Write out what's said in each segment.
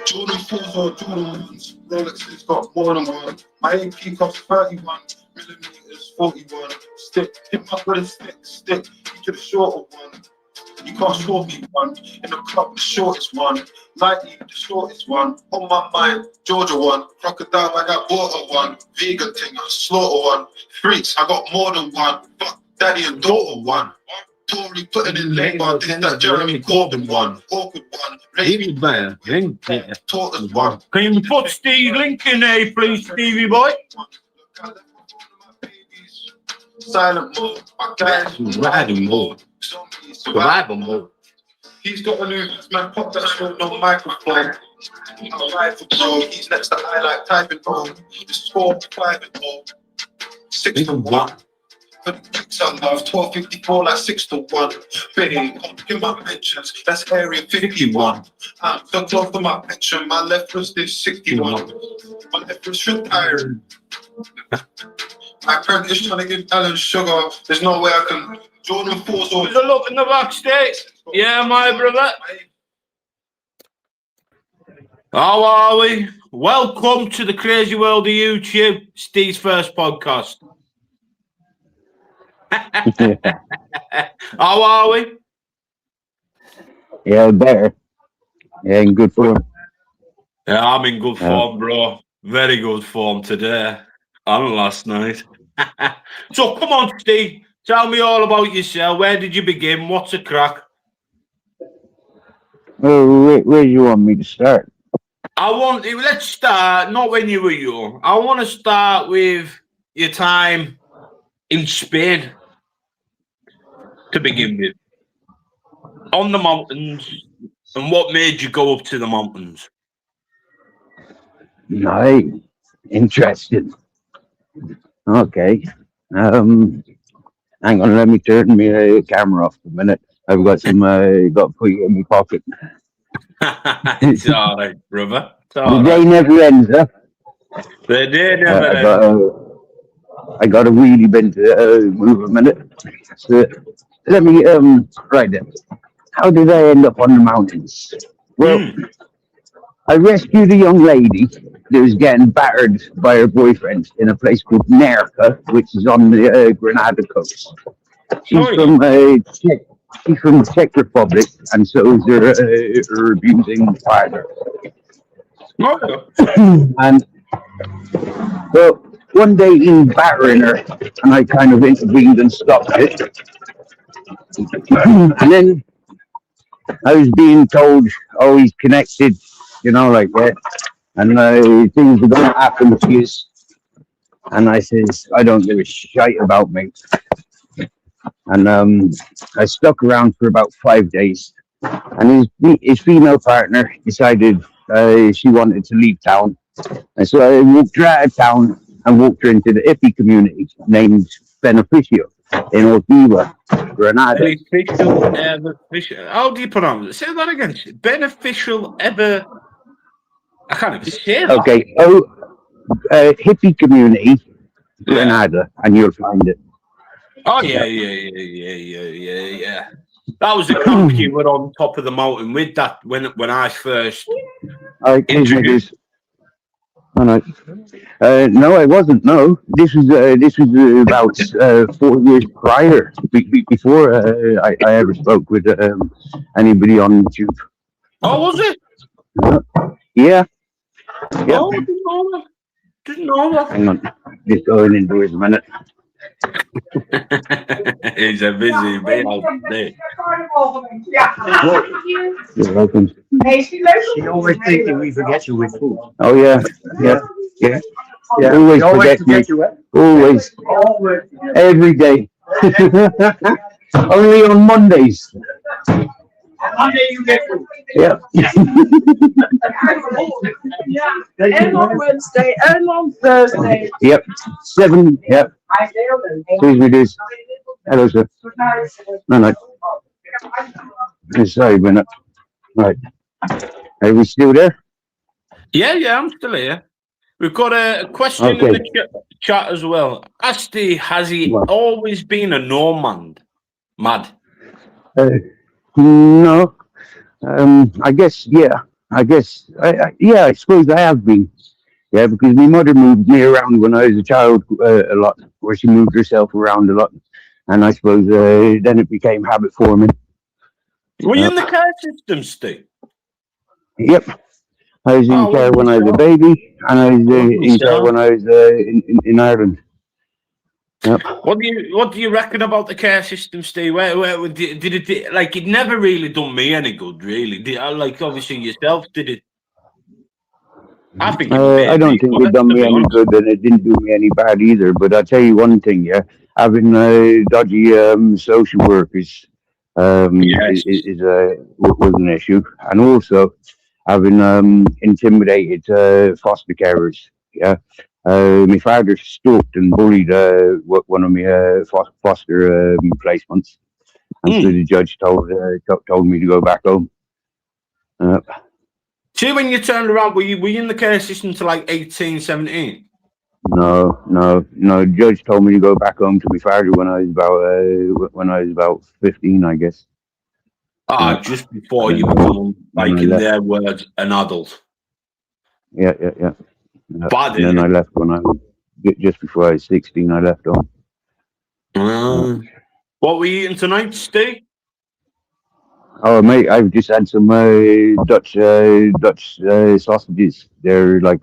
Jordan 4s or Jordan 1s. Rolex's got more than one. My AP costs 31 millimeters, 41. Stick, hit my brother stick. You get a shorter one. You can't short me one. In the club, the shortest one. Lightly, the shortest one. On my mind, Georgia one. Crocodile, I got water one. Vegan thing, I slaughter one. Freaks, I got more than one. Fuck, daddy and daughter one. Tory putting in labour, this that Jeremy Corbyn one. Awkward one. David Bayer, Tortoise one. Can you put Steve Link in there, please, Stevie boy? Silent mode, my guys. Survival mode. Survival mode. He's got a new man, pop that short, no microphone. I'm right for bro, he's next to I like typing home. The score 5 and 0. 6 to 1. For the kicks I love, 1254 like 6 to 1. Big, in my mentions, that's area 51. I'm so close to my pension, my left wrist is 61. My left wrist retired. My parent is trying to give Alan sugar. There's no way I can. Jordan 4s or. There's a look in the backstage. Yeah, my brother. How are we? Welcome to the crazy world of YouTube. Steve's first podcast. How are we? Yeah, better. Yeah, in good form. Yeah, I'm in good form, bro. Very good form today. And last night. So come on, Steve. Tell me all about yourself. Where did you begin? What's the crack? Where do you want me to start? Let's start, not when you were young. I want to start with your time in Spain to begin with. On the mountains, and what made you go up to the mountains? Nice. Interesting. Okay. Hang on, let me turn my camera off for a minute. I've got some, got to put it in my pocket. It's all right, brother. The day never ends, huh? The day never ends. I got a wheelie bin to move a minute. So let me, right then. How did I end up on the mountains? Well, I rescued a young lady that was getting battered by her boyfriend in a place called Nerja, which is on the Granada coast. She's from the Czech Republic, and so is her abusing partner. And so one day he was battering her, and I kind of intervened and stopped it. And then I was being told, "Oh, he's connected," you know, like that, and things are going to happen to you. And I says, "I don't give a shite about me." And I stuck around for about 5 days, and his female partner decided she wanted to leave town, and so I walked her out of town and walked her into the hippie community named Beneficio in Ortiva, Granada. Beneficial. How do you pronounce it? Say that again. Beneficial ever. I can't even say that. Okay. Hippie community, Granada, and you'll find it. Oh yeah. That was the camp you were on top of the mountain with that when I first introduced. Oh, no. No, I wasn't. No, this was about 4 years prior, before I ever spoke with anybody on YouTube. Oh, was it? Yeah. Oh, I didn't know that. Hang on, just going indoors a minute. He's a busy man today. You're welcome. She always thinks that we forget you with food. Oh yeah. Always forget me. Always. Every day. Only on Mondays. Monday you get food. Yeah. And on Wednesday and on Thursday. Yep. 7. Yep. Please me this. Hello, sir. No. Sorry, a minute. Right. Are we still there? Yeah, I'm still here. We've got a question in the chat as well. Asti, has he always been a nomad? Mad. No. I guess, yeah. Yeah, I suppose I have been. Yeah, because my mother moved me around when I was a child a lot, where she moved herself around a lot. And I suppose then it became habit forming. Were you Uh, in the care system, Steve? yep. I was in Oh, care what when was I was a that? baby, and I was What in was care that? when I was in Ireland. Yep. What do you reckon about the care system, Steve? Where did it like? It never really done me any good, really. Did I, like obviously yourself? Did it? I think it I made don't me think it worse, done to me be any honest. good, and it didn't do me any bad either. But I'll tell you one thing, yeah, having dodgy social workers Yes. was an issue, and also having intimidated foster carers. Yeah, my father stalked and bullied one of my foster placements, and so Mm. the judge told me to go back home. Uh, See, when you turned around, were you in the care system to like 18, 17? No. The judge told me to go back home to my father when I was about 15, I guess. Uh, Ah, just before and you then, become, then like I in left. their words, an adult. Yeah. Bad, And then isn't I it? left when I was just before I was 16. I left home. Uh, What were you eating tonight, Steve? oh, mate, I've just had some Dutch sausages. They're like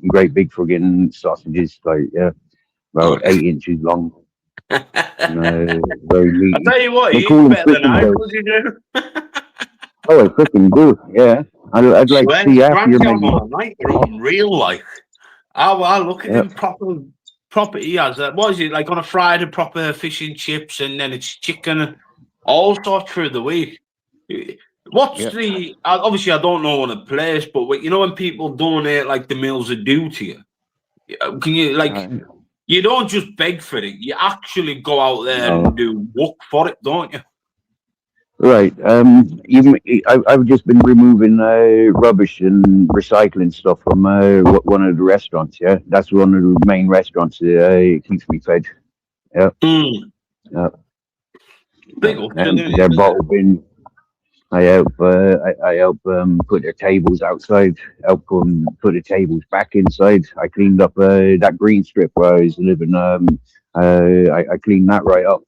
great big friggin' sausages, like yeah, about Okay. 8 inches long and I very meaty. tell you what, They you call eat them better than frickin' I boys. could, you do. Oh, I frickin' do. Yeah, I'd like to Swear, see half your Frankie, I'm menu. on a night, they're unreal, like. I look at Yeah. him proper. He has that. What is it like on a Friday? Proper fish and chips, and then it's chicken, and all sorts through the week. What's Yeah. the? Obviously, I don't know on a place, but you know when people donate like the meals are due to you. Can you like? Uh, You don't just beg for it. You actually go out there no. and do work for it, don't you? Right. I've just been removing rubbish and recycling stuff from one of the restaurants. Yeah, that's one of the main restaurants that keeps me fed. Yeah. Mm. Yeah. Big up, isn't Their it? bottle bin. I help put their tables outside. Help them put the tables back inside. I cleaned up that green strip where I was living. I cleaned that right up.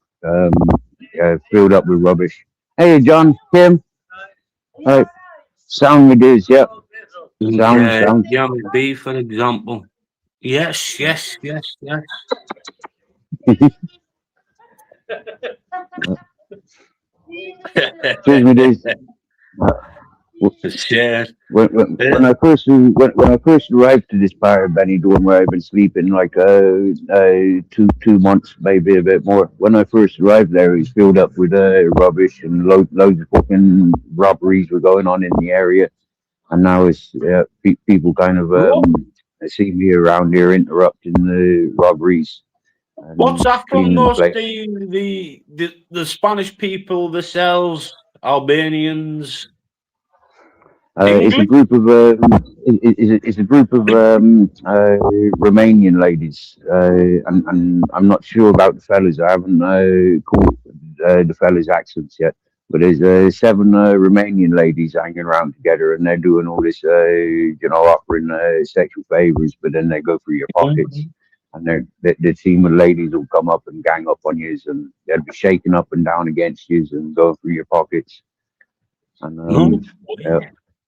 Filled up with rubbish. Hey, John, Tim. Sound me dudes, yep. Yeah, Sound. yummy beef, for example. Yes. Cheers, me dudes. Uh, Yeah. when I first arrived to this part of Benidorm where I've been sleeping like 2 months, maybe a bit more. When I first arrived there, it was filled up with rubbish and loads of fucking robberies were going on in the area. And now it's people kind of What? see me around here interrupting the robberies What's and that from cleaning the those place. the Spanish people, the cells, Albanians, It's a English? group of it's a group of Romanian ladies, and I'm not sure about the fellas. I haven't caught the fellas' accents yet. But there's seven Romanian ladies hanging around together, and they're doing all this, offering sexual favors. But then they go through your pockets, and the team of ladies will come up and gang up on you, and they'll be shaking up and down against you and going through your pockets. And No. yeah.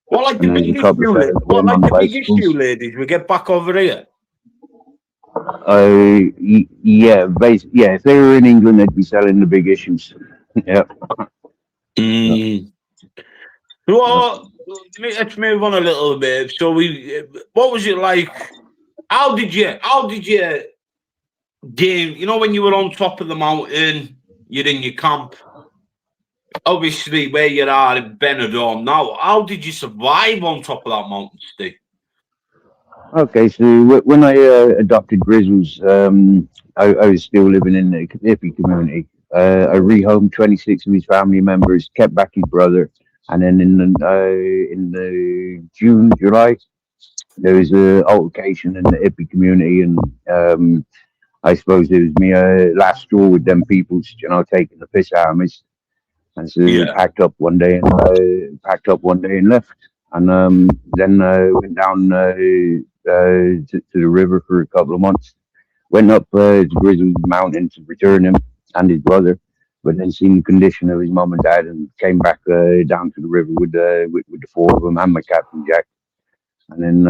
What like the And there's a big couple of issue, fellas what getting like on the big issue, bicycles. ladies? We get back over here. Yeah. If they were in England, they'd be selling the big issues. Yeah. Mm. Well, let's move on a little bit. So what was it like? How did you game? You know, when you were on top of the mountain, you're in your camp. Obviously, where you are in Benidorm now, how did you survive on top of that mountain, Steve? Okay, so when I adopted Grizzles, I was still living in the hippie community. I rehomed 26 of his family members, kept back his brother, and then in the July, there was a altercation in the hippie community, and I suppose it was me last straw with them people, taking the piss out of me. And so we Yeah. packed up one day and left. And then went down to the river for a couple of months. Went up to Grizzly Mountain to return him and his brother, but then seen the condition of his mum and dad and came back down to the river with the four of them and my Captain Jack. And then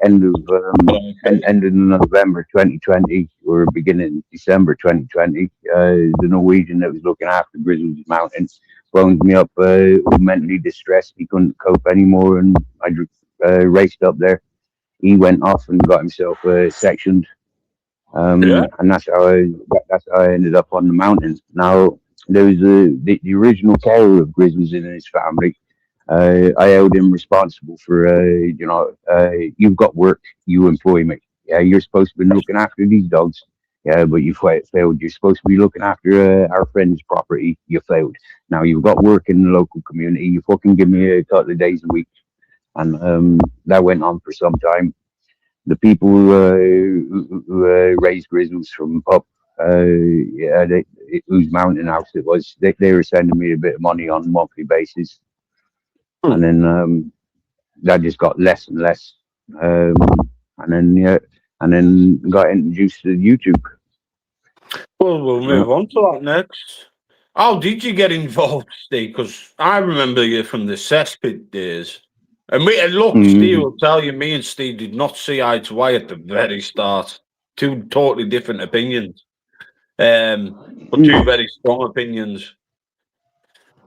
end of November 2020 or beginning December 2020, the Norwegian that was looking after Grizzly Mountain phoned me up, mentally distressed. He couldn't cope anymore, and I raced up there. He went off and got himself sectioned. Yeah. And that's how I ended up on the mountain. Now there was the original carer of Grizzlies and his family. I held him responsible for you've got work, you employ me. Yeah, you're supposed to be looking after these dogs. Yeah, but you failed. You're supposed to be looking after our friend's property. You failed. Now you've got work in the local community. You fucking give me a couple of days a week, and that went on for some time. The people who raised grizzlies from Pup, whose mountain house it was, they were sending me a bit of money on a monthly basis, and then that just got less and less, and then got introduced to YouTube. Well, we'll move on to that next. How did you get involved, Steve? Because I remember you from the cesspit days. And look, Steve will tell you, me and Steve did not see eye to eye at the very start. Two totally different opinions. But two very strong opinions.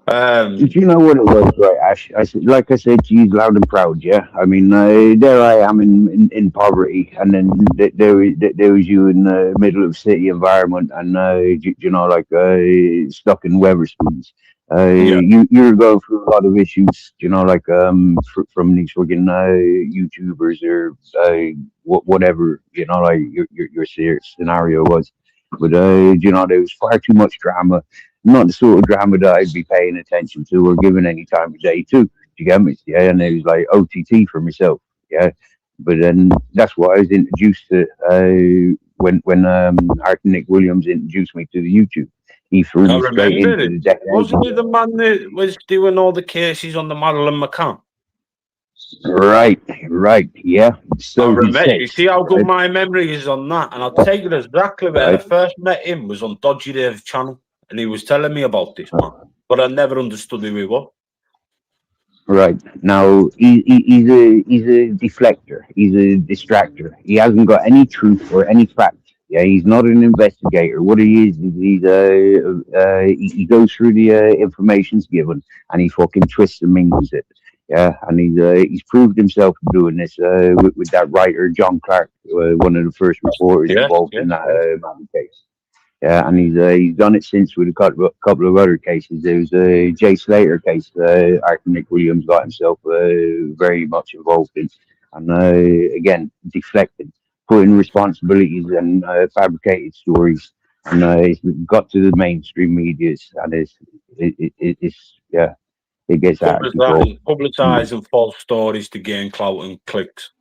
Did you know what it was, right, Ash? Like I said to you, loud and proud, yeah? I mean, there I am in poverty, and then there was you in the middle of city environment, and, stuck in Wetherspoons. You're going through a lot of issues, from these fucking YouTubers or whatever, your scenario was. But, there was far too much drama. Not the sort of drama that I'd be paying attention to or giving any time of day to. Do you get me? Yeah, and it was like OTT for myself. Yeah, but then that's what I was introduced to when Arthur Nick Williams introduced me to the YouTube. He threw me straight into the deck. Wasn't he the man that was doing all the cases on the Madeleine McCann? Right, yeah. So you see how good my memory is on that, and I'll take it exactly where I first met him was on Dodgy Dave's channel. And he was telling me about this man, but I never understood who he was. Right. Now, he's a deflector. He's a distractor. He hasn't got any truth or any fact. Yeah, he's not an investigator. What he is he goes through the information's given and he fucking twists and mingles it. Yeah, and he's proved himself doing this with that writer, John Clark, one of the first reporters involved in that case. Yeah, and he's done it since with a couple of other cases. There was a Jay Slater case. Arthur Nick Williams got himself very much involved in, and again deflecting, putting responsibilities and fabricated stories, and it's got to the mainstream medias, and it gets out of control. Publicising false stories to gain clout and clicks.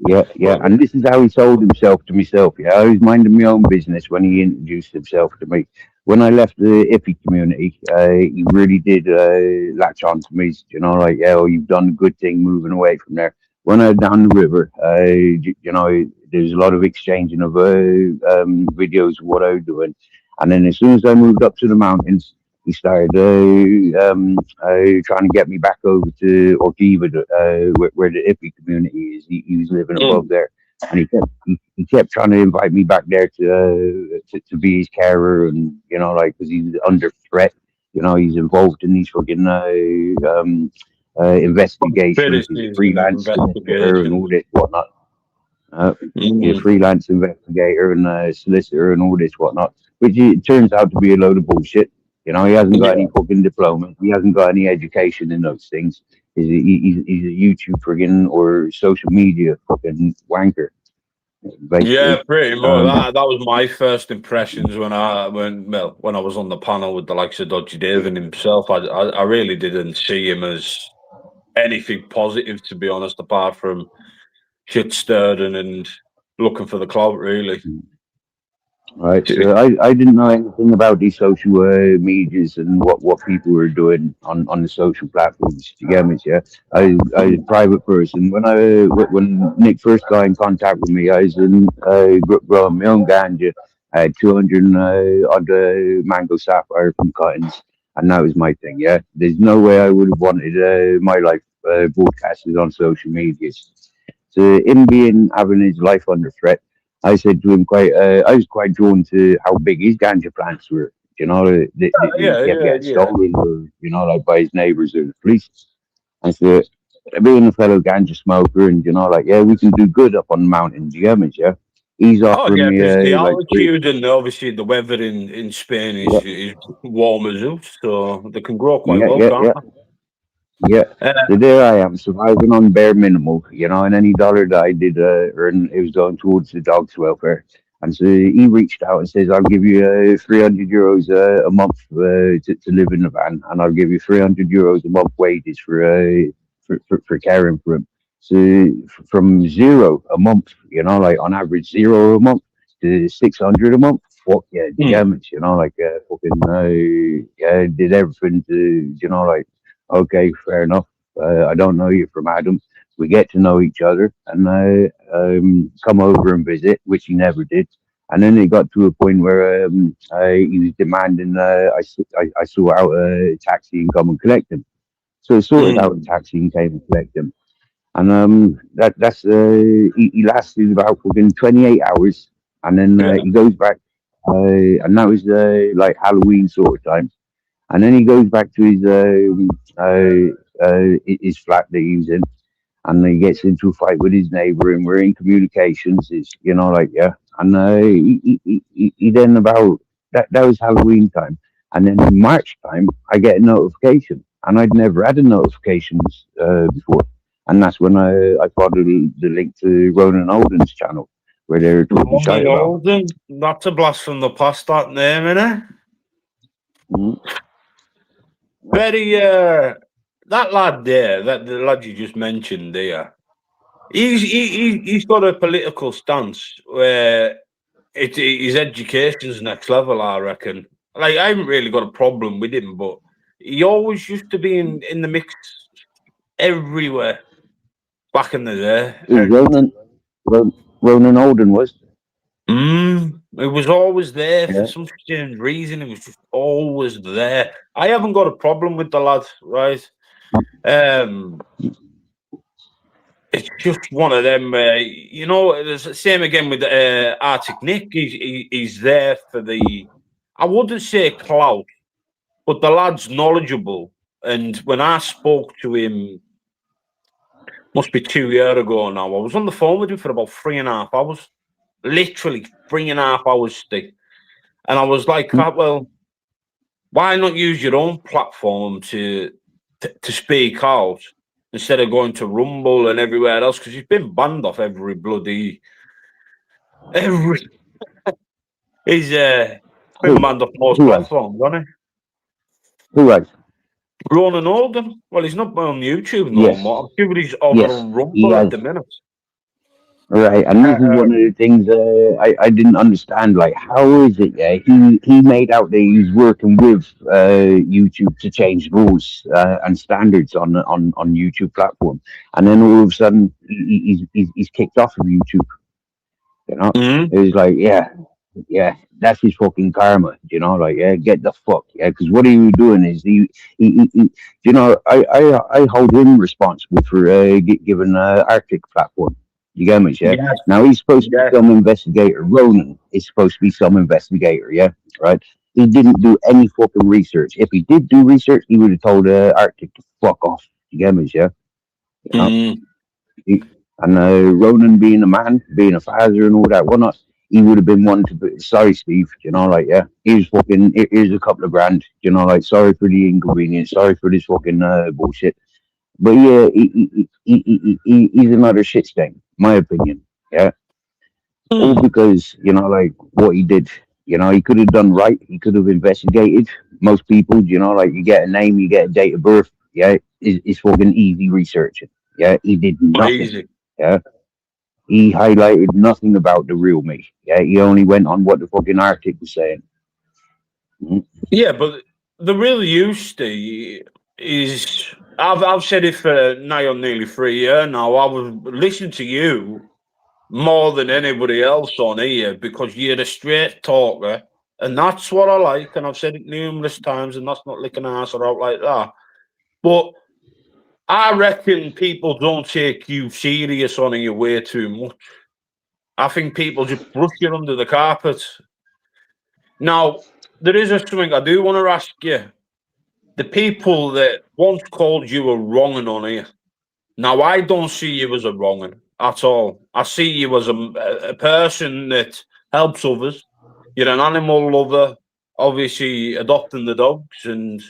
Yeah, and this is how he sold himself to myself. Yeah, I was minding my own business when he introduced himself to me. When I left the hippie community, he really did latch on to me. You've done a good thing moving away from there. When I was down the river, there's a lot of exchanging of videos of what I was doing. And then as soon as I moved up to the mountains, he started trying to get me back over to Orkiva, where the hippie community is. He was living above there, and he kept trying to invite me back there to be his carer, and because he's under threat. He's involved in these fucking investigations. He's a freelance investigator and all this whatnot. He's a freelance investigator and solicitor and all this whatnot, which it turns out to be a load of bullshit. He hasn't got any fucking diploma. He hasn't got any education in those things. He's a YouTube friggin' or social media fucking wanker. Basically. Yeah, pretty much. That was my first impressions when I was on the panel with the likes of Dodgy Dave and himself. I really didn't see him as anything positive, to be honest, apart from shit stirring and looking for the clout, really. Right, so I didn't know anything about these social medias and what people were doing on the social platforms. You get me? Yeah, I was a private person. When Nick first got in contact with me, I was in growing my own ganja. I had 200 odd mango sapphire from cuttings, and that was my thing. Yeah, there's no way I would have wanted my life broadcasted on social medias. So him being having his life under threat. I said to him I was quite drawn to how big his ganja plants were. You know, they kept getting stolen, or, you know, like by his neighbors or the police. I said, being a fellow ganja smoker, and you know, like, yeah, we can do good up on the mountains, you get me, yeah? He's Oh offering yeah, me because the like altitude and obviously the weather in Spain is warm as well, so they can grow quite yeah, well, yeah, can't yeah, yeah. they? So there I am, surviving on bare minimal, you know, and any dollar that I did earn, it was going towards the dog's welfare. And so he reached out and says, I'll give you €300 a month to live in the van, and I'll give you €300 a month wages for caring for him. So from zero a month, you know, like on average zero a month to 600 a month. Fuck yeah, damage, you know, like yeah, did everything to, you know, like, okay, fair enough. I don't know you from Adam. We get to know each other, and come over and visit, which he never did. And then it got to a point where he was demanding I sort out a taxi and come and collect him. So I sorted out a taxi and came and collect him. And he lasted about fucking 28 hours, and then he goes back, and that was like Halloween sort of time. And then he goes back to his flat that he was in, and he gets into a fight with his neighbor, and we're in communications. It's, you know, like, yeah. And he then about that was Halloween time, and then in March time I get a notification, and I'd never had a notifications before, and that's when I followed the link to Ronan Alden's channel, where they're talking shit about. Alden, that's a blast from the past, that name, innit? Mhm. Very that lad there, that the lad you just mentioned there, he's got a political stance where his education's next level, I reckon. Like, I haven't really got a problem with him, but he always used to be in the mix everywhere back in the day. Ronan Alden was. It was always there Yeah. for some strange reason. It was just always there. I haven't got a problem with the lad, right? It's just one of them. You know, it's the same again with Arctic Nick. He's there for the, I wouldn't say clout, but the lad's knowledgeable. And when I spoke to him, must be 2 years ago now, I was on the phone with him for about 3.5 hours. Literally 3.5 hours, Steve. And I was like, well, why not use your own platform to speak out instead of going to Rumble and everywhere else? Because he's been banned off every bloody... He's been banned off most platforms, hasn't he? Who was? Ronan Alden. Well, he's not on YouTube no Yes. more. I'm sure he's over on Rumble at the minute. Right, and this is one of the things I didn't understand. Like, how is it? Yeah, he made out that he's working with YouTube to change rules and standards on YouTube platform, and then all of a sudden he's kicked off of YouTube. You know, it was like, yeah, that's his fucking karma. You know, like, yeah, get the fuck, yeah, because what he was doing is he you know, I hold him responsible for giving Arctic platform. You get me, yeah? Yes. Now he's supposed to be some investigator. Ronan is supposed to be some investigator, yeah? Right? He didn't do any fucking research. If he did do research, he would have told Arctic to fuck off. You get me, yeah? You know? And Ronan being a man, being a father and all that, whatnot, he would have been one to be, sorry, Steve, you know, like, yeah, here's a couple of grand, you know, like, sorry for the inconvenience, sorry for this fucking bullshit. But yeah, he's another shit stain, my opinion. Yeah, all because, you know, like, what he did. You know, he could have done right. He could have investigated. Most people, you know, like, you get a name, you get a date of birth. Yeah, it's fucking easy researching. Yeah, he did nothing. Easy. Yeah, he highlighted nothing about the real me. Yeah, he only went on what the fucking Arctic was saying. Mhm. Yeah, but the real you, Steve, is I've said it for now on nearly 3 years now. I would listen to you more than anybody else on here because you're a straight talker, and that's what I like. And I've said it numerous times, and that's not licking ass or out like that. But I reckon people don't take you serious on your way too much. I think people just brush you under the carpet. Now, there is a something I do want to ask you. The people that once called you a wrong'un on here. Now, I don't see you as a wrong'un at all. I see you as a person that helps others. You're an animal lover, obviously adopting the dogs and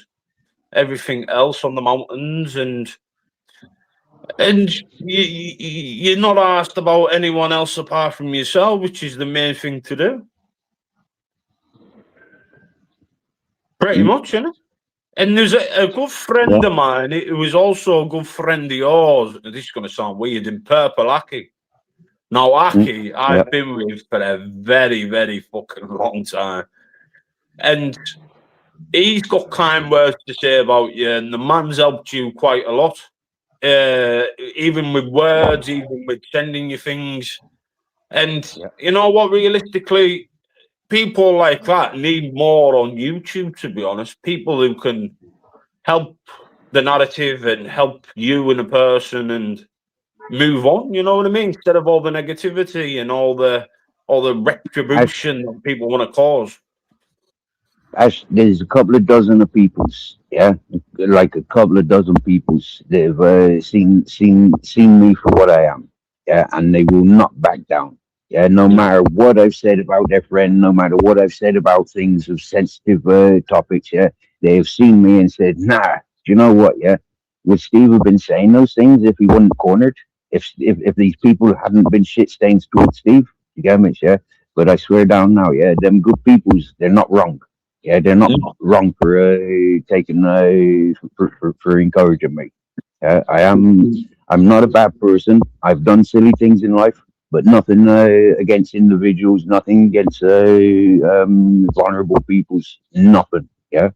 everything else on the mountains, and you're not asked about anyone else apart from yourself, which is the main thing to do. Pretty much, isn't it? And there's a good friend of mine who was also a good friend of yours. This is going to sound weird, in Purple Aki. Now, Aki, I've been with for a very, very fucking long time. And he's got kind words to say about you, and the man's helped you quite a lot. Even with words, even with sending you things. And you know what, realistically, people like that need more on YouTube, to be honest. People who can help the narrative and help you and a person and move on, you know what I mean? Instead of all the negativity and all the retribution that people want to cause. There's a couple of dozen of peoples, like a couple of dozen peoples that have seen me for what I am, and they will not back down. Yeah, no matter what I've said about their friend, no matter what I've said about things of sensitive topics, they have seen me and said, nah, do you know what, would Steve have been saying those things if he wasn't cornered? If these people hadn't been shit stains towards Steve? You get me, But I swear down now, them good peoples, they're not wrong. Yeah, they're not wrong for taking for encouraging me. I'm not a bad person. I've done silly things in life, but nothing against individuals, nothing against vulnerable peoples, nothing. Yeah,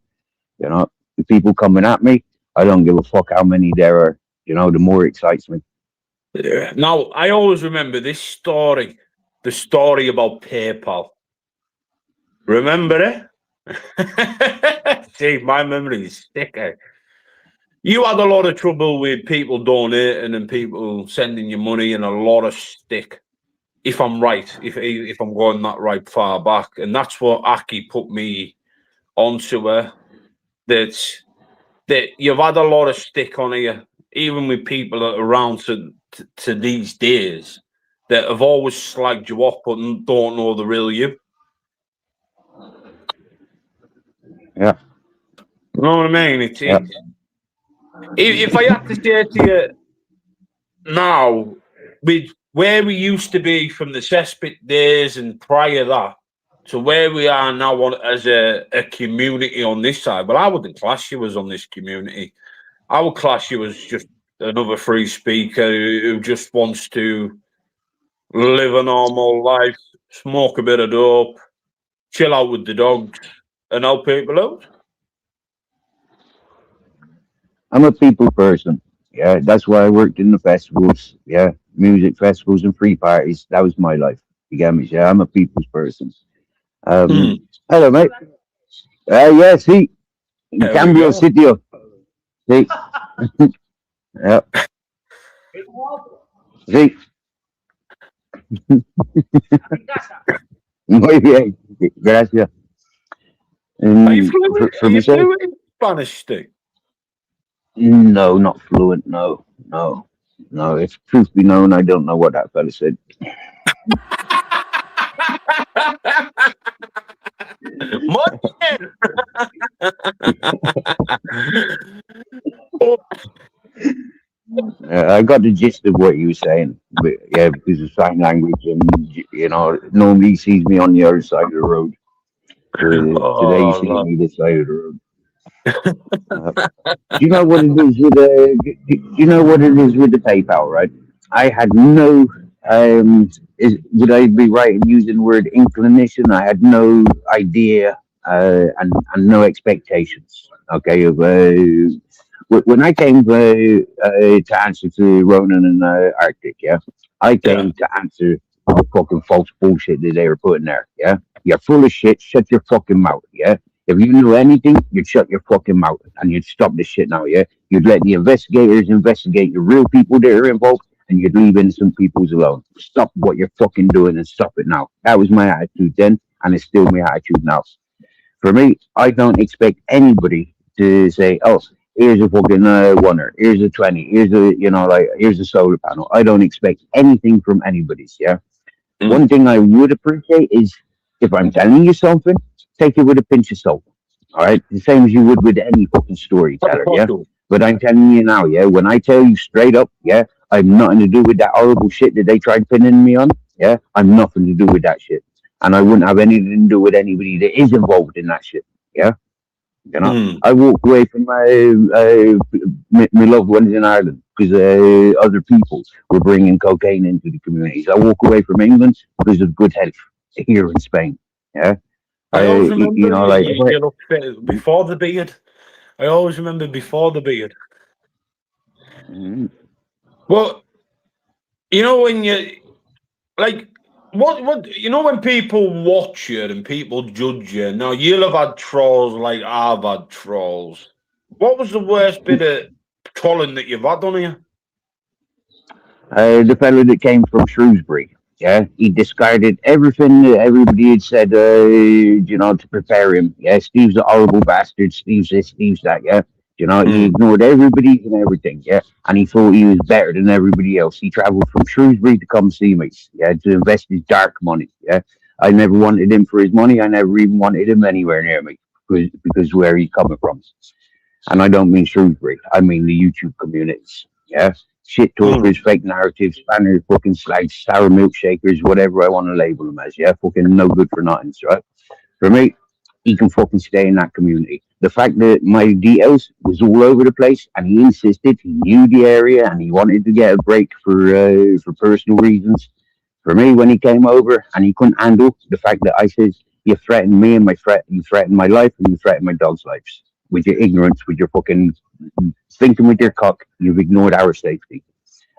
you know, the people coming at me, I don't give a fuck how many there are. You know, the more it excites me. Yeah. Now, I always remember this story, the story about PayPal. Remember it? See, my memory is thick. You had a lot of trouble with people donating and people sending you money and a lot of stick. If I'm right, if I'm going that right far back, and that's what Aki put me onto her. That you've had a lot of stick on here, even with people that are around to these days that have always slagged you off but don't know the real you. Yeah. You know what I mean? If I had to say to you now, with where we used to be from the cesspit days and prior that, to where we are now as a community on this side, well, I wouldn't class you as on this community. I would class you as just another free speaker who just wants to live a normal life, smoke a bit of dope, chill out with the dogs, and help people out. I'm a people person. Yeah, that's why I worked in the festivals. Yeah, music festivals and free parties. That was my life. You get me? Yeah, I'm a people's person. Hello, mate. Yeah, see, cambio sitio. Sí. Yeah. Sí. Muy bien. Gracias. Are you fluent in Spanish, Steve? No, not fluent. No. If truth be known, I don't know what that fella said. I got the gist of what you were saying, but yeah, because of sign language, and you know, nobody sees me on the other side of the road. Today, you see me this side of the road. Do you know what it is with the? Do you know what it is with the PayPal? Right, I had no Would I be right in using the word inclination? I had no idea and no expectations. Okay, of when I came to answer to Ronan and Arctic, yeah, I came to answer all the fucking false bullshit that they were putting there. Yeah, you're full of shit. Shut your fucking mouth. Yeah, if you knew anything, you'd shut your fucking mouth and you'd stop this shit now. Yeah, you'd let the investigators investigate the real people that are involved and you'd leave innocent peoples alone. Stop what you're fucking doing and stop it now. That was my attitude then, and it's still my attitude now. For me, I don't expect anybody to say, "Oh, here's a fucking oneer, here's a 20, here's a here's a solar panel." I don't expect anything from anybody's. Yeah. One thing I would appreciate is if I'm telling you something, take it with a pinch of salt. All right, the same as you would with any fucking storyteller. Yeah. But I'm telling you now, yeah, when I tell you straight up, yeah, I've nothing to do with that horrible shit that they tried pinning me on. Yeah, I'm nothing to do with that shit. And I wouldn't have anything to do with anybody that is involved in that shit. Yeah. You know, I walked away from my loved ones in Ireland because other people were bringing cocaine into the communities. I walk away from England because of good health here in Spain. Yeah. I always remember before the beard. I always remember before the beard. Well, you know when you like what you know when people watch you and people judge you. Now you'll have had trolls like I've had trolls. What was the worst bit of trolling that you've had on here? The fellow that came from Shrewsbury. Yeah, he discarded everything that everybody had said, to prepare him. Yeah, Steve's a horrible bastard. Steve's this, Steve's that. Yeah, he ignored everybody and everything. Yeah, and he thought he was better than everybody else. He travelled from Shrewsbury to come see me. Yeah, to invest his dark money. Yeah, I never wanted him for his money. I never even wanted him anywhere near me because where he's coming from. And I don't mean Shrewsbury. I mean the YouTube communities. Yeah. Shit talkers, fake narratives, spanners, fucking slags, sour milkshakers, whatever I want to label them as, yeah, fucking no good for nothing, right? For me, he can fucking stay in that community. The fact that my details was all over the place and he insisted he knew the area and he wanted to get a break for personal reasons. For me, when he came over and he couldn't handle the fact that I said, you threatened me and you threatened my life and you threatened my dog's lives. With your ignorance, with your fucking thinking with your cock, you've ignored our safety.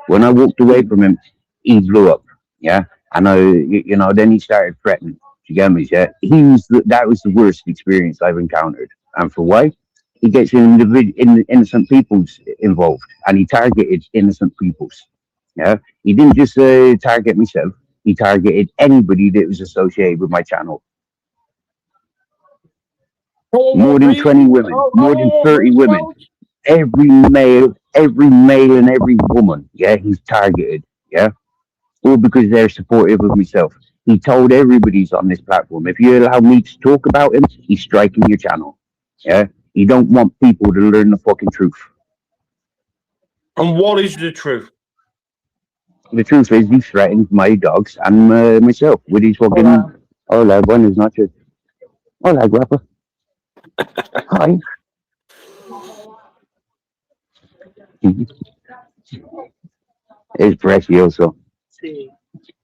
When I walked away from him, he blew up, yeah. And then he started threatening. You get me? Yeah. That was the worst experience I've encountered. And for why? He gets innocent peoples involved, and he targeted innocent peoples. Yeah. He didn't just target myself. He targeted anybody that was associated with my channel. More than 20 women, more than 30 women, every male and every woman, yeah, he's targeted, yeah, all because they're supportive of myself. He told everybody's on this platform, if you allow me to talk about him, he's striking your channel, yeah. He don't want people to learn the fucking truth. And what is the truth? The truth is he threatened my dogs and myself with his fucking, hola, buenas noches. Hola, guapa. Hi. Es precioso. Sí.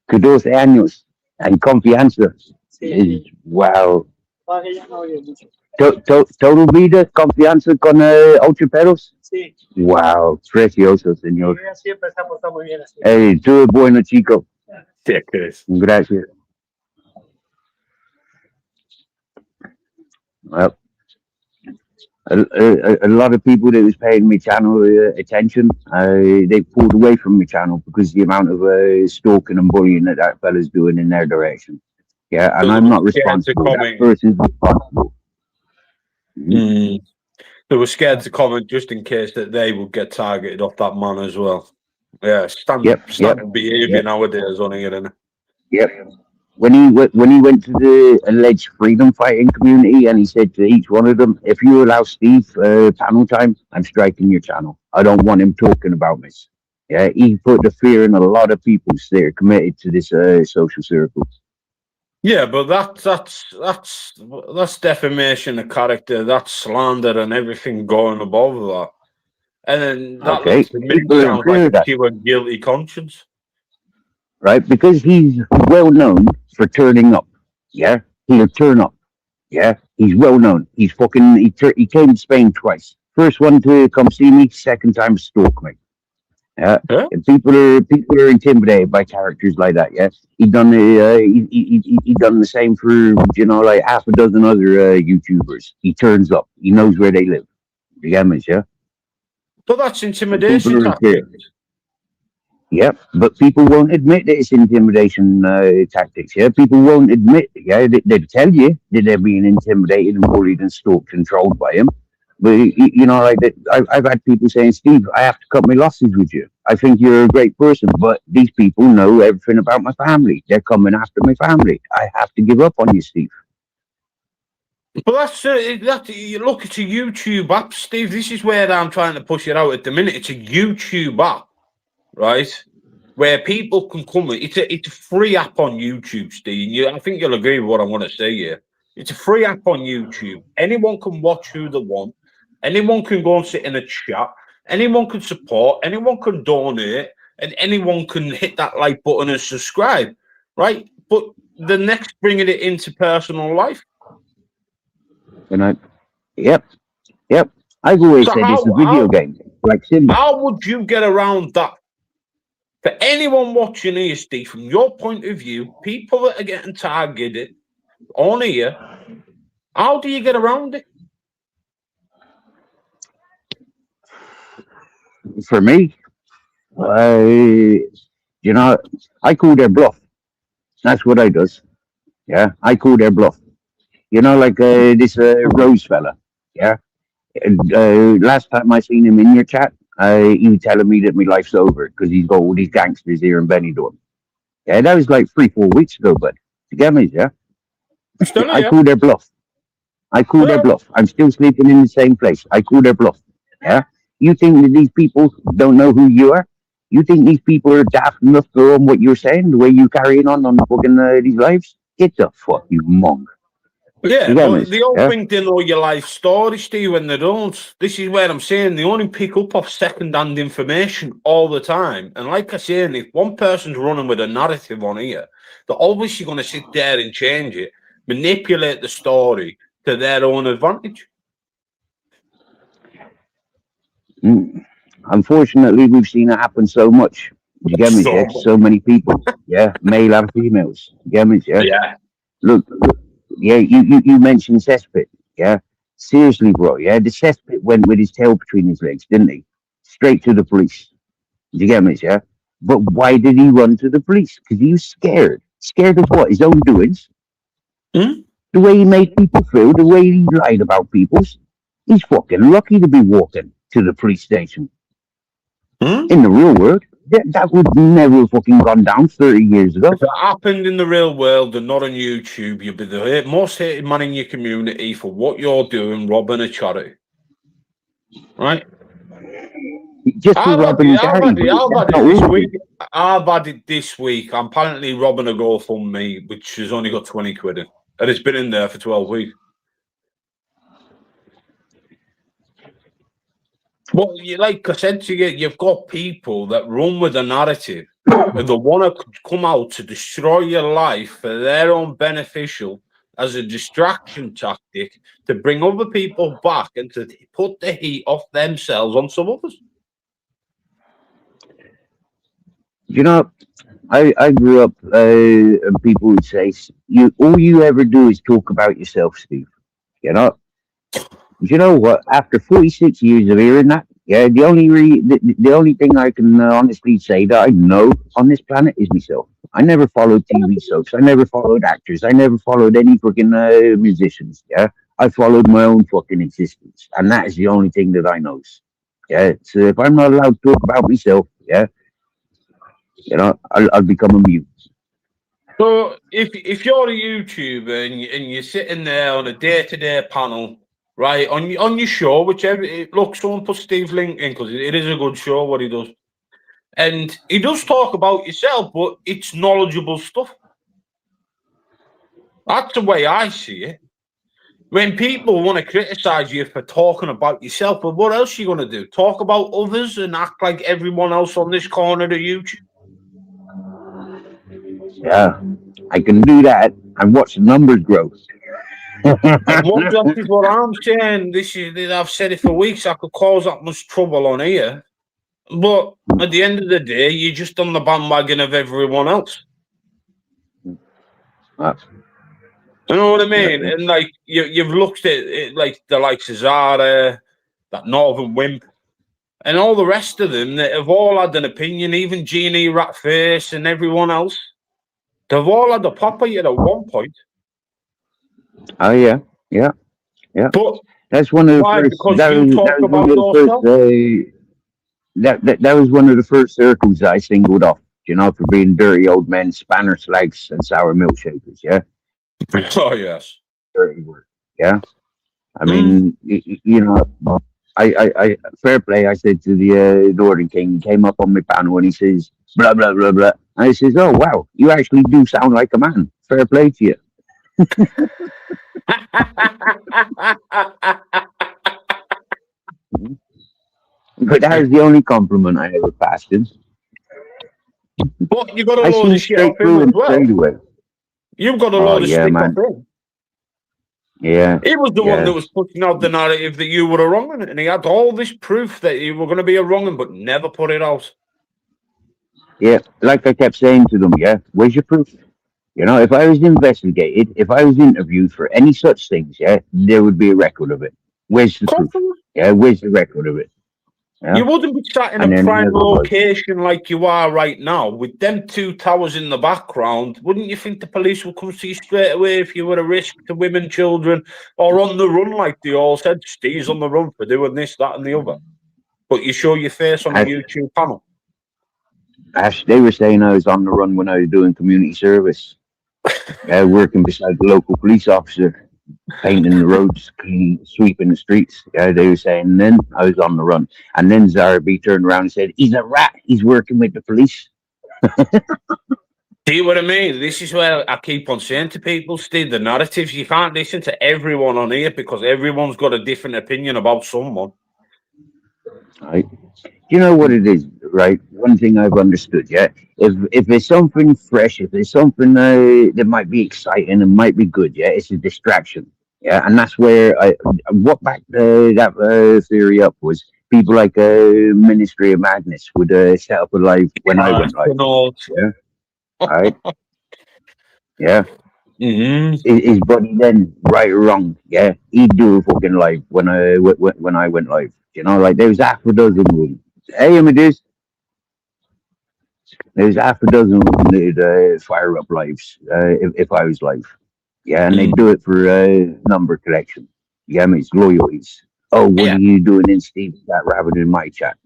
Que 12 años en confianza. Sí. Wow. Ella no oye mucho. ¿Toda vida confianza con 8 perros? Sí. Wow, precioso, señor. Ella siempre se ha portado muy bien así. Hey, tú eres bueno, chico. Sí, Chris. Gracias. Well, a lot of people that was paying my channel attention, they pulled away from my channel because of the amount of stalking and bullying that fella's doing in their direction. Yeah, and I'm not responsible. That person's responsible. They were scared to comment just in case that they would get targeted off that man as well. Yeah, standard behaviour nowadays on here, isn't it? Yep. When he went to the alleged freedom fighting community and he said to each one of them, if you allow Steve panel time, I'm striking your channel. I don't want him talking about me. Yeah, he put the fear in a lot of people that are committed to this social circle. Yeah, but that's defamation of character. That's slander and everything going above that. And then that makes me sound like you a guilty conscience. right? Because he's well known for turning up. Yeah, he'll turn up. Yeah, he's well known. He's fucking. He came to Spain twice. First one to come see me. Second time stalk me. Yeah, Yeah. and people are intimidated by characters like that. Yeah, he done he done the same for like half a dozen other YouTubers. He turns up. He knows where they live. You get me? Yeah. But that's People intimidation are tactics. Yep, but people won't admit that it's intimidation tactics. Yeah, people won't admit. Yeah, they'd tell you that they're being intimidated and bullied and stalked and trolled by him. But like that, I've had people saying, "Steve, I have to cut my losses with you. I think you're a great person, but these people know everything about my family. They're coming after my family. I have to give up on you, Steve." But that you look, it's a YouTube app, Steve. This is where I'm trying to push it out at the minute. It's a YouTube app, right? Where people can come. It's a free app on YouTube, Steve. I think you'll agree with what I want to say here. It's a free app on YouTube. Anyone can watch who they want. Anyone can go and sit in a chat. Anyone can support. Anyone can donate, and anyone can hit that like button and subscribe, right? But the next bringing it into personal life. And yep. I've always So said it's a video game, like Simba. How would you get around that? For anyone watching here, Steve, from your point of view, people that are getting targeted on here, how do you get around it? For me, I call their bluff. That's what I does. Yeah, I call their bluff. Like this Rose fella. Yeah. Last time I seen him in your chat, he was telling me that my life's over because he's got all these gangsters here in Benidorm. Yeah, that was like 3-4 weeks ago, but you get me, yeah? I call their bluff. I'm still sleeping in the same place. I call their bluff. Yeah? You think that these people don't know who you are? You think these people are daft enough to go on what you're saying, the way you carrying on fucking these lives? Get the fuck, you monk. Yeah, but they all think they know your life story, Steve, when they don't. This is where I'm saying they only pick up off second-hand information all the time. And like I said, if one person's running with a narrative on here, they're obviously going to sit there and change it, manipulate the story to their own advantage. Unfortunately, we've seen it happen so much. You get me? So many people. Yeah, male and females. You get me? Yeah. Look. Yeah, you mentioned Cesspit. Yeah, seriously, bro. Yeah, the Cesspit went with his tail between his legs, didn't he? Straight to the police. You get me? Yeah. But why did he run to the police? Because he was scared. Scared of what? His own doings. The way he made people feel, the way he lied about people. He's fucking lucky to be walking to the police station. In the real world, that would never have fucking gone down 30 years ago. If it happened in the real world and not on YouTube, you'd be the most hated man in your community for what you're doing, robbing a charity. Right? Just I've had it this week. I'm apparently robbing a GoFundMe, which has only got 20 quid in. And it's been in there for 12 weeks. Well, like I said to you, you've got people that run with a narrative and they want to come out to destroy your life for their own beneficial as a distraction tactic to bring other people back and to put the heat off themselves on some others. I grew up and people would say, all you ever do is talk about yourself, Steve. You know what? After 46 years of hearing that, yeah, the only thing I can honestly say that I know on this planet is myself. I never followed TV soaps. I never followed actors. I never followed any freaking musicians. Yeah, I followed my own fucking existence, and that is the only thing that I know. Yeah, so if I'm not allowed to talk about myself, yeah, I'll become a mute. So if you're a YouTuber and you're sitting there on a day-to-day panel. Right, on your show, whichever, look, someone put Steve's link in because it is a good show, what he does. And he does talk about yourself, but it's knowledgeable stuff. That's the way I see it. When people want to criticize you for talking about yourself, but what else are you going to do? Talk about others and act like everyone else on this corner of YouTube? Yeah, I can do that and watch the numbers grow. And that is what I'm saying. I've said it for weeks. I could cause that much trouble on here, but at the end of the day, you're just on the bandwagon of everyone else. Uh, You know what I mean? Yeah. And like you've looked at it, like the likes of Zara, that Northern Wimp, and all the rest of them that have all had an opinion. Even Jeannie Ratface and everyone else, they've all had a pop at you at one point. Oh yeah, yeah. But That's one of the why? first. Because That you was, talk that was about one of the first. yourself. That was one of the first circles I singled off. You know, for being dirty old men, spanner slags, and sour milkshakers. Yeah, Oh yes. dirty work. Yeah, I mean, you know, I, fair play. I said to the Northern King, he came up on my panel and he says, blah blah blah blah. And I says, oh wow, you actually do sound like a man. Fair play to you. But that was the only compliment I ever passed him. But you got a I load see of shit straight off him through as him well. straight away. You've got a Oh load of yeah, stick man. off him. Yeah, He was the one yeah, that was pushing out the narrative that you were a wrong and he had all this proof that you were going to be a wrong but never put it out. yeah. Like I kept saying to them, yeah, where's your proof? You know, if I was investigated, if I was interviewed for any such things, yeah, there would be a record of it. Where's the proof? Yeah, where's the record of it? Yeah. You wouldn't be sat in And a then prime never was. location like you are right now with them two towers in the background. Wouldn't you think the police would come see you straight away if you were a risk to women, children, or on the run like they all said? Steve's on the run for doing this, that, and the other. But you show your face on a I- YouTube panel. Ash, they were saying I was on the run when I was doing community service. Working beside the local police officer, painting the roads, cleaning, sweeping the streets. They were saying, and then I was on the run. And then Zara B turned around and said, he's a rat. He's working with the police. See what I mean? This is where I keep on saying to people, Steve, the narratives, you can't listen to everyone on here because everyone's got a different opinion about someone. Right. You know what it is, right? One thing I've understood, yeah. If there's something fresh, if there's something that might be exciting and might be good, yeah, it's a distraction, yeah. And that's where what backed that theory up was people like Ministry of Madness would set up a live when I went live, yeah. Right. Yeah. Mm-hmm. His buddy then, right or wrong, yeah, he'd do a fucking live when I went live. You know, like there was half a dozen of them. Hey, Amadeus. There's half a dozen of them that'd fire up lives if I was live. Yeah, and they'd do it for number collection. Yeah, I mean, it's loyalties. Oh, what are you doing in Steve's chat rather than my chat?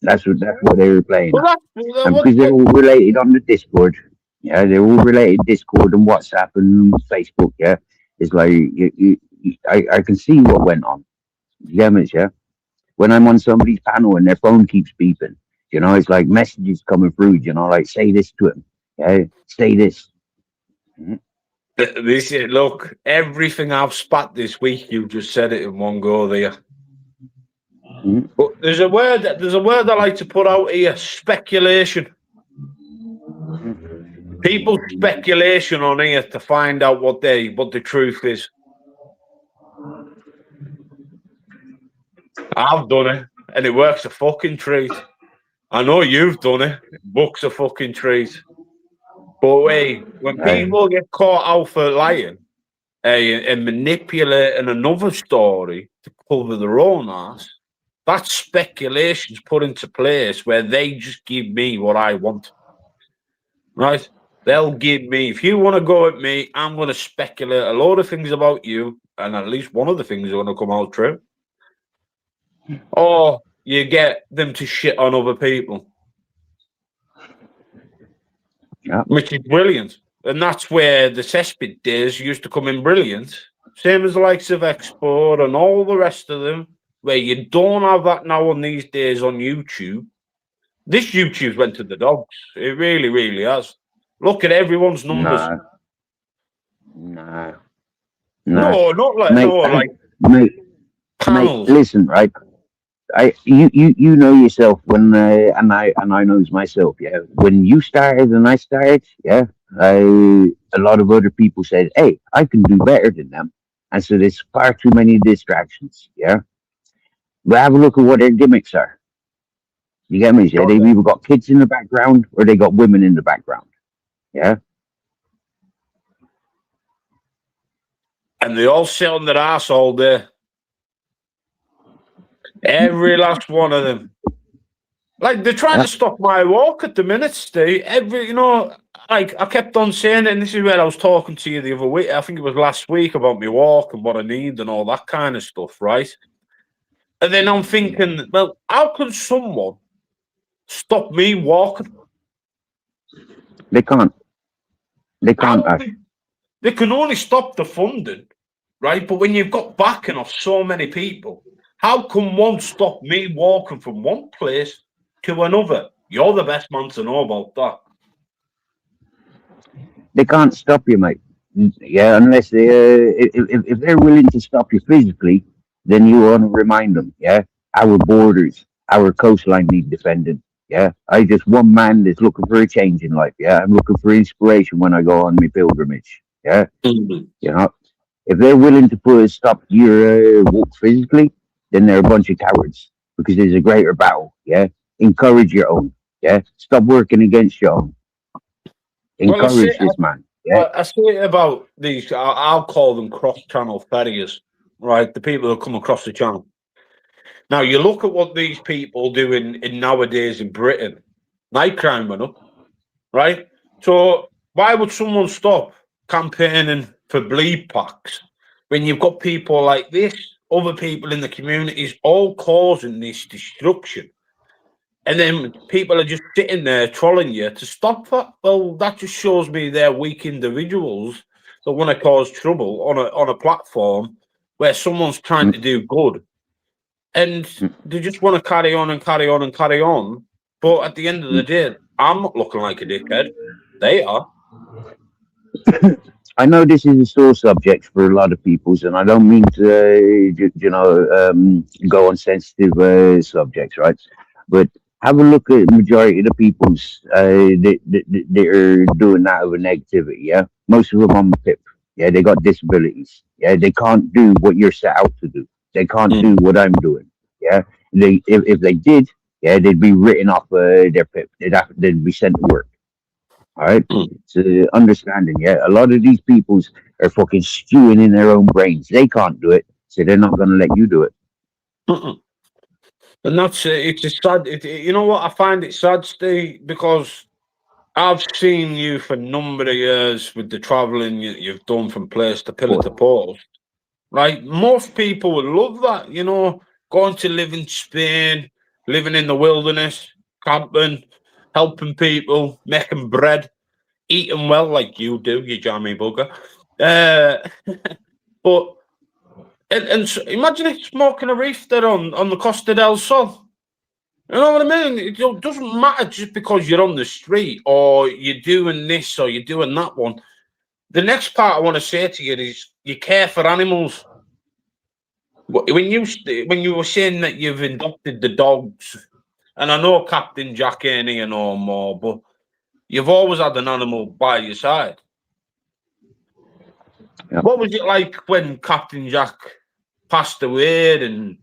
That's what they were playing. And because they're all related on the Discord. Yeah, they're all related Discord and WhatsApp and Facebook. Yeah, it's like I can see what went on. Yeah, yeah. When I'm on somebody's panel and their phone keeps beeping, you know, it's like messages coming through. You know, like say this to him. Yeah, say this. This is, look, everything I've spat this week, you just said it in one go there. But there's a word I like to put out here: speculation. People's speculation on here to find out what the truth is. I've done it, and it works a fucking treat. I know you've done it. Books a fucking treat. But wait, when people get caught out for lying and manipulating another story to cover their own ass, that's speculation's put into place where they just give me what I want. Right? They'll give me, if you want to go at me, I'm going to speculate a lot of things about you, and at least one of the things are going to come out true. Or you get them to shit on other people. Yeah. Which is brilliant. And that's where the cesspit days used to come in brilliant. Same as the likes of Export and all the rest of them, where you don't have that now on these days on YouTube. This YouTube's went to the dogs. It really, really has. Look at everyone's numbers. No, not like mate, panels. listen, right? you know yourself when and I knows myself. Yeah, when you started and I started, yeah, a lot of other people said, "Hey, I can do better than them," and so there's far too many distractions. Yeah, but have a look at what their gimmicks are. You get me? Yeah, they've either got kids in the background or they got women in the background. Yeah, And they all sit on their ass all day. Every last one of them. Like they're trying Yeah. to stop my walk at the minute, Steve. Like I kept on saying it, and this is where I was talking to you the other week. I think it was last week about my walk and what I need and all that kind of stuff, right? And then I'm thinking, well, how can someone stop me walking? they can't. They How can't. they can only stop the funding, right? But when you've got backing of so many people, how can one stop me walking from one place to another? You're the best man to know about that. They can't stop you, mate. Yeah, unless they, if they're willing to stop you physically, then you want to remind them. Yeah, our borders, our coastline need defending. Yeah, I just one man that's looking for a change in life. Yeah, I'm looking for inspiration when I go on my pilgrimage. Yeah, you know, if they're willing to put a stop to your walk physically, then they're a bunch of cowards because there's a greater battle. Yeah, encourage your own. Yeah, stop working against your own. Well, Encourage this man. Yeah. I say about these, I'll call them cross-channel farriers, right? The people who come across the channel. Now, you look at what these people do in nowadays in Britain. Night crime went up, right? So why would someone stop campaigning for bleed packs when you've got people like this, other people in the communities, all causing this destruction? And then people are just sitting there trolling you to stop that. Well, that just shows me they're weak individuals that want to cause trouble on a platform where someone's trying to do good. And they just want to carry on and carry on and carry on. But at the end of the day, I'm not looking like a dickhead. They are. I know this is a sore subject for a lot of people's, and I don't mean to, go on sensitive subjects, right? But have a look at the majority of the people's that are doing that over negativity. Yeah, most of them on the PIP. Yeah, they got disabilities. Yeah, they can't do what you're set out to do. They can't do what I'm doing. Yeah, if they did, yeah, they'd be written off their PIP. They'd be sent to work. All right, so understanding. Yeah, a lot of these peoples are fucking stewing in their own brains. They can't do it, so they're not going to let you do it. And that's it's a sad. You know what? I find it sad, Steve, because I've seen you for a number of years with the travelling you've done from place to pillar to post. Right? Most people would love that, going to live in Spain, living in the wilderness, camping, helping people, making bread, eating well like you do, you jammy bugger. But and imagine it smoking a reef there on the Costa del Sol. You know what I mean? It doesn't matter just because you're on the street or you're doing this or you're doing that one. The next part I want to say to you is you care for animals. When you were saying that you've adopted the dogs, and I know Captain Jack ain't here no more, but you've always had an animal by your side. Yeah. What was it like when Captain Jack passed away, and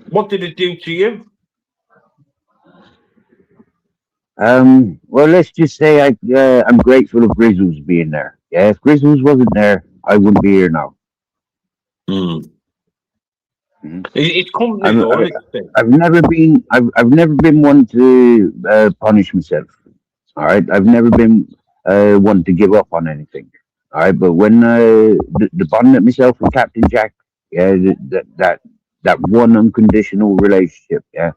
what did it do to you? Well, let's just say I'm grateful of Grizzles being there. Yeah, if Grizzles wasn't there, I wouldn't be here now. It's company though, isn't it? I've never been one to punish myself. All right, I've never been one to give up on anything. All right, but when the bond that myself and Captain Jack, yeah, that one unconditional relationship, yeah,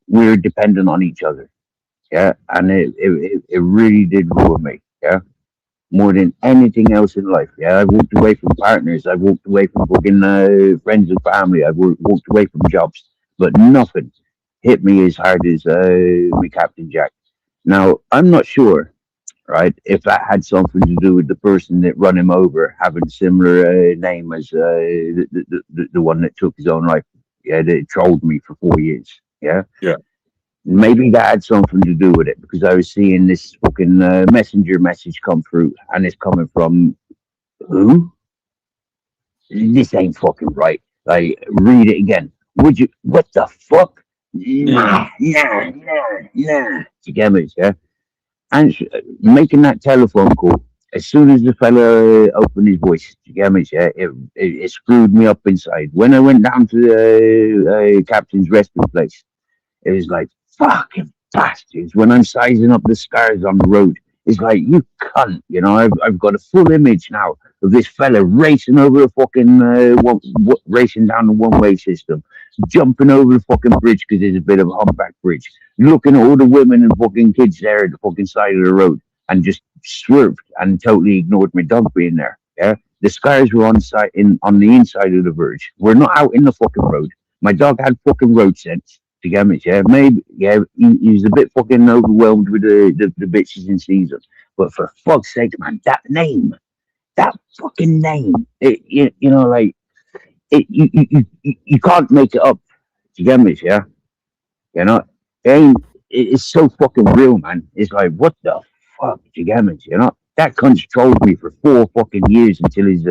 we're dependent on each other, yeah, and it really did ruin me, yeah, more than anything else in life. Yeah, I walked away from partners, I walked away from fucking friends and family, I walked away from jobs, but nothing hit me as hard as my Captain Jack. Now I'm not sure right? If that had something to do with the person that run him over having similar name as the one that took his own life, yeah, that trolled me for 4 years, yeah. Yeah. Maybe that had something to do with it because I was seeing this fucking messenger message come through, and it's coming from who? This ain't fucking right. Like, read it again. Would you? What the fuck? Nah. You get me, yeah? And making that telephone call, as soon as the fella opened his voice, you get me, yeah? It screwed me up inside. When I went down to the captain's resting place, it was like, fucking bastards. When I'm sizing up the scars on the road, it's like, you cunt. You know, I've got a full image now of this fella racing over a fucking, racing down the one-way system, jumping over the fucking bridge because there's a bit of a humpback bridge, looking at all the women and fucking kids there at the fucking side of the road, and just swerved and totally ignored my dog being there. Yeah. The scars were on the inside of the verge. We're not out in the fucking road. My dog had fucking road sense. To get me, yeah, maybe, yeah, he was a bit fucking overwhelmed with the bitches in season, but for fuck's sake, man, that fucking name, you know, like, you can't make it up. To get me, yeah, you know, it's so fucking real, man. It's like, what the fuck, do you get me, you know? That cunt trolled me for 4 fucking years until his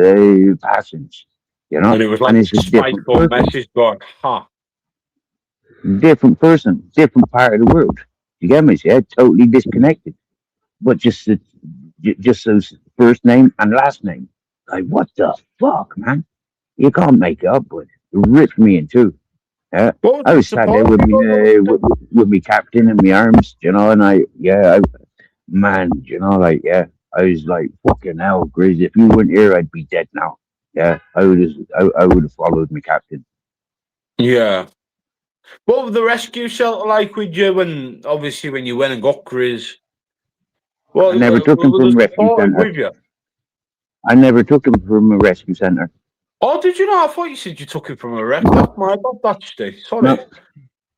passage, you know, And it was like it's a spiteful message going, huh? Different person, different part of the world. You get me? Yeah, totally disconnected. But just those first name and last name. Like, what the fuck, man? You can't make it up, but it ripped me in two. Yeah, I was sat there with me captain in my arms, you know, and man, you know, like, yeah, I was like, fucking hell, Grizz, if you weren't here, I'd be dead now. Yeah, I would have followed my captain. Yeah. What was the rescue shelter like with you when you went and got Grizz? Well, I never took him from a rescue centre. With you? I never took him from a rescue centre. Oh, did you not? I thought you said you took him from a rescue. That's my bad, that's Steve. Sorry. No.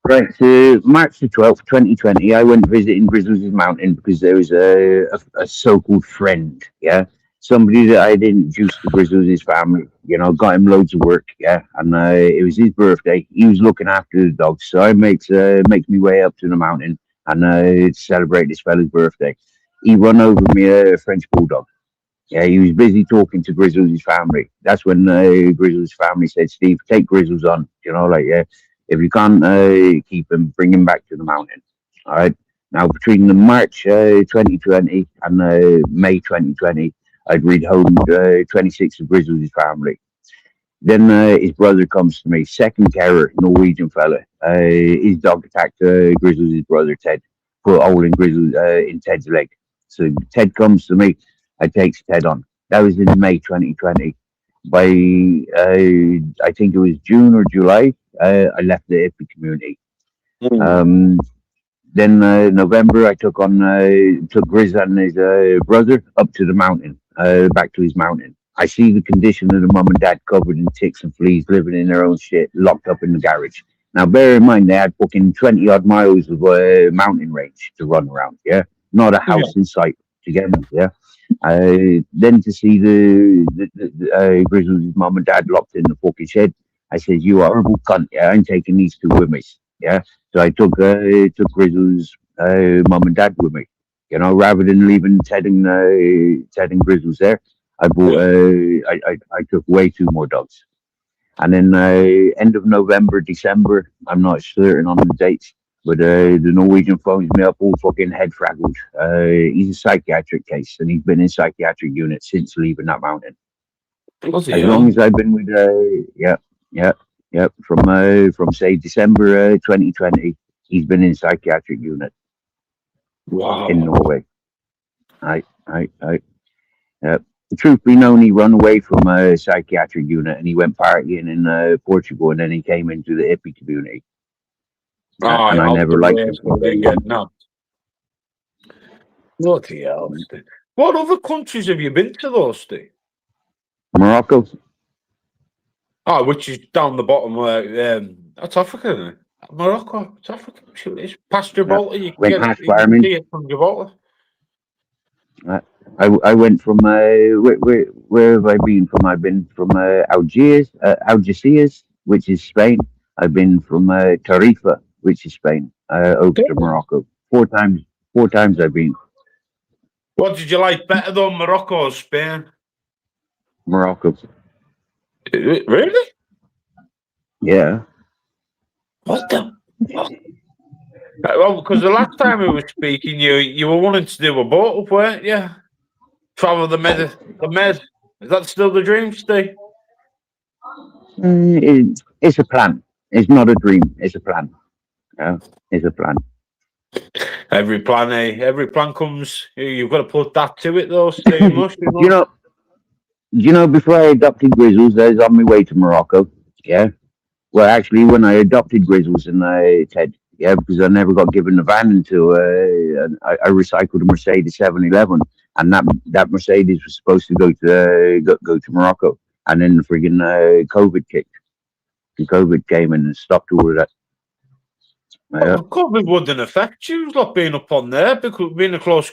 Right, so March the 12th, 2020, I went visiting Grizzly's Mountain because there was a so-called friend, yeah? Somebody that I'd introduced to Grizzly's family, you know, got him loads of work, yeah? And it was his birthday. He was looking after the dogs, so I makes me way up to the mountain and celebrate this fella's birthday. He run over me a French bulldog. Yeah, he was busy talking to Grizzly's family. That's when Grizzly's family said, Steve, take Grizzlies on, you know, like, yeah. If you can't keep him, bring him back to the mountain. All right. Now, between the March 2020 and May 2020, I'd read home 26 of Grizzly's family. Then his brother comes to me, second carer, Norwegian fella. His dog attacked Grizzly's brother, Ted, put a hole in in Ted's leg. So Ted comes to me, I takes Ted on. That was in May 2020. By I think it was June or July, I left the hippie community. Then November, I took Grizz and his brother up to the mountain, back to his mountain. I see the condition of the mum and dad covered in ticks and fleas, living in their own shit, locked up in the garage. Now, bear in mind, they had fucking 20 odd miles of mountain range to run around. Yeah, not a house in sight to get them. Yeah. Then to see the Grizzly's mum and dad locked in the fucking shed, I said, "You horrible cunt! Yeah, I'm taking these two with me." Yeah, so I took Grizzly's mum and dad with me. You know, rather than leaving Ted and Grizzly's there, I bought I took way 2 more dogs. And then end of November, December, I'm not certain on the dates. But the Norwegian phones me up all fucking head fraggled. He's a psychiatric case, and he's been in psychiatric unit since leaving that mountain. As long as I've been with, from say December 2020, he's been in psychiatric unit. Wow. In Norway. The truth be known, he ran away from a psychiatric unit and he went partying in Portugal, and then he came into the hippie community. And I never liked it. No. Bloody hell. What other countries have you been to, though, Steve? Morocco. Oh, which is down the bottom where that's Africa, isn't it? Morocco, it's Africa. It's past Gibraltar. You can get it from Gibraltar. I went from where have I been from? I've been from Algeciras, which is Spain. I've been from Tarifa, which is Spain, over to Morocco. Four times I've been What did you like better though, Morocco or Spain? Morocco. Really? Yeah. What the? Well, because the last time we were speaking, you were wanting to do a boat up, weren't you? Travel the Med. Is that still the dream, Steve? It's a plan. It's not a dream. It's a plan. Yeah, it's a plan. Every plan, every plan comes. You've got to put that to it, though, Steve. Must you know? You know, before I adopted Grizzles, I was on my way to Morocco. Yeah. Well, actually, when I adopted Grizzles and Ted, yeah, because I never got given the van until I recycled a Mercedes 711, and that Mercedes was supposed to go to go to Morocco, and then the friggin' COVID kicked, and COVID came in and stopped all of that. Yeah. Well, COVID wouldn't affect you, not being up on there, because being a close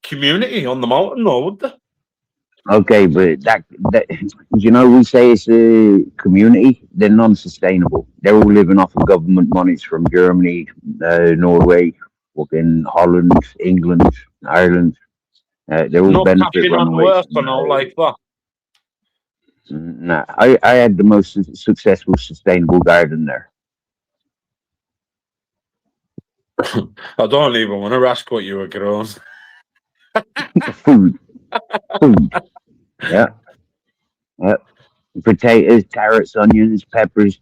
community on the mountain, no, would they? Okay, but that we say it's a community. They're non-sustainable. They're all living off of government monies from Germany, Norway, fucking Holland, England, Ireland. They're all No benefit cashing on runaways. work or no like that. Nah, I had the most successful sustainable garden there. I don't even want to ask what you were growing. Food. Yeah. Potatoes, carrots, onions, peppers,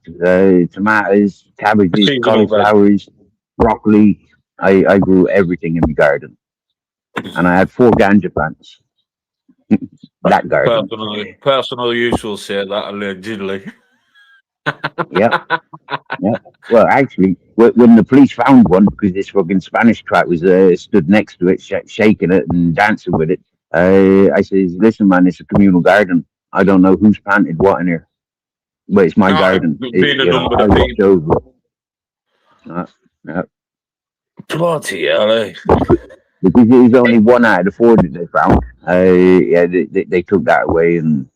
tomatoes, cabbages, Seasonal cauliflowers, broccoli. I grew everything in my garden, and I had 4 ganja plants. That garden. Personal use will say that allegedly. Yeah. Yeah. Well, actually, when the police found one, because this fucking Spanish twat was stood next to it, shaking it and dancing with it, I says, "Listen, man, it's a communal garden. I don't know who's planted what in here, but it's my garden. Being a number I of watch people. over it." Yeah. Bloody hell, eh? Because it was only 1 out of the 4 that they found. Yeah, they took that away and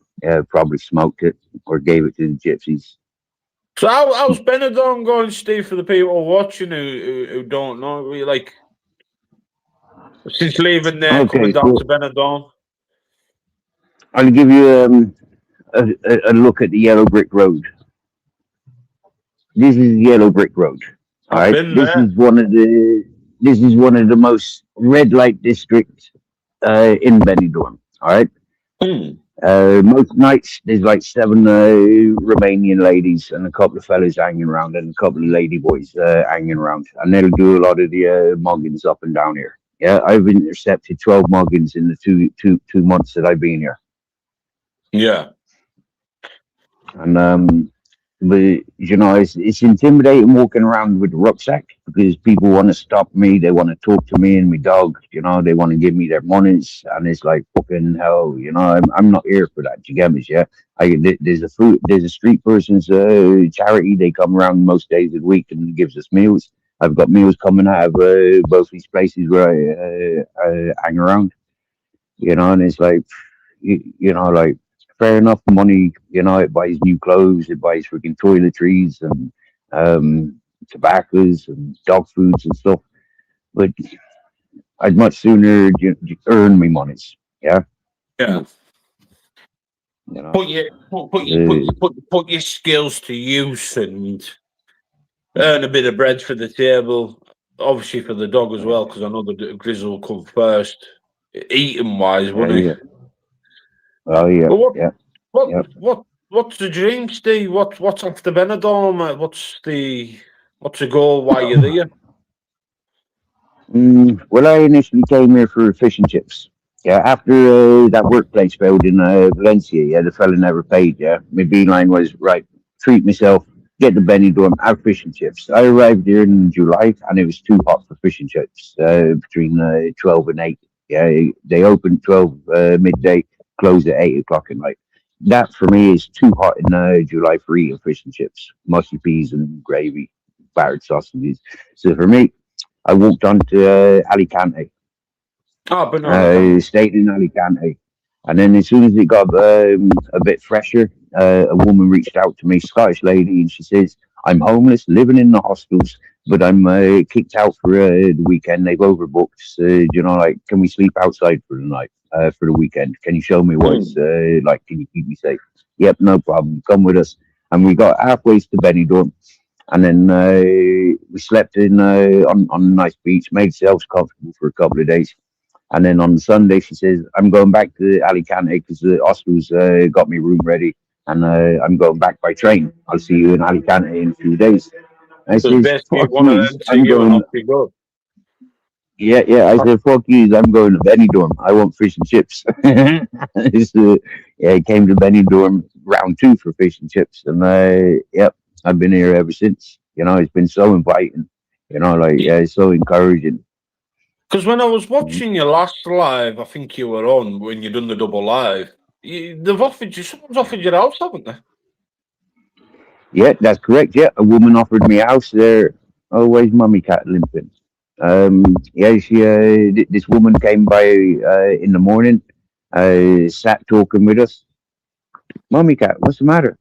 probably smoked it or gave it to the gypsies. So how's Benidorm going, Steve, for the people watching who don't know? Like, since leaving there, Okay, coming down so to Benidorm? I'll give you a look at the yellow brick road. This is Yellow Brick Road. All I've right. been This there. is one of the most red light districts in Benidorm. All right. Most nights there's like 7 Romanian ladies and a couple of fellas hanging around and a couple of lady boys hanging around, and they'll do a lot of the muggins up and down here. Yeah, I've intercepted 12 muggins in the two months that I've been here, Yeah. and but it's intimidating walking around with a rucksack because people want to stop me, they want to talk to me and my dog, they want to give me their monies, and it's like fucking hell, I'm not here for that. You get me? Yeah, there's a street person's charity. They come around most days of the week and gives us meals. I've got meals coming out of both these places where I hang around, and it's like, like, fair enough money, it buys new clothes, it buys freaking toiletries and tobaccos and dog foods and stuff. But I'd much sooner earn me monies. Yeah. Yeah. Put your skills to use and earn a bit of bread for the table. Obviously for the dog as well, because I know the Grizzle will come first. Eating wise, wouldn't he? Oh yeah. What's the dream, Steve? What's after Benidorm? What's the goal? Why you're there? Well, I initially came here for fish and chips. Yeah, after that workplace failed in Valencia, yeah, the fella never paid. Yeah, my beeline was right. Treat myself, get the Benidorm, have fish and chips. I arrived here in July, and it was too hot for fish and chips. Between 12 and 8. Yeah, they opened 12 midday, closed at 8 o'clock at night. That for me is too hot in July for eating fish and chips, mushy peas and gravy, battered sausages. So for me, I walked on to Alicante. Oh, but no. stayed in Alicante. And then as soon as it got a bit fresher, a woman reached out to me, Scottish lady, and she says, I'm homeless, living in the hostels, but I'm kicked out for the weekend. They've overbooked. You know, like, can we sleep outside for the night, for the weekend? Can you show me what it's like? Can you keep me safe? Yep, no problem. Come with us. And we got halfway to Benidorm. And then we slept in on a nice beach, made ourselves comfortable for a couple of days. And then on Sunday, she says, I'm going back to Alicante because the hostels got me room ready. And I'm going back by train. I'll see you in Alicante in a few days. I So says, basically fuck one of you. them to I'm you and going. off you go. Yeah. I said, fuck you. I'm going to Benidorm. I want fish and chips. It came to Benidorm round 2 for fish and chips. And yep, I've been here ever since. You know, it's been so inviting. You know, like, it's so encouraging. Because when I was watching your last live, I think you were on when you done the double live. They've offered you, someone's offered you a house, haven't they? Yeah, that's correct. Yeah, a woman offered me a house there. Oh, where's Mummy Cat limping? Yeah, this woman came by in the morning, sat talking with us. Mummy Cat, what's the matter?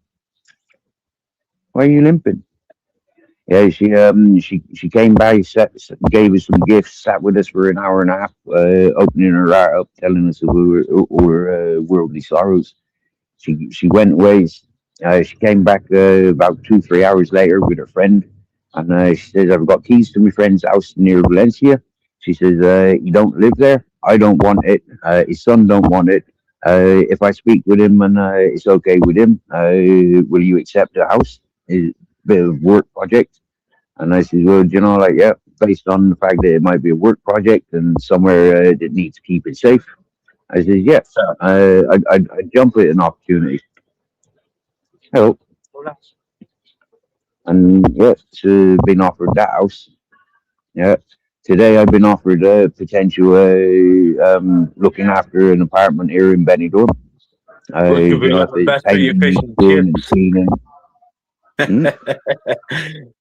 Why are you limping? Yeah, she came by, gave us some gifts, sat with us for an hour and a half, opening her heart up, telling us of her worldly sorrows. She went away. She came back about 2 3 hours later with her friend, and she says, "I've got keys to my friend's house near Valencia." She says, "He don't live there. I don't want it. His son don't want it. If I speak with him and it's okay with him, will you accept the house? It's a bit of work project." And I said, "Well, you know, like, yeah, based on the fact that it might be a work project and somewhere that needs to keep it safe." I said, "Yeah, I'd jump at an opportunity." Help. And yeah, so been offered that house. Yeah. Today I've been offered a potential looking after an apartment here in Benidorm. Which would be You know, like if the it's best for your painting, fish and doing and chips. cleaning.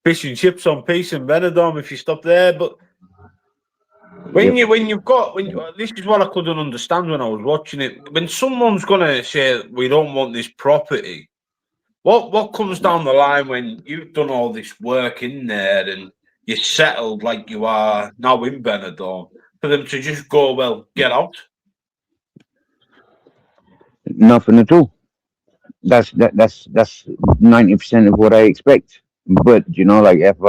Fish and chips on Peace and Benidorm if you stop there. But Yep. this is what I couldn't understand when I was watching it. When someone's gonna say we don't want this property, what comes down the line when you've done all this work in there and you're settled like you are now in Benidorm, for them to just go, well, get out? Nothing at all. That's 90% of what I expect. But you know, like if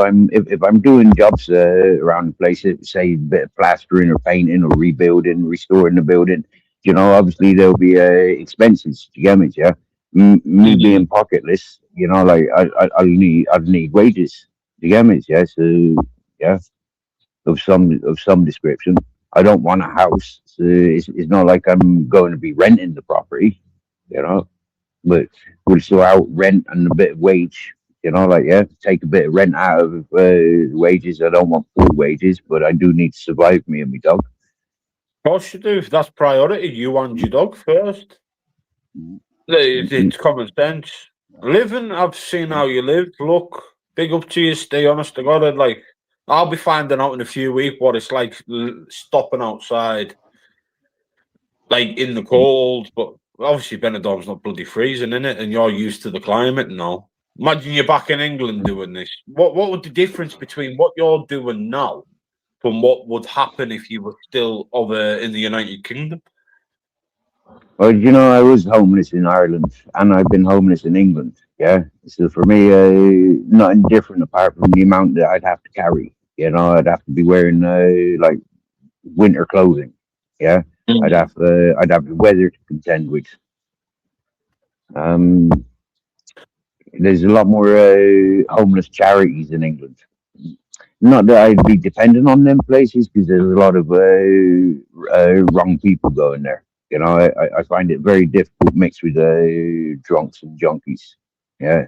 I'm doing jobs around the place, say a bit of plastering or painting or rebuilding, restoring the building, you know, obviously there'll be expenses. Do you get me? Yeah, me being pocketless, you know, like I'd need wages. Do you get me? Yeah, so yeah, of some description. I don't want a house. So it's not like I'm going to be renting the property, you know, but we'll still out rent and a bit of wage. You know, like, yeah, take a bit of rent out of wages. I don't want full wages, but I do need to survive me and my dog. Of course you do. That's priority. You and your dog first. It's common sense. Living, I've seen how you live. Look, big up to you. Stay honest to God. I'll be finding out in a few weeks what it's like stopping outside, like in the cold. But obviously, Benidorm's not bloody freezing, in it, and you're used to the climate and all. Imagine you're back in England doing this. What would the difference between what you're doing now from what would happen if you were still over in the United Kingdom? Well, you know, I was homeless in Ireland and I've been homeless in England. Yeah. So for me, nothing different apart from the amount that I'd have to carry. You know, I'd have to be wearing like winter clothing. Yeah. I'd have the weather to contend with. There's a lot more homeless charities in England. Not that I'd be dependent on them places because there's a lot of wrong people going there. You know, I find it very difficult mixed with drunks and junkies. Yeah.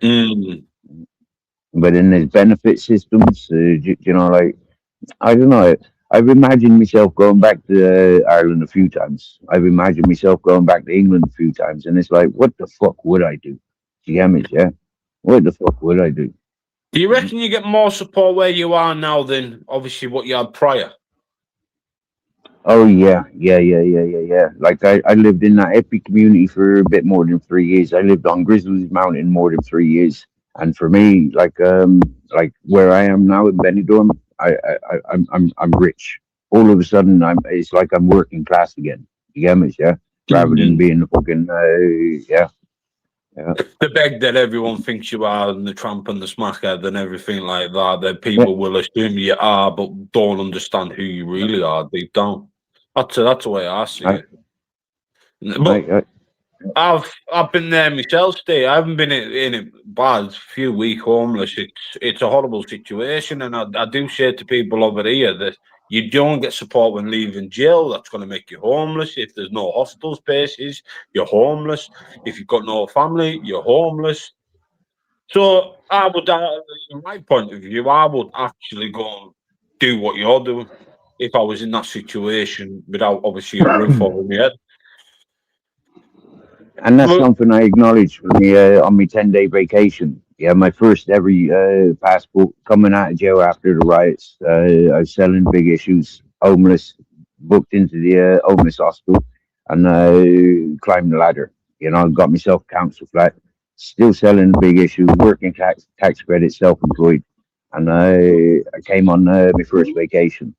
But then there's benefit systems. You know, like, I don't know. I've imagined myself going back to Ireland a few times. I've imagined myself going back to England a few times, and it's like, what the fuck would I do? Do you get me? Yeah. What the fuck would I do? Do you reckon you get more support where you are now than obviously what you had prior? Oh yeah. Like I lived in that epic community for a bit more than 3 years. I lived on Grizzlies Mountain more than 3 years. And for me, like where I am now in Benidorm, I'm rich. All of a sudden it's like I'm working class again. You get me, yeah? Rather than Mhm. being a fucking yeah, yeah. The beg that everyone thinks you are, and the tramp and the smackhead and everything like that, that Yeah. people will assume you are, but don't understand who you really are deep down. That's the way I see I, it. But I I've been there myself, Steve. I haven't been in it bad. Few week homeless. It's a horrible situation, and I do say to people over here that you don't get support when leaving jail. That's going to make you homeless. If there's no hostel spaces, you're homeless. If you've got no family, you're homeless. So I would, in my point of view, I would actually go and do what you're doing if I was in that situation without obviously a roof over my head. And that's Well, something I acknowledge for me on my 10-day vacation. Yeah, my first ever passport coming out of jail after the riots. I was selling big issues, homeless, booked into the homeless hospital, and climbed the ladder. You know, got myself a council flat, still selling big issues, working tax credit, self-employed, and I came on my first vacation.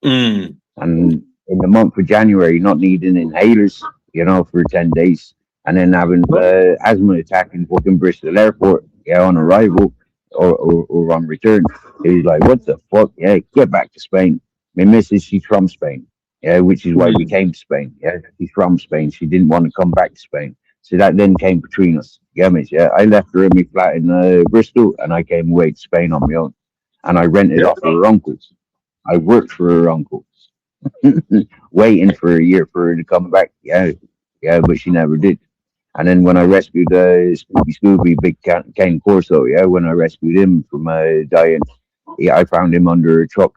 mm, And in the month of January, not needing inhalers, you know, for 10 days, and then having asthma attack in fucking Bristol Airport, yeah, on arrival or on return. It was like, what the fuck? Yeah, get back to Spain. My missus, she's from Spain, yeah, which is why we mm, came to Spain. Yeah, she's from Spain. She didn't want to come back to Spain. So that then came between us. Yeah, mate, yeah. I left her in my flat in Bristol and I came away to Spain on my own. And I rented yeah. off her uncle. I worked for her uncle. Waiting for a year for her to come back. Yeah, yeah, but she never did. And then when I rescued Scooby, Big Cane Corso, yeah, when I rescued him from dying, yeah, I found him under a truck,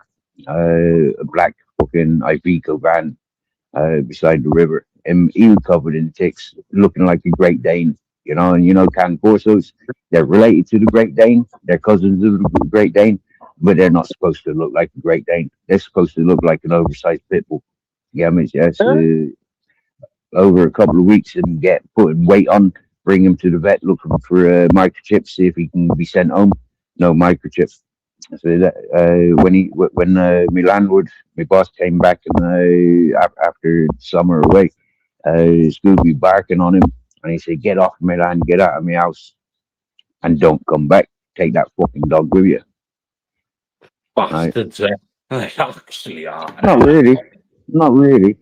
a black fucking Iveco van beside the river. And he was covered in ticks, looking like a Great Dane, you know. And you know, Cane Corsos, they're related to the Great Dane, they're cousins of the Great Dane, but they're not supposed to look like a Great Dane. They're supposed to look like an oversized pit bull. Yeah, I mean, yes, over a couple of weeks and get putting weight on, bring him to the vet looking for microchips, see if he can be sent home. No microchips. So that when my landlord, my boss came back and after summer away, Scooby barking on him, and he said, "Get off my land, get out of my house, and don't come back. Take that fucking dog with you." Right? Bastards, they actually are. Not really, not really.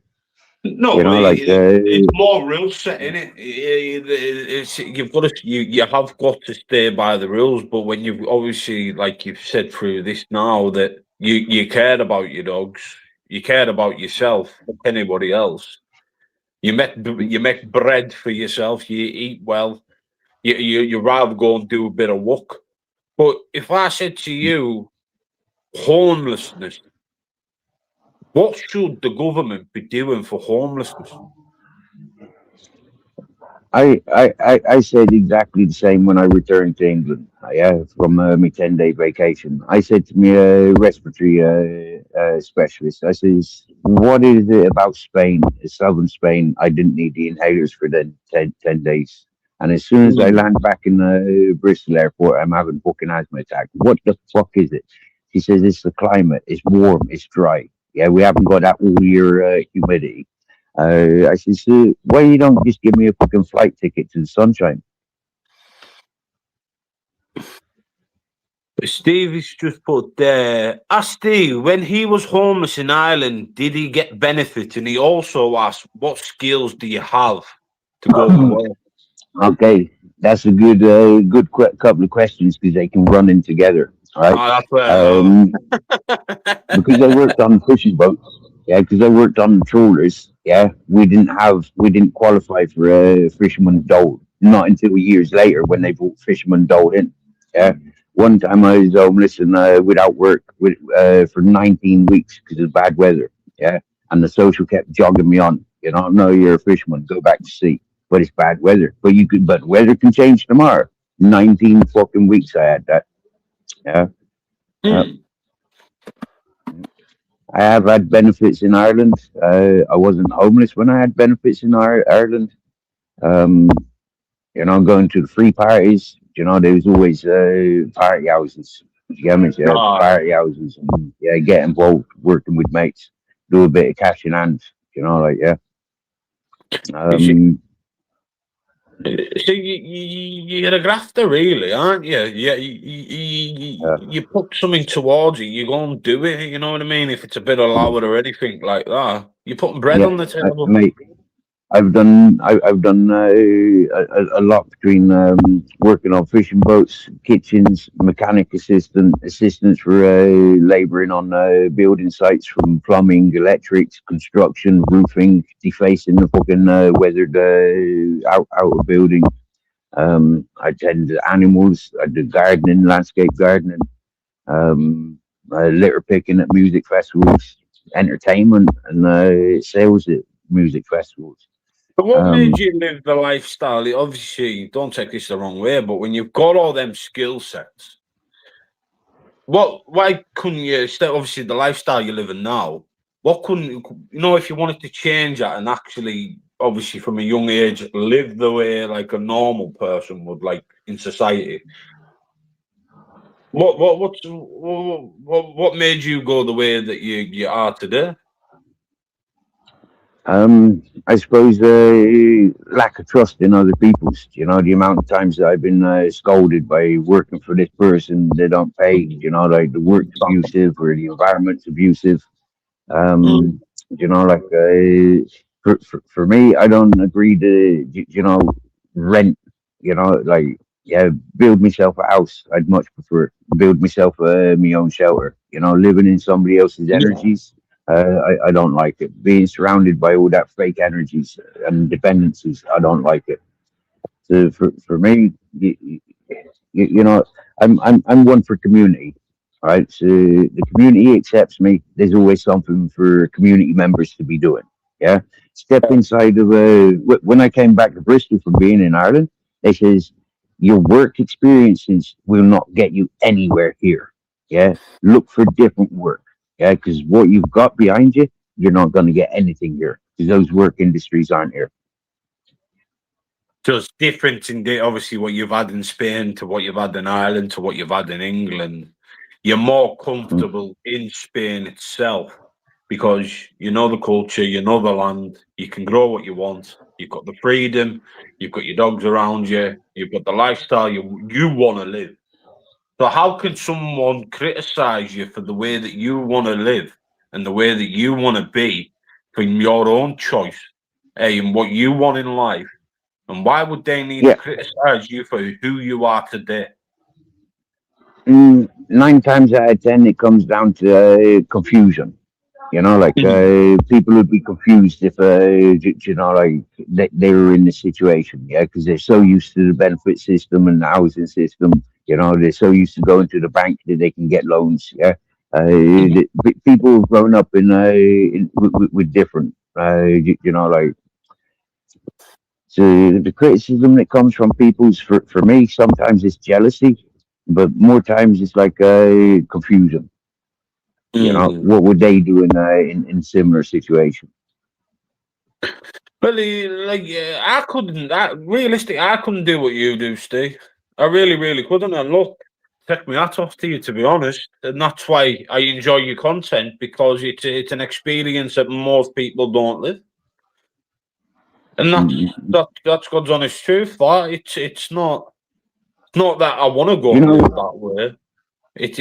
No, You but know, like it's more rule set in it. It's, you've got to you have got to stay by the rules. But when you've obviously, like you've said through this now, that you cared about your dogs, you cared about yourself, anybody else. You make bread for yourself. You eat well. You rather go and do a bit of work. But if I said to you, homelessness, what should the government be doing for homelessness? I said exactly the same when I returned to England. Yeah, from my 10-day vacation. I said to me respiratory specialist, I says, "What is it about Spain, southern Spain? I didn't need the inhalers for the 10 days." And as soon as I Mm. land back in Bristol Airport, I'm having fucking asthma attack. What the fuck is it? She says, "It's the climate. It's warm. It's dry. Yeah, we haven't got that all year humidity." I said, "So why you don't just give me a fucking flight ticket to the sunshine?" Stevie's just put there. Ask Steve, when he was homeless in Ireland, did he get benefit? And he also asked, what skills do you have to go and work? Okay, that's a good couple of questions because they can run in together. All right. Ah, that's where, Because I worked on fishing boats. Yeah, because I worked on trawlers. Yeah, we didn't qualify for a fisherman dole. Not until years later when they brought fisherman dole in. Yeah, one time I was homeless and without work for 19 weeks because of bad weather. Yeah, and the social kept jogging me on. You know, no, you're a fisherman. Go back to sea. But it's bad weather. But weather can change tomorrow. 19 fucking weeks I had that. Yeah. Yeah. Hmm. I have had benefits in Ireland. I wasn't homeless when I had benefits in Ireland. Um, going to the free parties. There was always party houses. You get me? Yeah, Ah, party houses, and yeah, get involved, working with mates, do a bit of cash in hand. Yeah. you see, Um, so you're a grafter, really, aren't you? Yeah, uh, you put something towards it, you go and do it. You know what I mean? If it's a bit of loud or anything like that, you're putting bread yeah, on the table. mate. I've done a lot between working on fishing boats, kitchens, mechanic assistants for labouring on building sites, from plumbing, electrics, construction, roofing, defacing the fucking weathered outer building. I tend to animals. I do gardening, landscape gardening, litter picking at music festivals, entertainment, and sales at music festivals. But what Um, made you live the lifestyle? Obviously, don't take this the wrong way, but when you've got all them skill sets, why couldn't you, instead, obviously, the lifestyle you're living now, what couldn't if you wanted to change that and actually, obviously, from a young age, live the way like a normal person would, like in society? What made you go the way that you are today? I suppose lack of trust in other people's. The amount of times that I've been scolded by working for this person, they don't pay. Like the work's abusive or the environment's abusive. Mm. Like for me, I don't agree to rent. Like yeah, build myself a house. I'd much prefer build myself my own shelter. Living in somebody else's Yeah. energies. I don't like it. Being surrounded by all that fake energies and dependencies, I don't like it. So for me, I'm one for community, right? So the community accepts me. There's always something for community members to be doing. Yeah, step inside of when I came back to Bristol from being in Ireland, they says your work experiences will not get you anywhere here. Yeah, look for different work. Yeah, because what you've got behind you, you're not going to get anything here because those work industries aren't here. Just different in obviously what you've had in Spain to what you've had in Ireland to what you've had in England. You're more Mm. comfortable in Spain itself because you know the culture, you know the land, you can grow what you want, you've got the freedom, you've got your dogs around you, you've got the lifestyle you want to live. So how can someone criticize you for the way that you want to live and the way that you want to be from your own choice and what you want in life? And why would they need to Yeah, criticize you for who you are today? 9 times out of 10, it comes down to confusion. Like Mhm. people would be confused if like they were in the situation, yeah, because they're so used to the benefit system and the housing system. They're so used to going to the bank that they can get loans. Yeah, Mhm. people have grown up with different. Like so the criticism that comes from people's for me sometimes it's jealousy, but more times it's like confusion. Mm. What would they do in similar situation? But like, yeah, I couldn't. Realistically, I couldn't do what you do, Steve. I really, really couldn't. And look, take my hat off to you, to be honest. And that's why I enjoy your content because it's an experience that most people don't live, and Mm, that's God's honest truth. That it's not that I want to go You and know, live that way. It's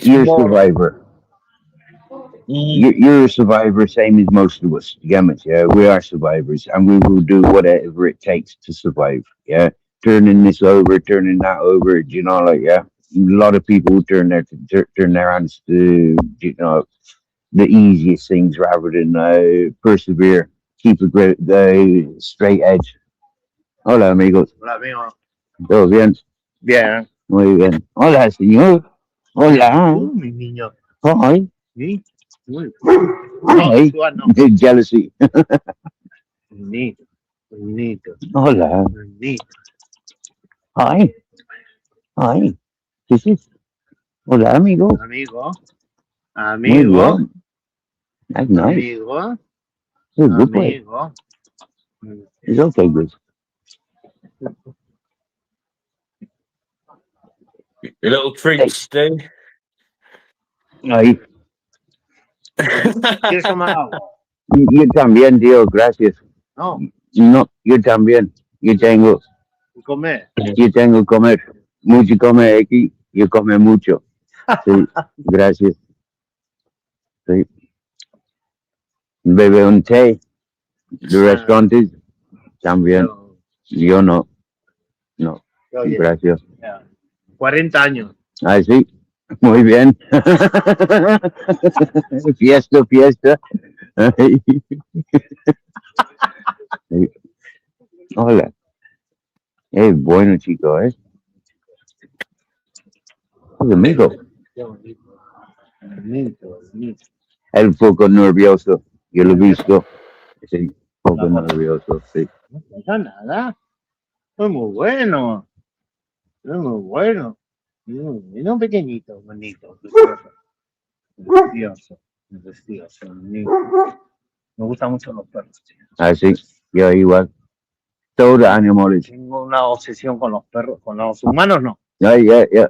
you're a more. survivor. Mm, You're a survivor, same as most of us. You get me? Yeah, we are survivors, and we will do whatever it takes to survive. Yeah, turning this over, turning that over. Like yeah, a lot of people turn their hands to the easiest things rather than persevere, keep a great straight edge. Hola, amigos. Hola, amigo. ¿Todo bien? Bien. Muy bien. Hola, señor. Hola. Mi niño. Hi. ¿Sí? Muy Hi. bueno. Jealousy. Bonito. Bonito. Hola. Bonito. Hi. Hi. ¿Qué es eso? Hola, amigo. Amigo. Muy Amigo. bien. That's nice. Amigo, It's a good place. amigo. It's okay, good. Your little treat, Steve. Ay, ¿Quieres tomar agua? yo también, tío, gracias. No, No, yo también. Yo tengo comer. que comer. Mucho come aquí, yo come mucho. Sí, gracias. Sí. Bebe un té de restaurantes también. Yo no. No, Oye, gracias. 40 años. Ah, sí. Muy bien. Fiesta, fiesta. Ay. Sí. Hola. Es bueno, chico, ¿eh? Es amigo. Qué bonito. Bonito, bonito. El poco nervioso. Yo lo he visto. Sí, poco nervioso, sí. No pasa nada. Es muy bueno. Es muy bueno. Muy bueno, pequeñito, bonito. Precioso. Precioso. Bonito. Me gustan mucho los perros, tío. Ah, sí. Yo igual. Todos los animales. Tengo una obsesión con los perros, con los humanos no. Ya, ya, ya.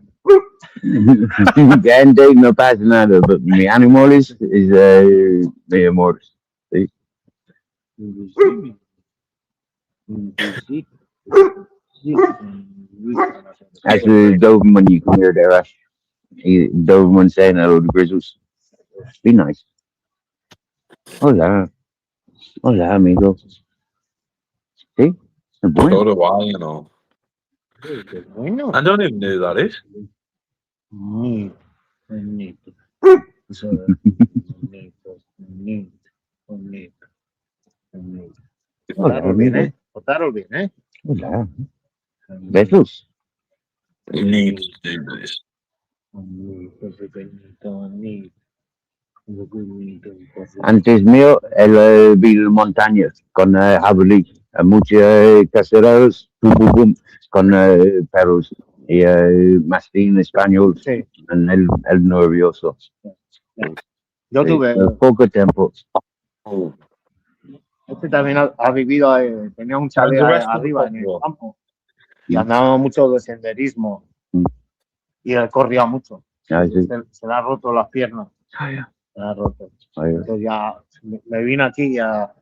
Gente no pasa nada, pero mi animales es mi amor. Sí. Actually, Doberman, you can hear their Doberman saying hello to Grizzles. Be nice. Hola. Hola, amigo. Sí. Bueno. So do I, you know. Bueno. I don't even know who that is. Bonito, bonito. Eso es bonito, bonito, bonito, bonito. Hola, Portaros bien, amigo. Portaros bien, Hola. Besos. He needs to do this. Bonito, pequeñito, bonito. Bonito, Antes mío, el vive en montañas con jabalí. Muchos caseros con perros y mastín español. Sí, El nervioso. yo Sí, tuve. poco tiempo. Oh. Este también ha vivido, tenía un chalet the rest of the arriba en el football? campo. Y andaba mucho de senderismo. Mm. Y él corría mucho. Ah, sí. Se le ha roto las piernas. Se le ha roto. Ay, Entonces ya me vine aquí a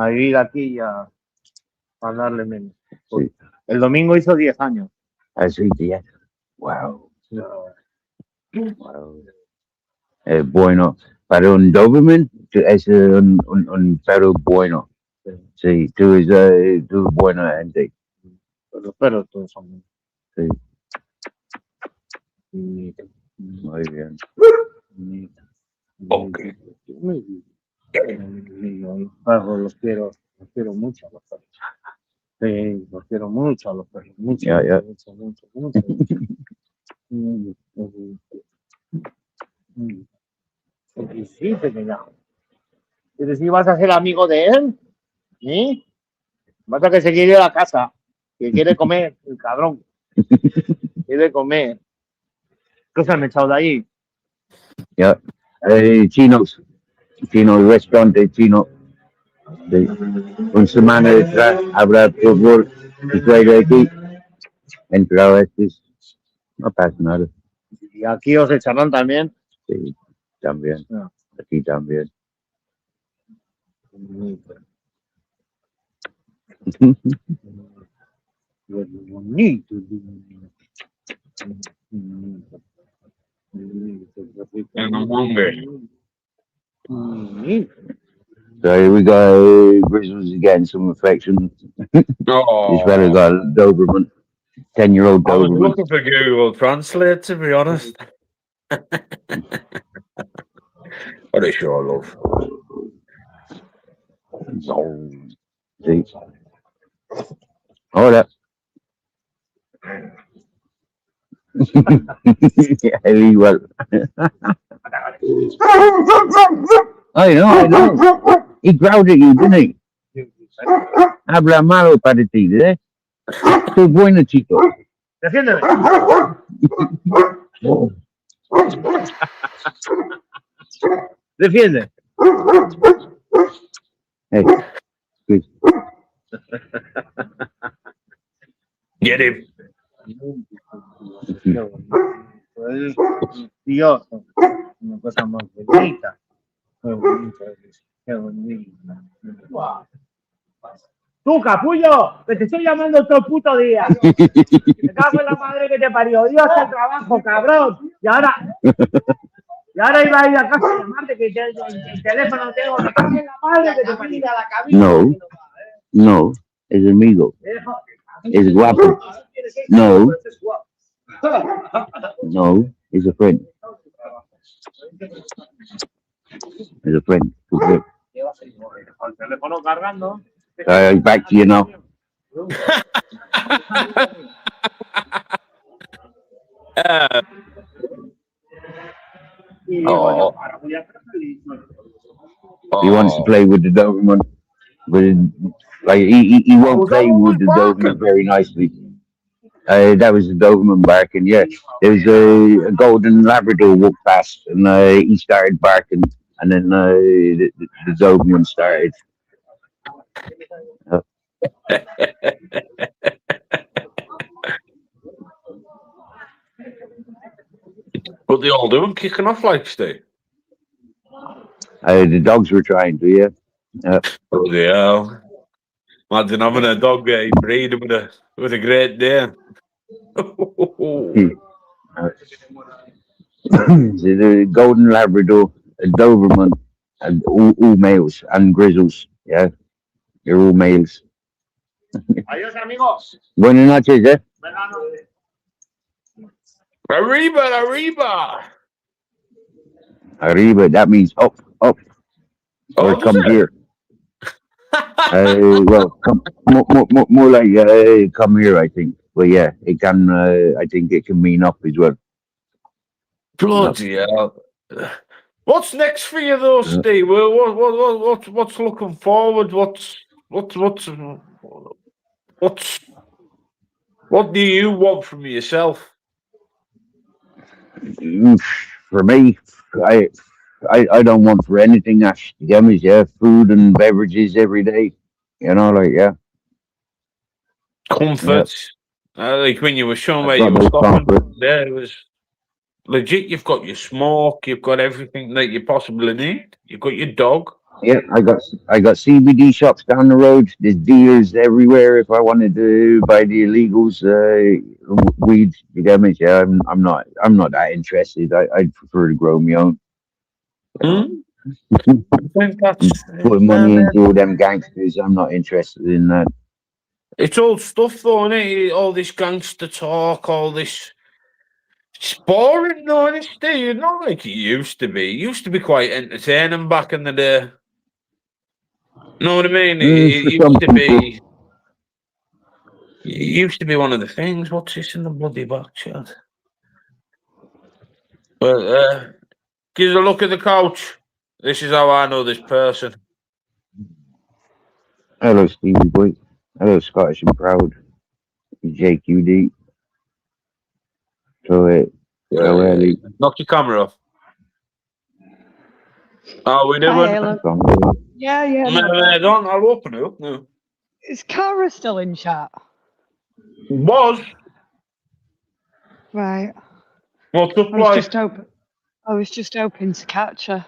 vivir aquí y a darle menos. Sí. El domingo hizo 10 años. así, tía. Wow. No, Wow. Bueno, para un Doberman es un perro bueno. Sí, tú eres buena gente. pero los perros todos son Sí, bonitos. muy bien. Bonitos. Ok. Los perros los quiero mucho a los perros. Sí, los quiero mucho a los perros. Mucho, Ya, ya. mucho. Sí, pequeña. Pero si vas a ser amigo de él, ¿sí? Vas a que se quiere ir a la casa, que quiere comer, el cabrón. Quiere comer. ¿Qué se han echado de ahí? Ya. Chinos, restaurante chino. Sí. Una semana detrás habrá fútbol y traigo aquí. Entrado estos. No pasa nada. Y aquí os echarán también. Sí, también. No. Aquí también. Bonito. And I'm hungry. So here we go. Grizzlies getting some affection. Oh. This fella got a Doberman. 10-year-old I was Doberman. looking for Google Translate, to be honest. What a sure love. Sí. Hola. Él igual. I know. He growled at you, didn't he? Habla malo para ti, ¿eh? Qué bueno, chico. Defiéndeme. Defiende. Hey, good. Get him. Es precioso. Una cosa más bonita. Qué bonito es. Qué bonito. Tú, capullo, que te estoy llamando todo el puto día. Me cago en la madre que te parió. Dios al trabajo, cabrón. Y ahora iba a ir a casa a llamarte que el teléfono tengo. Me cago en la madre que te parió. No, no, es amigo. Es guapo. No, no, es a friend. Es a friend. Okay. Con el teléfono cargando. Back to you now. Oh. He wants to play with the Doberman, but like he won't play with the Doberman very nicely. That was the Doberman barking. Yeah, there was a golden Labrador walked past, and he started barking, and then the Doberman started. But they all do them kicking off like Steve. The dogs were trying to, yeah. Oh yeah. Imagine having a dog breed with a Great Dane. The golden Labrador, a Doberman, and all males and grizzles. Yeah, they're all males. Adiós, amigos. Buenas noches, eh? Buenas noches. Arriba! Arriba, that means up, or Oh, come does it? here. Well, come, more like come here, I think. But yeah, it can. I think it can mean up as well. Bloody hell. What's next for you though, Steve? What's looking forward? What do you want from yourself? For me, I don't want for anything. Ash, you get me? Yeah, food and beverages every day. You know, like yeah. Comfort. Like when you were showing where I've you got were no stopping, comfort. there it was legit. You've got your smoke, you've got everything that you possibly need. You've got your dog. Yeah, I got CBD shops down the road. There's dealers everywhere. If I wanted to buy the illegals, weed, you get me? Yeah, I'm not that interested. I'd prefer to grow my own. I think that's Put money into all them gangsters. I'm not interested in that. it's old stuff though, isn't it? All this gangster talk, all this. It's boring though, isn't it, Steve? Not like it used to be. It used to be quite entertaining back in the day. Know what I mean? It for some used to be. people. It used to be one of the things. What's this in the bloody back, Chad? But give us a look at the couch. This is how I know this person. Hello, Stevie boy. Hello, Scottish and proud. JQD. So early. Knock your camera off. Oh, we never. Hi, Alan. Yeah. Don't. I'll open it up now. Is Cara still in chat? Was. Right. What's up, like? I was just hoping to catch her.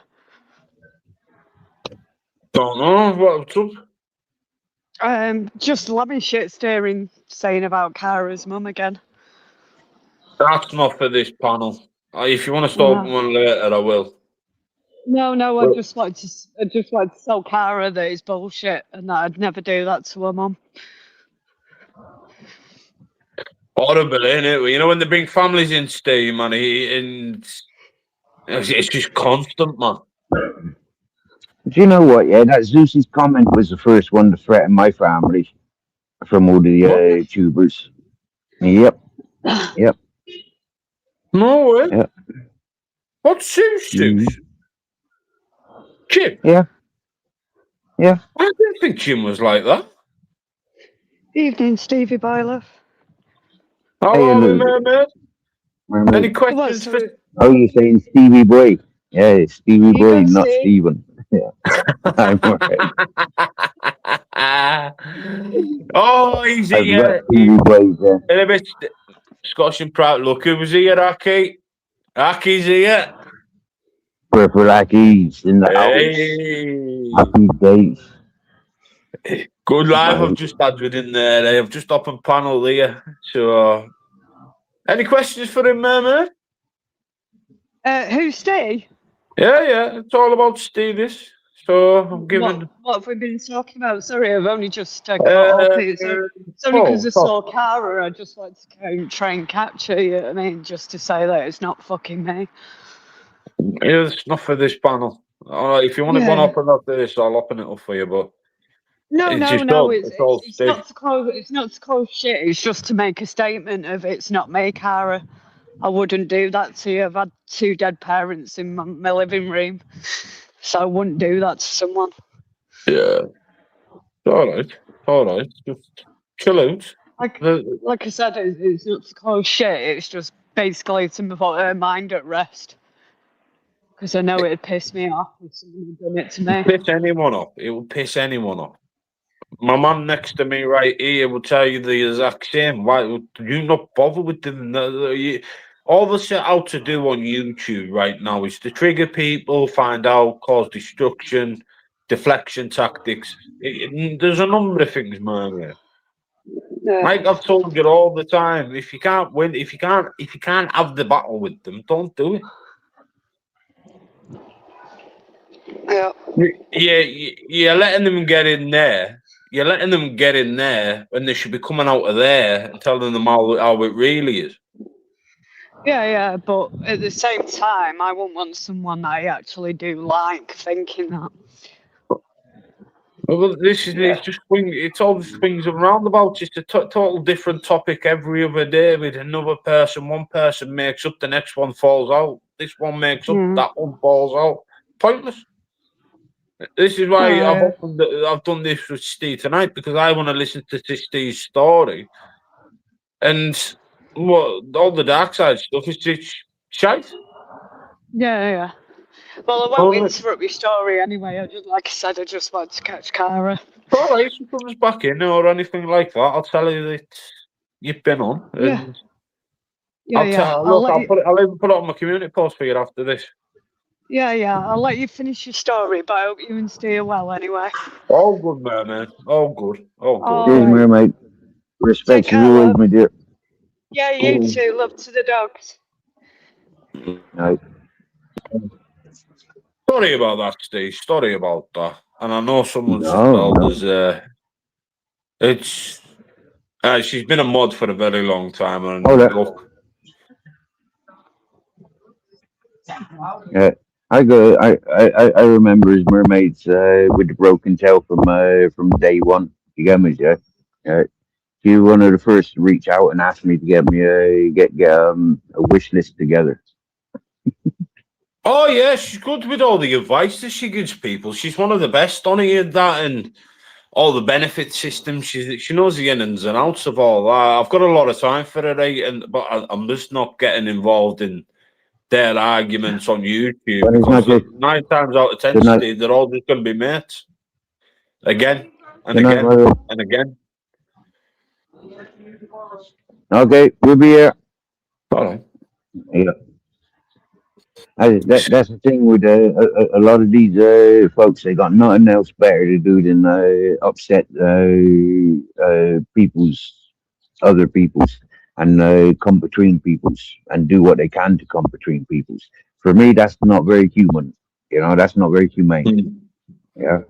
Don't know. What's up? Just loving shit staring, saying about Cara's mum again. That's not for this panel. If you want to start one later, I will. No, I just wanted to tell Cara that it's bullshit and that I'd never do that to her mum. Horrible, isn't it? You know when they bring families in, Steve, man, and it's just constant, man. Do you know what? Yeah, that Zeus's comment was the first one to threaten my family from all the tubers. Yep. No way. Yep. What's Zeus? Jim? Yeah. I didn't think Jim was like that. Evening, Stevie Boiler. How Hey, are we, hello. man? Any questions for... Oh, you're saying Stevie Boy? Yeah, Stevie You Boy, go not see. Steven. I'm alright. Oh, he's I've here. got TV plays there. A bit Scottish and proud. Look who was here, Aki. Aki's here. Purple Lackeys in the house. Hey. Happy days. Good live I've Right. just had within there. I've just opened panel there. So, any questions for him, man? Who's Steve? Yeah. It's all about Stevie. So I'm giving. What have we been talking about? Sorry, I've only just got up. It's only because I saw Cara. I just like to try and capture you. I mean, just to say that it's not fucking me. It's not for this panel. All right, if you want it one Yeah. up and up this, I'll open it up for you. But No, it's no, just no. all- It's it's all it's Steve. not to call. It's not to call shit. It's just to make a statement of it's not me, Cara. I wouldn't do that to you. I've had 2 dead parents in my living room, so I wouldn't do that to someone. Yeah. All right. Just chill out. Like I said, it's not to call shit. It's just basically to put her mind at rest. Because I know it'd piss me off if someone had done it to me. Piss anyone off. It will piss anyone off. My man next to me right here will tell you the exact same. Why would you not bother with them? All they set out to do on YouTube right now is to trigger people, find out, cause destruction, deflection tactics. There's a number of things, man. Yeah. Like I've told you all the time, if you can't win, if you can't have the battle with them, don't do it. Yeah. You're letting them get in there. You're letting them get in there when they should be coming out of there and telling them how it really is. Yeah, but at the same time, I wouldn't want someone I actually do like thinking that. Well, it's just it's all the swings and roundabouts. It's a total different topic every other day with another person. One person makes up, the next one falls out. This one makes up, that one falls out. Pointless. This is why I've done this with Steve tonight, because I want to listen to Steve's story. And all the dark side stuff is just shite. Yeah. Well, I won't interrupt your story anyway. Like I said, I just want to catch Cara. All right, if she comes back in or anything like that, I'll tell you that you've been on. And I'll even put it on my community post for you after this. Yeah. I'll let you finish your story, but I hope you and Steve are well anyway. All good, man. All good. Cheers, mermaid. Respect to you always, my dear. Yeah, you too. Love to the dogs. Right. Sorry about that, Steve. Sorry about that. And I know someone's she's been a mod for a very long time. And look, yeah, I remember his mermaids with the broken tail from day one. You get me, yeah. She was one of the first to reach out and ask me to get me a wish list together. Oh yeah, she's good with all the advice that she gives people. She's one of the best on here, that and all the benefit systems. She knows the ins and outs of all that. I've got a lot of time for her, but I'm just not getting involved in their arguments on YouTube, because 9 times out of 10, they're all just going to be mates again and again and again. Okay, we'll be here. All right. Yeah. That's the thing with a lot of these folks. They got nothing else better to do than upset other people's, and come between people's, and do what they can to come between people's. For me, that's not very human. That's not very humane. Yeah,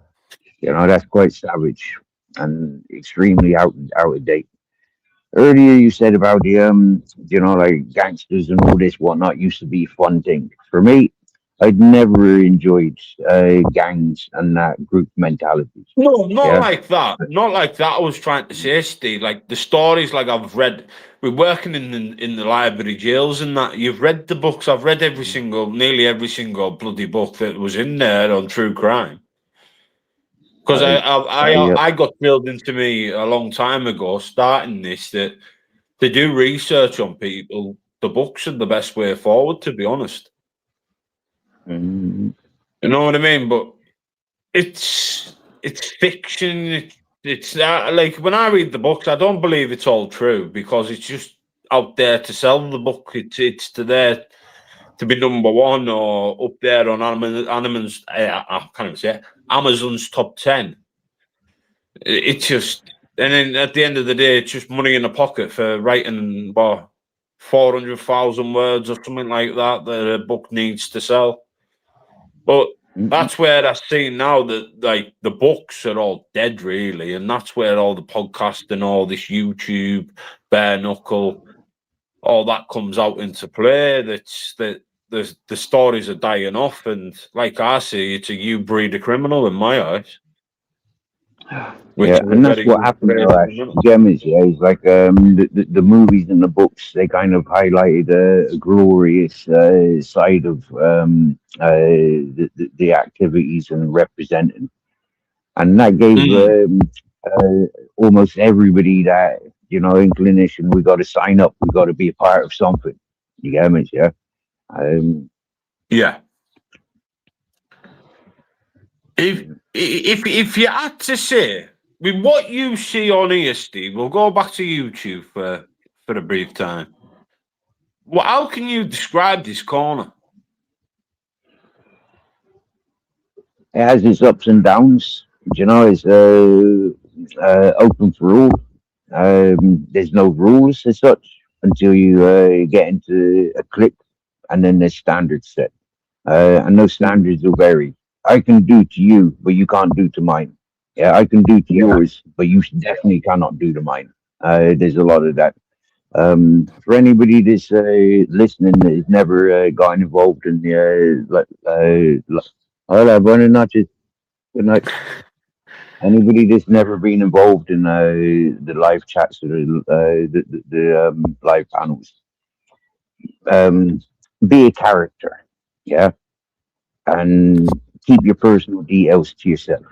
that's quite savage and extremely out of date. Earlier, you said about the like gangsters and all this whatnot used to be a fun thing. For me, I'd never enjoyed gangs and that group mentality. No, not like that. Not like that. I was trying to say, Steve, like the stories, like I've read. We're working in the library jails and that. You've read the books. I've read nearly every single bloody book that was in there on true crime. Because I got drilled into me a long time ago, starting this, that to do research on people, the books are the best way forward, to be honest. Mm-hmm. You know what I mean? But it's fiction. It's like when I read the books, I don't believe it's all true because it's just out there to sell the book. It's to there to be number one or up there on Amazon's I can't even say it, Amazon's top 10. It's just, and then at the end of the day, it's just money in the pocket for writing about 400,000 words or something like that a book needs to sell. But that's where I see now that like the books are all dead, really, and that's where all the podcasting, all this YouTube, bare knuckle, all that comes out into play. That's that the stories are dying off, and like I see, it's a new breed of criminal in my eyes. Yeah, and that's what happened to us. Gemmas, yeah, it's like the movies and the books. They kind of highlighted a glorious side of the activities and representing, and that gave almost everybody that inclination. We got to sign up. We got to be a part of something. You get me? Yeah. Yeah. If you had to say, with what you see on here, Steve, we'll go back to YouTube for a brief time. Well, how can you describe this corner? It has its ups and downs. It's open for all. There's no rules as such until you get into a click, and then there's standards set, and those standards will vary. I can do to you, but you can't do to mine. Yeah, I can do to yours, but you definitely cannot do to mine. There's a lot of that. For anybody that's listening that has never gotten involved in buenas noches, good night. Anybody that's never been involved in the live chats or the live panels, be a character, yeah, and keep your personal details to yourself.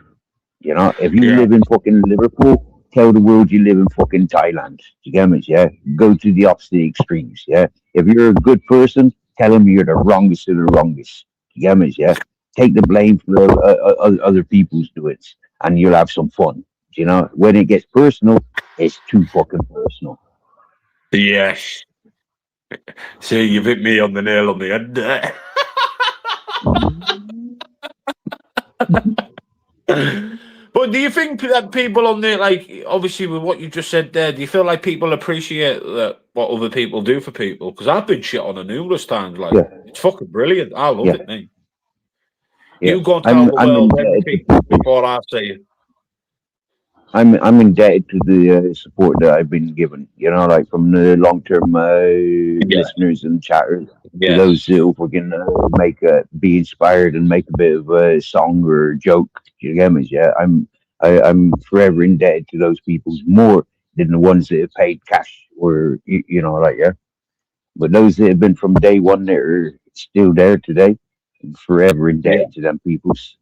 If you live in fucking Liverpool, tell the world you live in fucking Thailand. You get me? Yeah. Go to the opposite extremes. Yeah. If you're a good person, tell them you're the wrongest of the wrongest. You get me? Yeah. Take the blame for other people's doings, and you'll have some fun. When it gets personal, it's too fucking personal. Yes. See, you've hit me on the nail on the head there. But do you think that people on there, like, obviously with what you just said there, do you feel like people appreciate what other people do for people? Because I've been shit on it numerous times. Like, it's fucking brilliant. I love it, mate. Yeah. You go and tell the world everything before I say it. I'm indebted to the support that I've been given, like from the long-term listeners and chatters, to those who fucking be inspired and make a bit of a song or a joke. You get me? Yeah, I'm forever indebted to those people more than the ones that have paid cash or But those that have been from day one that are still there today, I'm forever indebted to them peoples.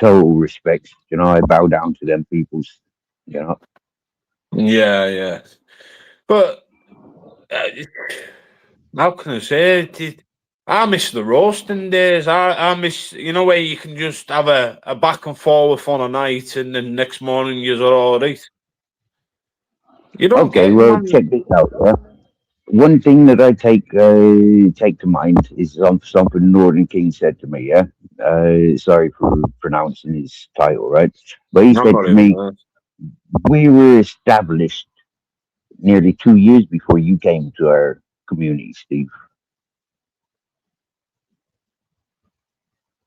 Total respect. I bow down to them peoples. Yeah. But how can I say it? I miss the roasting days. I miss, where you can just have a back and forth on a night, and then next morning you're all right. Okay, well, check this out. Yeah? One thing that I take to mind is something Northern King said to me. Yeah, sorry for pronouncing his title, right? But he said to me, "We were established nearly 2 years before you came to our community, Steve."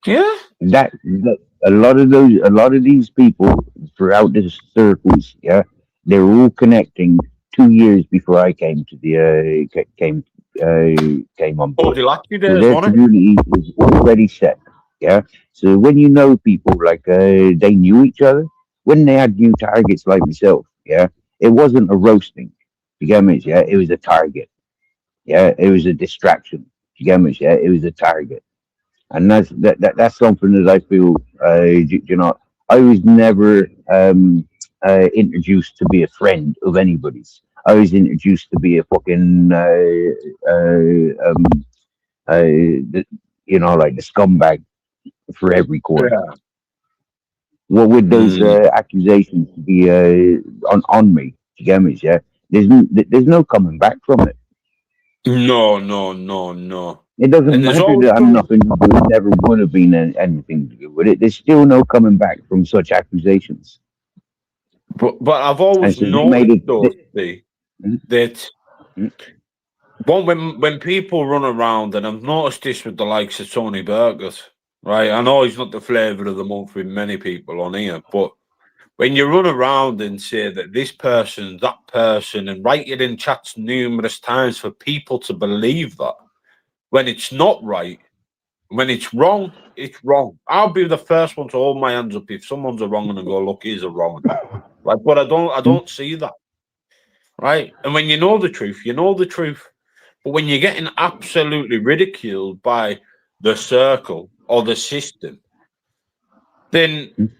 Yeah, that a lot of these people throughout the circles, yeah, they're all connecting 2 years before I came to the came on board. So their community was already set, yeah. So when you know people like they knew each other, when they had new targets like myself, yeah, it wasn't a roasting. You get me? Yeah, it was a target. Yeah, it was a distraction. You get me? Yeah, it was a target. And that's something that I feel, I was never introduced to be a friend of anybody's. I was introduced to be a fucking, like the scumbag for every quarter. What would those Mm. accusations be on me? You get me? Yeah. There's no coming back from it. No, no, no, no. It doesn't And there's matter that I'm also, nothing to do, never would have been anything to do with it. There's still no coming back from such accusations. but I've And always so they made noticed it. though, Steve, Mhm, that mhm, when people run around, and I've noticed this with the likes of Tony Burgess, right? I know he's not the flavour of the month with many people on here, but when you run around and say that this person, that person, and write it in chats numerous times for people to believe that, when it's not right, when it's wrong, it's wrong. I'll be the first one to hold my hands up if someone's a wrong and go, look, he's a wrong. Right? But I mhm, don't see that. Right? And when you know the truth, you know the truth. But when you're getting absolutely ridiculed by the circle or the system, then mhm.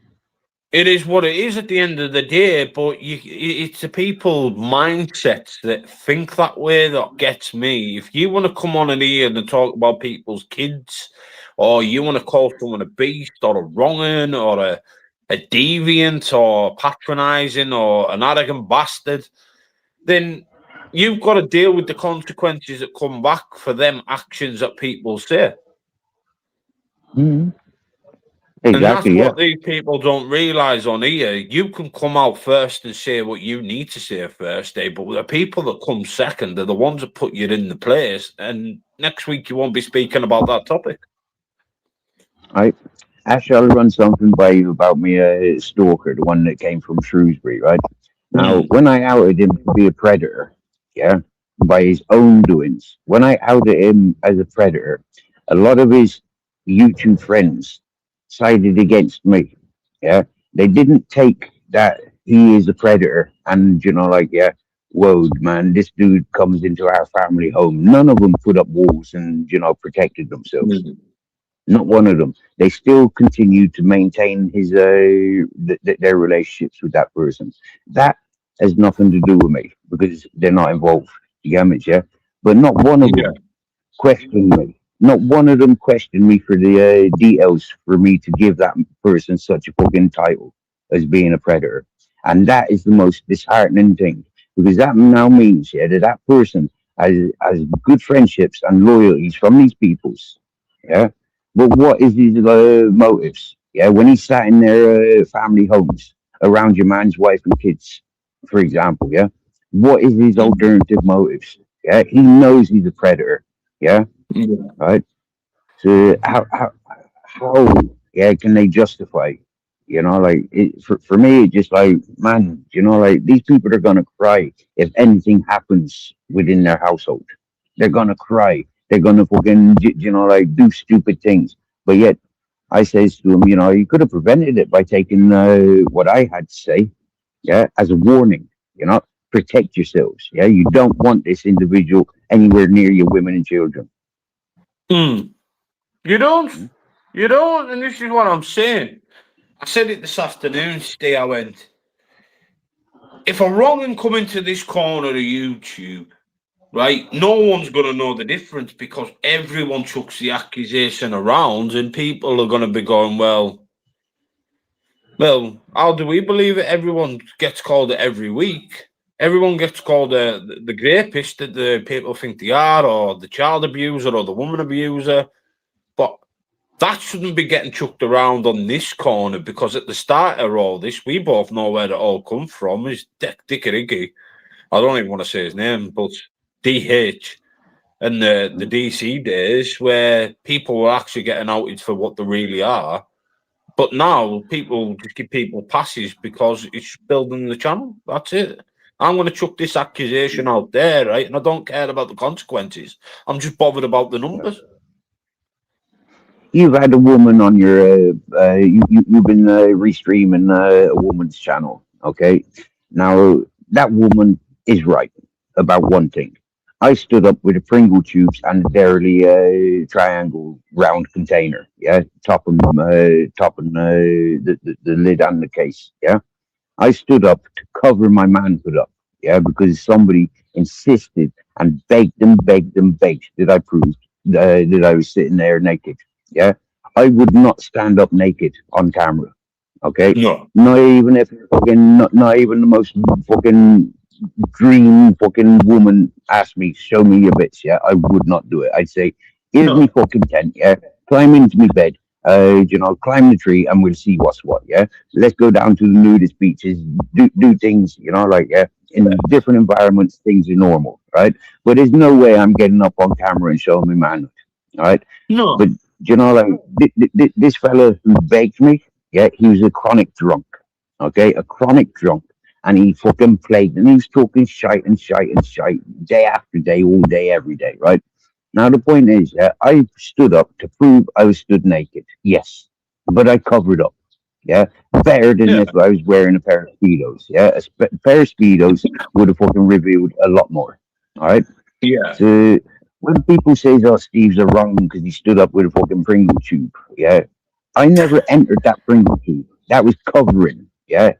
it is what it is at the end of the day. But it's the people mindsets that think that way that gets me. If you want to come on in here and talk about people's kids, or you want to call someone a beast or a wrong'un or a deviant or patronizing or an arrogant bastard, then you've got to deal with the consequences that come back for them actions that people say. Mhm. And that's Exactly. Yeah. what these people don't realize on here. You can come out first and say what you need to say first, Dave, but the people that come second are the ones that put you in the place. And next week you won't be speaking about that topic. Right. Actually, I'll run something by you about me, stalker, the one that came from Shrewsbury. Right. Now, Mm. when I outed him to be a predator, yeah, by his own doings, when I outed him as a predator, a lot of his YouTube friends sided against me. Yeah, they didn't take that he is a predator and, like, yeah, whoa, man, this dude comes into our family home. None of them put up walls and, protected themselves. Mm. Not one of them. They still continue to maintain their relationships with that person. That has nothing to do with me because they're not involved. You get me, yeah? But not one of Yeah. them questioned me. Not one of them questioned me for the details for me to give that person such a fucking title as being a predator. And that is the most disheartening thing because that now means, yeah, that person has good friendships and loyalties from these peoples. Yeah. But what is his motives? Yeah. When he's sat in their family homes around your man's wife and kids, for example, yeah. What is his Mm. alternative motives? Yeah. He knows he's a predator. Yeah, Yeah. right. So how yeah can they justify? Like for me, it's just like man, like these people are gonna cry if anything happens within their household. They're gonna cry. They're gonna fucking like do stupid things. But yet I says to them, you could have prevented it by taking what I had to say, yeah, as a warning. Protect yourselves. Yeah, you don't want this individual anywhere near your women and children. Mm. You don't. You don't. And this is what I'm saying. I said it this afternoon, Steve. I went, if a wrong come into this corner of YouTube, right, no one's going to know the difference because everyone chucks the accusation around and people are going to be going, well, how do we believe it? Everyone gets called it every week. Everyone gets called the rapist that the people think they are, or the child abuser, or the woman abuser. But that shouldn't be getting chucked around on this corner because at the start of all this, we both know where it all come from. Is Dickariggy. I don't even want to say his name, but DH and the DC days where people were actually getting outed for what they really are. But now people just give people passes because it's building the channel. That's it. I'm going to chuck this accusation out there, right? And I don't care about the consequences. I'm just bothered about the numbers. You've had a woman on your you've been restreaming a woman's channel. Okay, now that woman is right about one thing. I stood up with a Pringle tubes and a Dairy triangle round container. Yeah, topping the lid and the case. Yeah, I stood up to cover my manhood up. Yeah, because somebody insisted and begged and begged that I proved that I was sitting there naked. Yeah, I would not stand up naked on camera. Okay, No. not even if fucking not even the most fucking dream fucking woman asked me, show me your bits, yeah, I would not do it. I'd say, here's me No. fucking tent, yeah, climb into me bed, climb the tree and we'll see what's what, yeah. Let's go down to the nudist beaches, do things, like, yeah, in different environments, things are normal, right? But there's no way I'm getting up on camera and showing me manhood, all right? No. But, like, this fella who begged me, yeah, he was a chronic drunk, okay, a chronic drunk and he fucking played and he was talking shite and shite and shite day after day, all day, every day, right? Now the point is, yeah, I stood up to prove I was stood naked, yes, but I covered up, yeah, better than Yeah. if I was wearing a pair of speedos, yeah, pair of speedos would have fucking revealed a lot more, all right. Yeah. So when people say, "Oh, Steve's a wrong because he stood up with a fucking Pringle tube," yeah, I never entered that Pringle tube. That was covering. Yeah,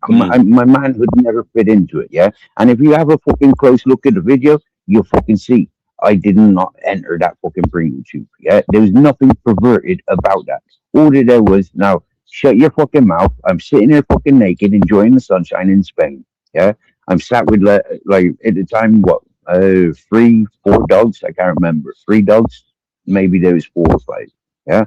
my manhood never fit into it. Yeah, and if you have a fucking close look at the video, you'll fucking see I did not enter that fucking Pringle tube. Yeah, there was nothing perverted about that. All that there was, now shut your fucking mouth. I'm sitting there fucking naked, enjoying the sunshine in Spain. Yeah, I'm sat with like at the time what 4 dogs. I can't remember. 3 dogs, maybe there was 4 or 5. Yeah,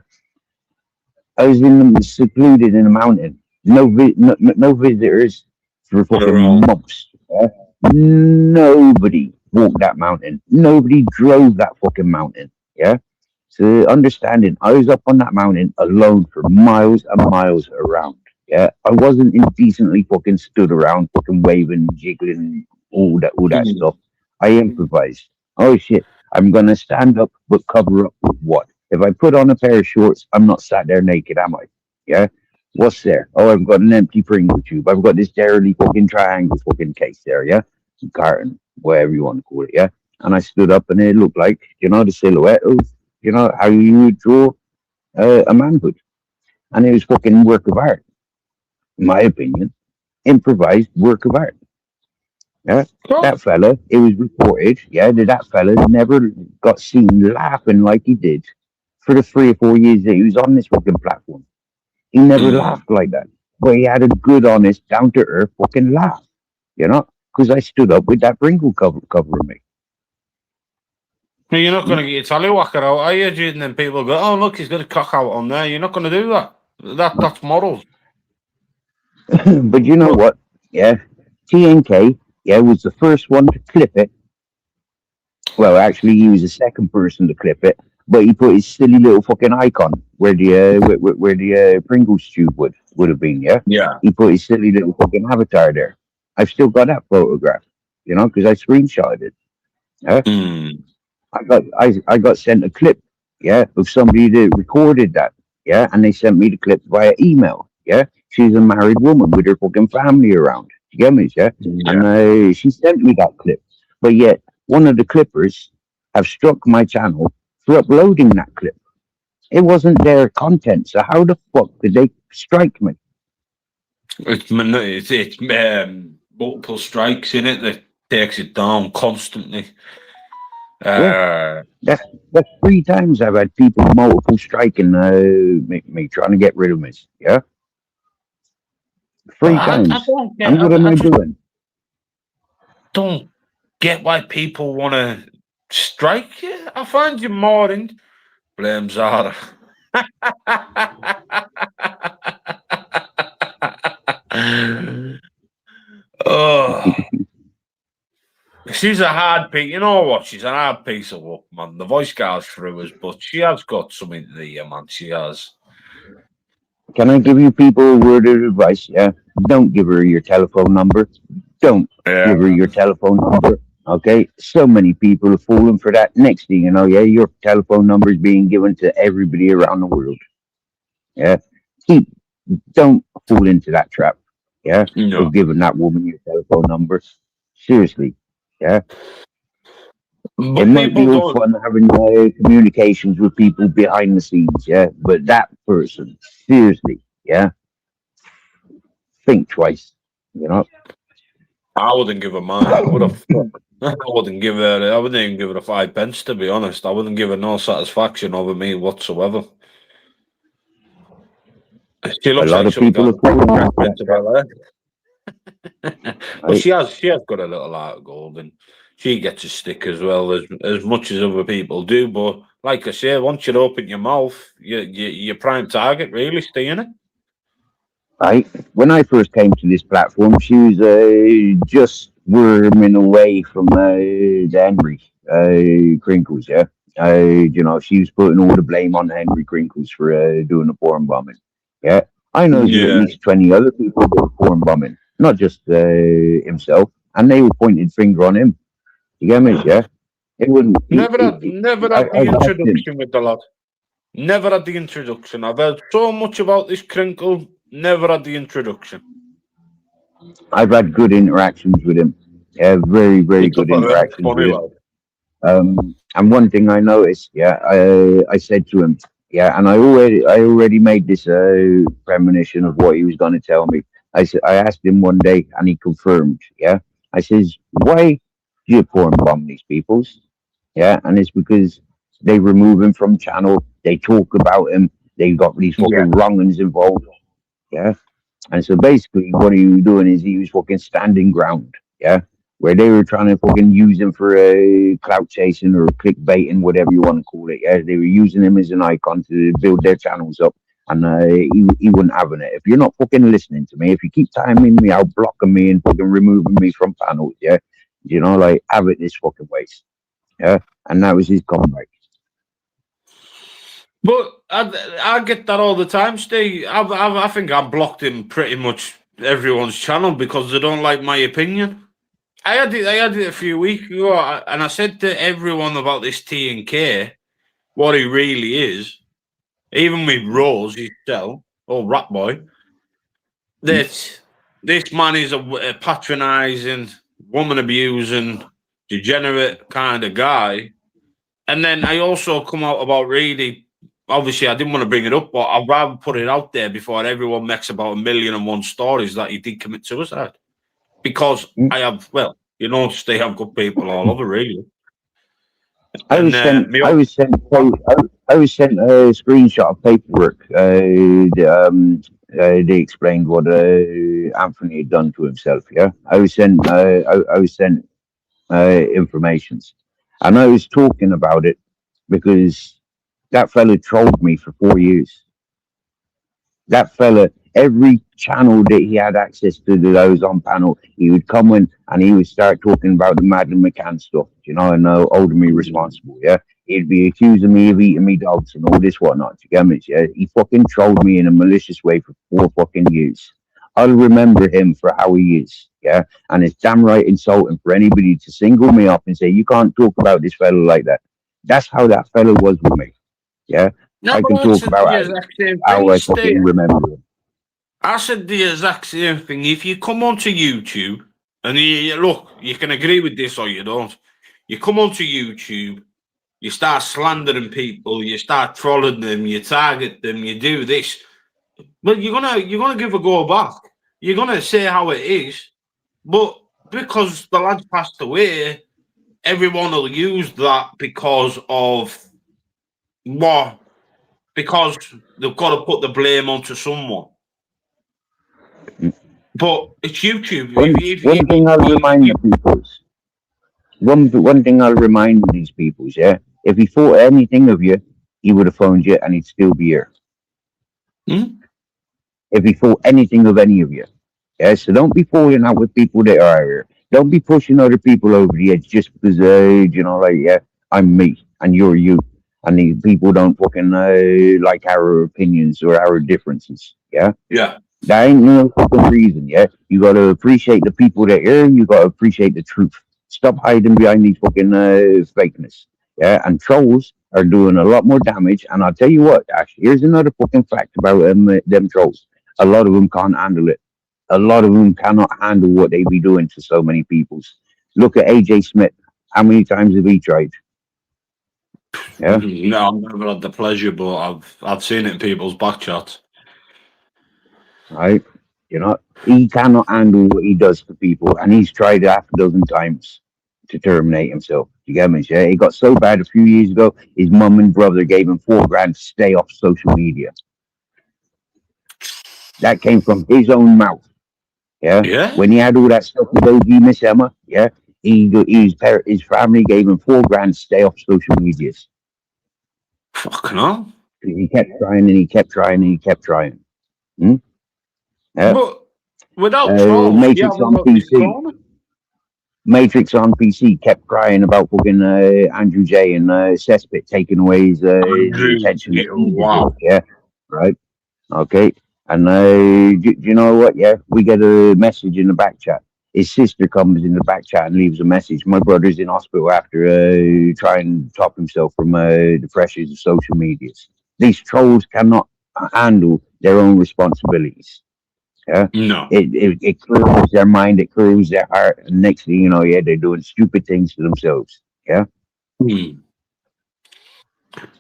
I was secluded in a mountain. No visitors for fucking Around. months. Yeah? Nobody walked that mountain. Nobody drove that fucking mountain. Yeah. So understanding, I was up on that mountain alone for miles and miles around. Yeah. I wasn't indecently fucking stood around, fucking waving, jiggling, all that stuff. I improvised. Oh shit! I'm gonna stand up, but cover up with what? If I put on a pair of shorts, I'm not sat there naked, am I? Yeah. What's there? Oh, I've got an empty Pringle tube. I've got this dirty fucking triangle fucking case there, yeah? Carton, whatever you want to call it, yeah? And I stood up and it looked like, the silhouette of, how you would draw a manhood. And it was fucking work of art, in my opinion. Improvised work of art. Yeah? That fella, it was reported, yeah, that fella never got seen laughing like he did for the 3 or 4 years that he was on this fucking platform. He never laughed like that. But he had a good, honest, down to earth fucking laugh, because I stood up with that Pringle covering me. You're not going to get your tallywhacker out, are you, Jude? And then people go, "Oh, look, he's got a cock out on there." You're not going to do that. That's moral. But you know what? Yeah, TNK, yeah, was the first one to clip it. Well, actually, he was the second person to clip it, but he put his silly little fucking icon where the Pringles tube would have been. Yeah, Yeah. he put his silly little fucking avatar there. I've still got that photograph, because I screenshotted it. Yeah, I got sent a clip, yeah, of somebody that recorded that, yeah, and they sent me the clip via email. Yeah, she's a married woman with her fucking family around. You get me? Yeah, and she sent me that clip, but yet one of the clippers have struck my channel for uploading that clip. It wasn't their content, so how the fuck did they strike me? It's multiple strikes in it that takes it down constantly. That's 3 times I've had people multiple striking me trying to get rid of me. Yeah, 3 times. And what am I doing? Don't get why people want to strike you. I find you more in. Blame Zara. Oh, she's a hard piece. You know what? She's a hard piece of work, man. The voice goes through us, but she has got something there, man. She has. Can I give you people a word of advice? Yeah, don't give her your telephone number. Don't give her your telephone number. Okay, so many people have fallen for that. Next thing you know, yeah, your telephone number is being given to everybody around the world. Yeah, don't fall into that trap. Yeah, of giving that woman your telephone number. Seriously, yeah. But it might be all fun having communications with people behind the scenes, yeah. But that person, seriously, yeah, think twice, I wouldn't give her mine. What a fuck. I wouldn't give her. I wouldn't even give her a 5 pence, to be honest. I wouldn't give her no satisfaction over me whatsoever. She looks lot like of something people got are calling reference about her. But Right? she has got a little heart of gold, and she gets a stick as well as much as other people do. But like I say, once you open your mouth, you're prime target, really, staying it. Right. When I first came to this platform, she was just worming away from the Henry Crinkles. Yeah. She was putting all the blame on Henry Crinkles for doing the foreign bombing. Yeah. I know there's at Yeah. least 20 other people that were foreign bombing, not just himself, and they were pointing finger on him. You get me? Yeah. It wouldn't. Never had the I've asked him. introduction with the lad. Never had the introduction. I've heard so much about this Crinkle. Never had the introduction. I've had good interactions with him. Yeah, very, very It's a good interactions funny with him. lad. And one thing I noticed, yeah, I said to him, yeah, and I already made this premonition of what he was going to tell me. I asked him one day, and he confirmed. Yeah, I says, why do you porn bomb these peoples? Yeah, and it's because they remove him from channel. They talk about him. They got these fucking wrong'uns involved. Yeah, and so basically, what he was doing is he was fucking standing ground. Yeah, where they were trying to fucking use him for clout chasing or clickbaiting, whatever you want to call it. Yeah, they were using him as an icon to build their channels up, and he wasn't having it. If you're not fucking listening to me, if you keep timing me out, blocking me, and fucking removing me from panels, yeah, like have it this fucking ways. Yeah, and that was his comeback. But I get that all the time, Steve. I think I've blocked him pretty much everyone's channel because they don't like my opinion. I had it a few weeks ago, and I said to everyone about this T and K, what he really is, even with Rose, himself, or Rat Boy, that this man is a patronising, woman abusing, degenerate kind of guy. And then I also come out about really. Obviously, I didn't want to bring it up, but I'd rather put it out there before everyone makes about 1,000,001 stories that he did commit suicide. Because I have, well, Steve, I've got people all over, really. I was sent a screenshot of paperwork. They explained what Anthony had done to himself. Yeah, I was sent informations, and I was talking about it because that fella trolled me for 4 years. That fella, every channel that he had access to that I was on panel, he would come in and he would start talking about the Madeleine McCann stuff, and holding me responsible, yeah? He'd be accusing me of eating me dogs and all this whatnot, you get me? Yeah? He fucking trolled me in a malicious way for 4 fucking years. I'll remember him for how he is, yeah? And it's damn right insulting for anybody to single me up and say, you can't talk about this fella like that. That's how that fella was with me. Yeah, No, I can talk about how I fucking remember it. I said the exact same thing. If you come onto YouTube, and look, you can agree with this or you don't. You come onto YouTube, you start slandering people, you start trolling them, you target them, you do this. Well, you're gonna give a go back. You're gonna say how it is, but because the lad's passed away, everyone will use that because of what? Because they've got to put the blame onto someone. But it's YouTube. One thing I'll remind the people. One thing I'll remind these people, yeah. If he thought anything of you, he would have phoned you, and he'd still be here. If he thought anything of any of you, yeah. So don't be falling out with people that are here. Don't be pushing other people over the edge just because I'm me and you're you. And these people don't fucking like our opinions or our differences. Yeah. Yeah. That ain't no fucking reason. Yeah. You got to appreciate the people that are. You got to appreciate the truth. Stop hiding behind these fucking fakeness. Yeah. And trolls are doing a lot more damage. And I'll tell you what, Ash, here's another fucking fact about them trolls. A lot of them can't handle it. A lot of them cannot handle what they be doing to so many peoples. Look at AJ Smith. How many times have he tried? Yeah. No, I've never had the pleasure, but I've seen it in people's back chats. Right. He cannot handle what he does to people, and he's tried half a dozen times to terminate himself. You get me? Yeah. It got so bad a few years ago, his mum and brother gave him $4,000 to stay off social media. That came from his own mouth. Yeah. Yeah. When he had all that stuff with OG Miss Emma, yeah, his family gave him $4,000 to stay off social medias. Fucking hell. He kept trying and he kept trying and he kept trying. Hmm? Yeah. But without trolls, yeah, Matrix what on about this PC. corner? Matrix on PC kept crying about fucking Andrew J and Cesspit taking away his Andrew, attention that he wow. deserved. Yeah, right. Okay. And do you know what? Yeah, we get a message in the back chat. His sister comes in the back chat and leaves a message. My brother's in hospital after trying to top himself from the pressures of social medias. These trolls cannot handle their own responsibilities. Yeah, No. it clears their mind, it clears their heart, and next thing you know, yeah, they're doing stupid things to themselves. Yeah. Hmm.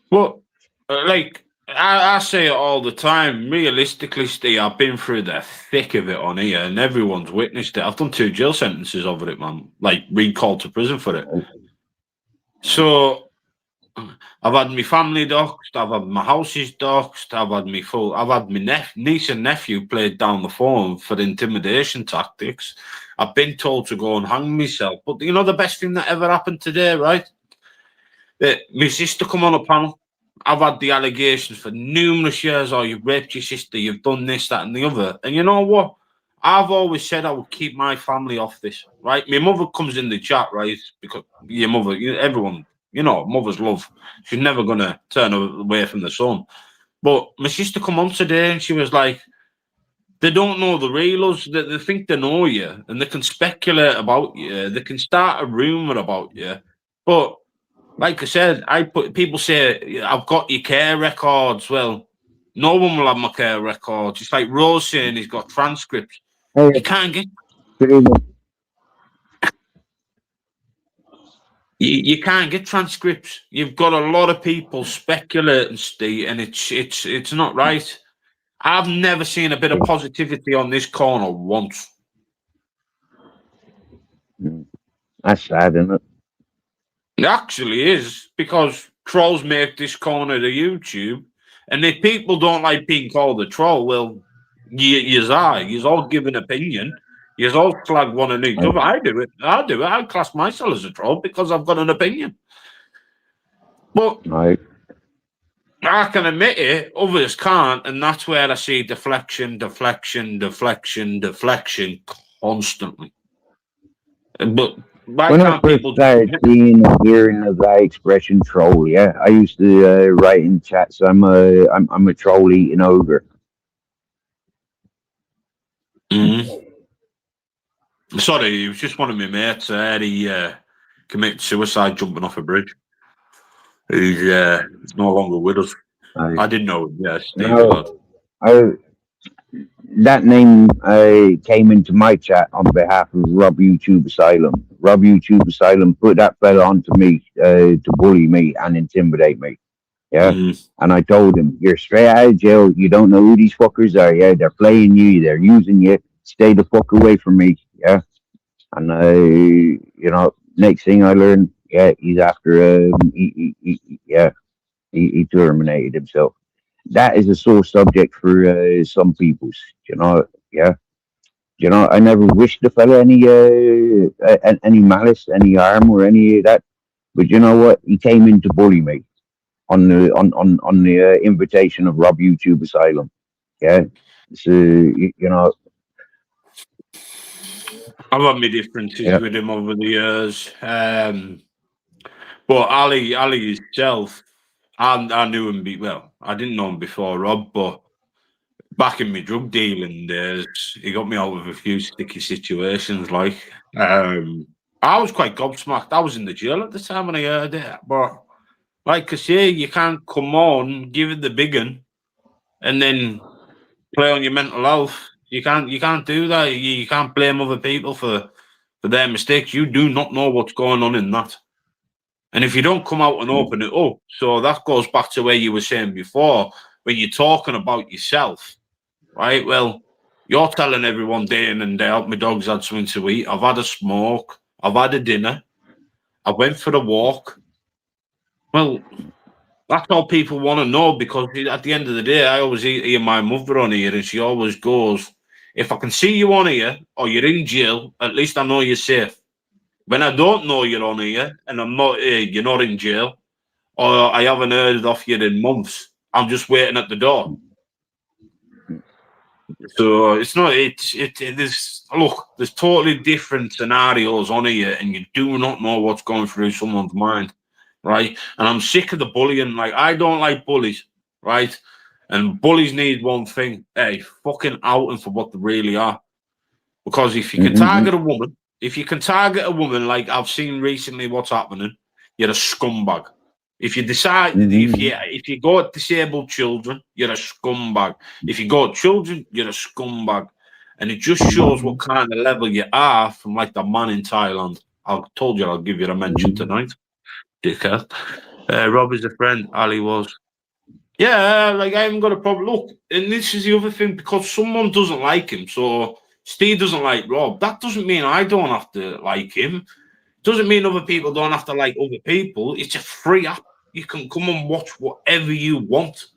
Well, like I say it all the time. Realistically, Steve, I've been through the thick of it on here, and everyone's witnessed it. I've done 2 jail sentences over it, man. Like recalled to prison for it. So I've had my family doxed. I've had my houses doxed. I've had my niece and nephew played down the phone for intimidation tactics. I've been told to go and hang myself. But you know the best thing that ever happened today, right? That my sister come on a panel. I've had the allegations for numerous years. Oh, you've raped your sister. You've done this, that, and the other. And you know what? I've always said I would keep my family off this, right? My mother comes in the chat, right? Because your mother, everyone, you know, mother's love. She's never going to turn away from the son. But my sister come on today and she was like, they don't know the real us. They think they know you and they can speculate about you. They can start a rumor about you. But like I said, people say, I've got your care records. Well, no one will have my care records. It's like Rose saying he's got transcripts. Hey, You can't get good evening. you can't get transcripts. You've got a lot of people speculating, Steve, and it's not right. I've never seen a bit of positivity on this corner once. That's sad, isn't it? It actually is, because trolls make this corner to YouTube, and if people don't like being called a troll, well, you're all give an opinion. You all flag one and each other. I do it. I class myself as a troll because I've got an opinion. But Right. I can admit it, others can't, and that's where I see deflection constantly. But why When I can't first people started seeing and hearing of that expression troll, yeah, I used to write in chats, I'm a troll eating ogre. Mhm. Sorry, it was just one of my mates. He committed suicide jumping off a bridge. He's no longer with us. I didn't know. Yeah, Steve. No, that name came into my chat on behalf of Rob YouTube Asylum. Rob YouTube Asylum put that fella onto me to bully me and intimidate me. Yeah. And I told him, you're straight out of jail. You don't know who these fuckers are. Yeah. They're playing you. They're using you. Stay the fuck away from me. Yeah. And, you know, next thing I learned, yeah, he's after, he terminated himself. That is a sore subject for some peoples, you know, yeah. You know, I never wished the fella any malice, any harm or any of that. But you know what? He came in to bully me on the invitation of Rob YouTube Asylum. Yeah. So you know, I've had my differences with him over the years. But Ali himself, I knew him well. I didn't know him before Rob, but back in my drug dealing days, he got me out of a few sticky situations. Like, I was quite gobsmacked. I was in the jail at the time when I heard it. But like I say, you can't come on, give it the big one, and then play on your mental health. You can't do that. You can't blame other people for their mistakes. You do not know what's going on in that. And if you don't come out and open it up, so that goes back to where you were saying before, when you're talking about yourself, right? Well, you're telling everyone day in and day out, my dog's had something to eat. I've had a smoke. I've had a dinner. I went for a walk. Well, That's all people want to know, because at the end of the day, I always hear my mother on here, and she always goes, "If I can see you on here or you're in jail, at least I know you're safe. When I don't know you're on here and I'm not here, you're not in jail, or I haven't heard of you in months, I'm just waiting at the door." So it's not. It is. Look, there's totally different scenarios on here, and you do not know what's going through someone's mind, right? And I'm sick of the bullying. Like, I don't like bullies, right? And bullies need one thing: hey, fucking out them for what they really are. Because if you can target a woman, like I've seen recently, what's happening, you're a scumbag. If you decide, if you go at disabled children, you're a scumbag. If you go at children, you're a scumbag. And it just shows what kind of level you are from, like, the man in Thailand. I told you I'll give you a mention tonight, dickhead. Rob is a friend, Ali was. Yeah, like, I haven't got a problem. Look, and this is the other thing, because someone doesn't like him, so Steve doesn't like Rob. That doesn't mean I don't have to like him. Doesn't mean other people don't have to like other people. It's a free app. You can come and watch whatever you want.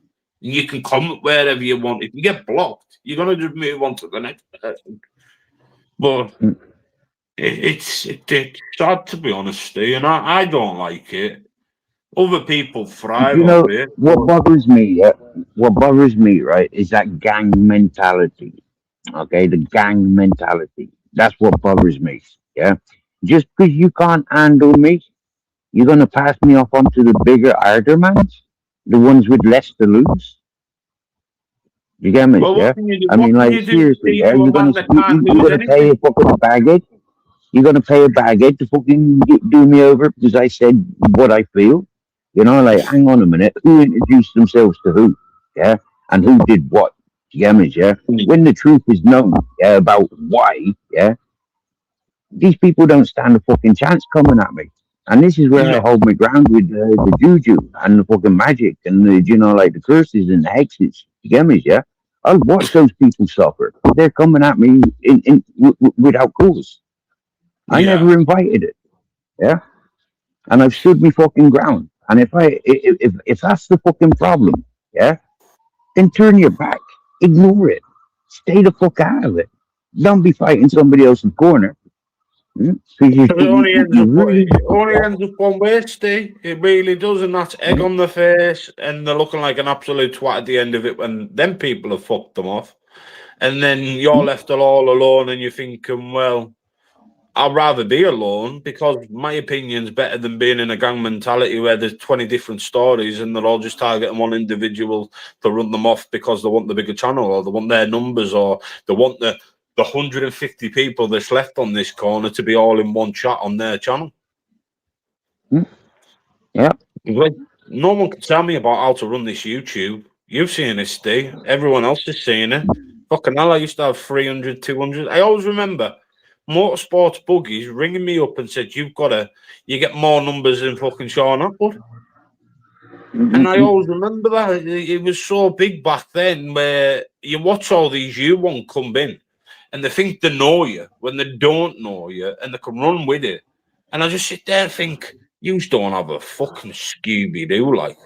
And you can comment wherever you want. If you get blocked, you're going to just move on to the next person. But it's sad, to be honest, Steve, and I don't like it. Other people thrive You know on it. what bothers me? What bothers me, right, is that gang mentality. Okay, the gang mentality. That's what bothers me. Yeah, just because you can't handle me, you're gonna pass me off onto the bigger, harder mans, the ones with less to lose. You get me? Well, Yeah. what can you do? I mean, What can like, you do, seriously, Steve, yeah. to a man that can't lose You're gonna pay a anything? fucking baggage. You're gonna pay a baggage to fucking do me over because I said what I feel. You know, like, hang on a minute. Who introduced themselves to who? Yeah, and who did what? You get me? Yeah. When the truth is known, yeah, about why, yeah, these people don't stand a fucking chance coming at me. And this is where I No. hold my ground with the juju and the fucking magic and the, you know, like the curses and the hexes. You get me? Yeah. I'll watch those people suffer. They're coming at me without cause. I Yeah. never invited it. Yeah. And I've stood my fucking ground. And if that's the fucking problem, yeah, then turn your back. Ignore it. Stay the fuck out of it. Don't be fighting somebody else's corner. Because It only ends you up, really, it only ends up one way, Steve. It really does, and that's egg on the face, and they're looking like an absolute twat at the end of it when them people have fucked them off. And then you're left all alone, and you're thinking, well, I'd rather be alone, because my opinion's better than being in a gang mentality where there's 20 different stories and they're all just targeting one individual to run them off because they want the bigger channel, or they want their numbers, or they want the 150 people that's left on this corner to be all in one chat on their channel. yeah. Like, no one can tell me about how to run this YouTube. You've seen this, Steve. Everyone else has seen it. Fucking hell, I used to have 300, 200. I always remember Motorsports Buggies ringing me up and said, you get more numbers than fucking Sean Atwood. And I always remember that. It was so big back then, where you watch all these U1 come in and they think they know you when they don't know you, and they can run with it. And I just sit there and think, you don't have a fucking Scooby-Doo, like.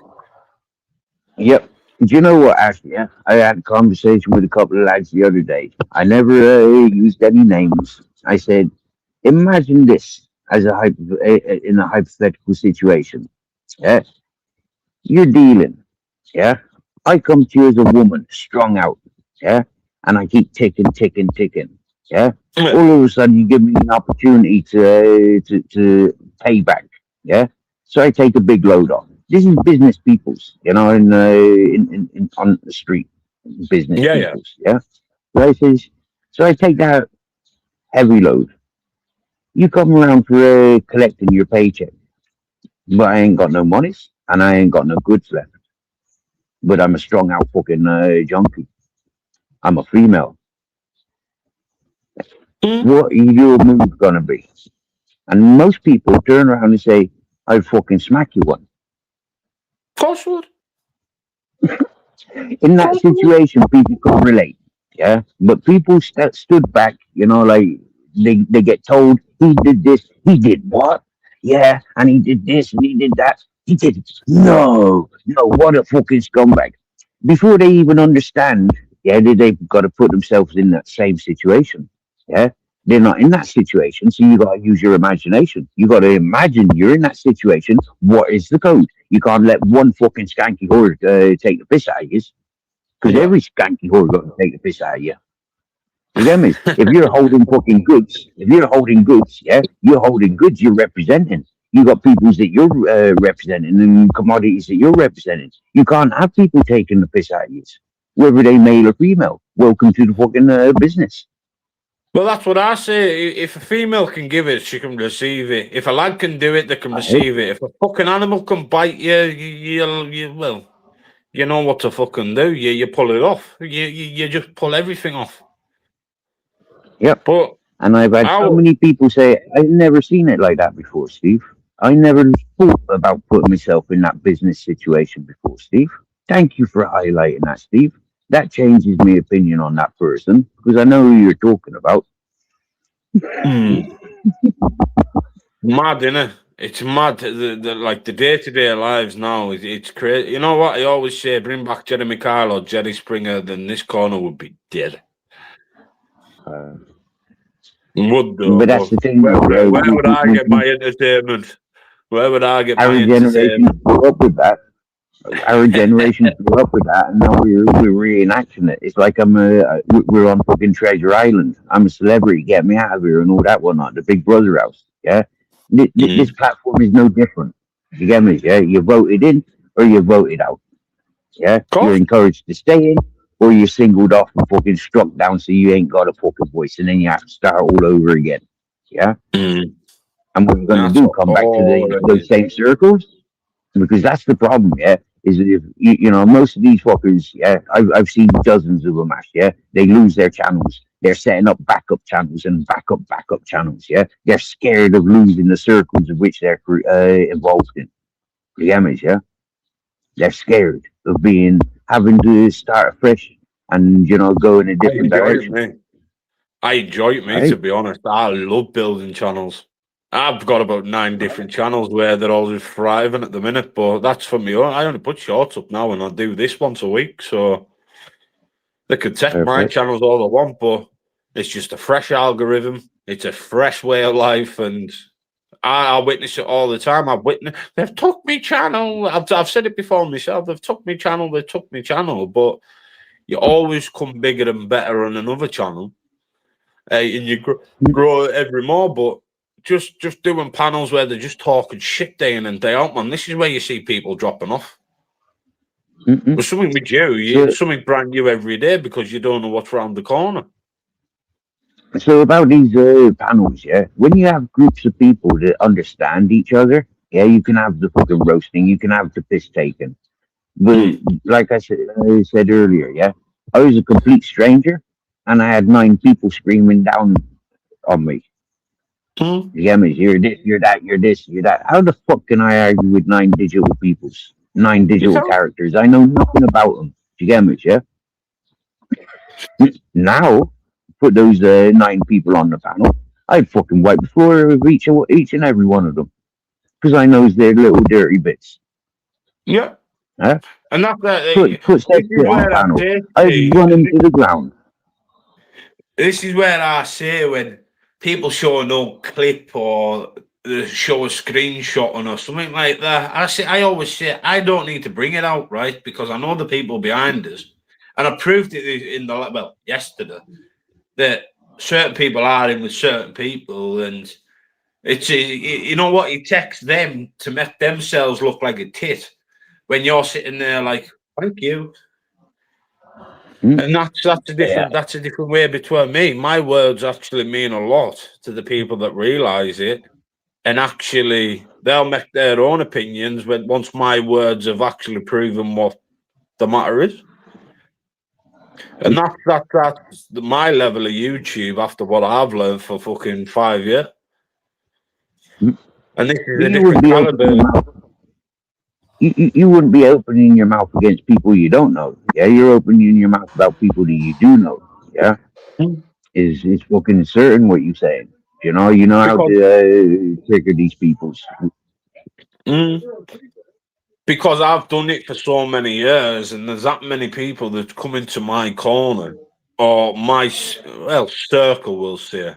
Yep. Do you know what, actually? Yeah, I had a conversation with a couple of lads the other day. I never used any names. I said, imagine this as in a hypothetical situation. Yeah, you're dealing. Yeah, I come to you as a woman, strung out. Yeah, and I keep ticking. Yeah, all of a sudden you give me an opportunity to pay back. Yeah, so I take a big load off. This is business people's, you know, in on the street, business people's. Yeah. So I take that heavy load. You come around for collecting your paycheck, but I ain't got no monies and I ain't got no goods left. But I'm a strong out fucking junkie. I'm a female. What are your move gonna be? And most people turn around and say, "I'd fucking smack you one." Of course would. In that situation, people can relate. Yeah, but people stood back. You know, like they get told he did this, he did what? Yeah, and he did this and he did that. He did. No, what a fucking scumbag. Before they even understand, yeah, they've got to put themselves in that same situation. Yeah, they're not in that situation, so you got to use your imagination. You got to imagine you're in that situation. What is the code? You can't let one fucking skanky whore take the piss out of you, because Yeah. every skanky whore got to take the piss out of you. You get me? If you're holding fucking goods, yeah, you're holding goods, you're representing. You got peoples that you're representing and commodities that you're representing. You can't have people taking the piss out of you, whether they male or female. Welcome to the fucking business. Well, that's what I say. If a female can give it, she can receive it. If a lad can do it, they can receive it. If a fucking animal can bite you, well, you know what to fucking do. You pull it off. You just pull everything off. Yep. But And I've had so how? many people say, I've never seen it like that before, Steve. I never thought about putting myself in that business situation before, Steve. Thank you for highlighting that, Steve. That changes my opinion on that person because I know who you're talking about. Mad, innit? It's mad. Like the day-to-day lives now, it's crazy. You know what? I always say, bring back Jeremy Kyle or Jerry Springer, then this corner would be dead. Would though. But that's the thing. Where would I get my entertainment? Where would I get my Our generation entertainment? grew up with that. Our generation grew up with that, and now we're reenacting it. It's like we're on fucking Treasure Island. I'm a celebrity. Get me out of here and all that whatnot. The Big Brother house. Yeah, this platform is no different. You get me? Yeah, you voted in or you voted out. Yeah, you're encouraged to stay in or you're singled off and fucking struck down so you ain't got a fucking voice, and then you have to start all over again. Yeah, and what you're gonna do? Come back to those same circles? Because that's the problem, yeah. Is that if you know most of these fuckers, yeah, I've seen dozens of them. Yeah, they lose their channels. They're setting up backup channels and backup channels. Yeah, they're scared of losing the circles of which they're involved in. You get me? Yeah, they're scared of having to start fresh and go in a different direction. I enjoy it, mate. Right? To be honest, I love building channels. I've got about 9 different channels where they're all just thriving at the minute, but that's for me. I only put shorts up now and I do this once a week, so they could take my channels all they want, but it's just a fresh algorithm. It's a fresh way of life, and I witness it all the time. They've took me channel. I've said it before myself. They've took me channel. They took me channel, but you always come bigger and better on another channel, and you grow every more, but just doing panels where they're just talking shit day in and day out, man. This is where you see people dropping off. There's something with you. Something brand new every day because you don't know what's around the corner. So about these panels, yeah, when you have groups of people that understand each other, yeah, you can have the fucking roasting, you can have the piss taken. But like I said earlier, yeah, I was a complete stranger and I had 9 people screaming down on me. You get me? You're this, you're that, you're this, you're that. How the fuck can I argue with 9 digital peoples, 9 digital characters? I know nothing about them. You get me? Yeah. Now, put those 9 people on the panel. I'd fucking wipe the floor with each and every one of them because I know their little dirty bits. Yeah. Huh? And that's put that shit on the panel. I'd run them to the ground. This is where I say when people show an old clip or show a screenshot on or something like that, I always say I don't need to bring it out, right? Because I know the people behind us, and I proved it yesterday that certain people are in with certain people, and it's you know what, it takes them to make themselves look like a tit when you're sitting there like, thank you. And that's a different way between me. My words actually mean a lot to the people that realise it, and actually they'll make their own opinions once my words have actually proven what the matter is. And that's my level of YouTube after what I've learned for fucking 5 years. And this is a different caliber. You wouldn't be opening your mouth against people you don't know. Yeah, you're opening your mouth about people that you do know. Yeah, is fucking certain what you're saying. You know how to trigger these peoples. because I've done it for so many years, and there's that many people that come into my corner or my circle, we'll say,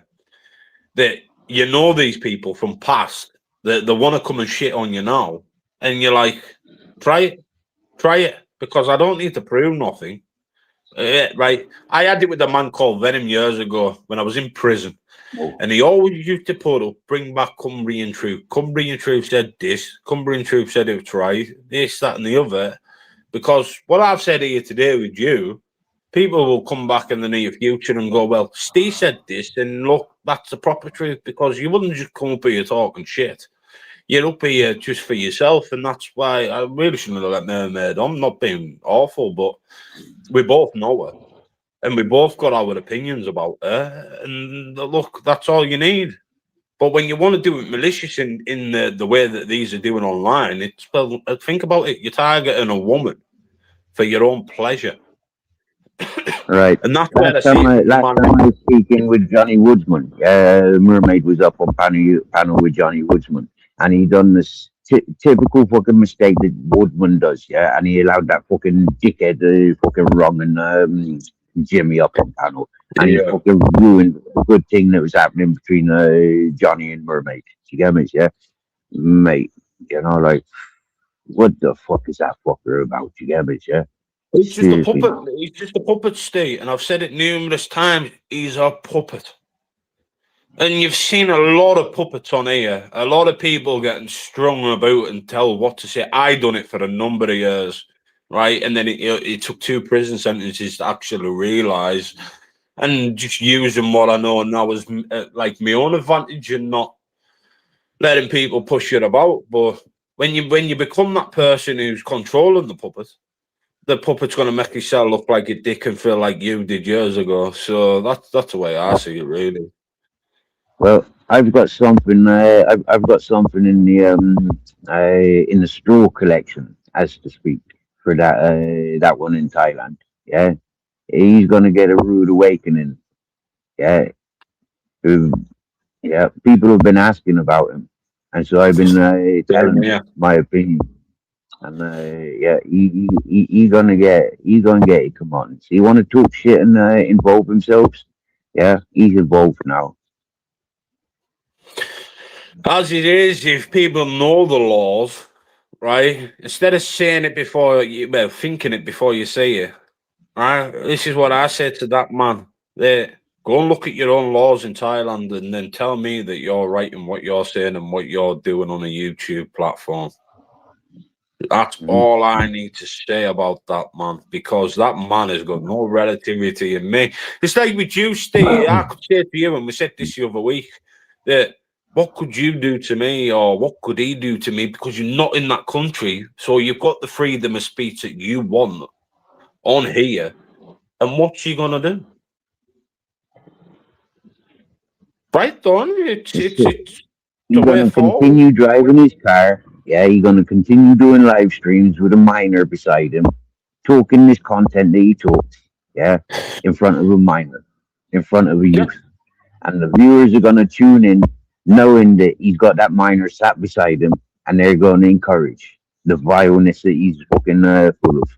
that you know these people from past that they want to come and shit on you now, and you're like, try it, because I don't need to prove nothing. Right? I had it with a man called Venom years ago when I was in prison. And he always used to put up, bring back Cumbrian Truth. Cumbrian Truth said this. Cumbrian Truth said it was right. This, that, and the other. Because what I've said here today with you, people will come back in the near future and go, well, Steve said this, and look, that's the proper truth. Because you wouldn't just come up here talking shit. You're up here just for yourself, and that's why I really shouldn't have let Mermaid on. I'm not being awful, but we both know her. And we both got our opinions about her. And look, that's all you need. But when you want to do it malicious in the way that these are doing online, it's, well, think about it. You're targeting a woman for your own pleasure. Right. And that's where Last time I was speaking with Johnny Woodsman. Mermaid was up on panel with Johnny Woodsman. And he done this typical fucking mistake that Woodman does, yeah? And he allowed that fucking dickhead fucking wrong and Jimmy up on panel. And he fucking ruined a good thing that was happening between Johnny and Mermaid. You get me, yeah? Mate, you know, like, what the fuck is that fucker about? You get me, yeah? He's just a puppet. He's just a puppet, Steve. And I've said it numerous times. He's a puppet. And you've seen a lot of puppets on here. A lot of people getting strung about and tell what to say. I done it for a number of years, right? And then it took 2 prison sentences to actually realise, and just using what I know now as like my own advantage and not letting people push you about. But when you become that person who's controlling the puppet's going to make yourself look like a dick and feel like you did years ago. So that's the way I see it, really. Well, I've got something. I've got something in the straw collection, as to speak, for that one in Thailand. Yeah, he's gonna get a rude awakening. Yeah, yeah. People have been asking about him, and so I've been telling them my opinion. And yeah, he gonna get it. Come on, so you want to talk shit and involve himself? Yeah, he's involved now. As it is, if people know the laws, right, instead of saying it before you, well, thinking it before you say it, right, this is what I said to that man. Go and look at your own laws in Thailand and then tell me that you're right in what you're saying and what you're doing on a YouTube platform. That's all I need to say about that man, because that man has got no relativity in me. It's like with you, Steve. I could say to you, and we said this the other week, that what could you do to me, or what could he do to me, because you're not in that country, so you've got the freedom of speech that you want on here, and what's he gonna do? Right, Don? It's He's gonna continue driving his car. Yeah, he's gonna continue doing live streams with a minor beside him, talking this content that he talks. Yeah, in front of a minor, in front of a youth, and the viewers are gonna tune in, knowing that he's got that minor sat beside him, and they're going to encourage the vileness that he's fucking full of.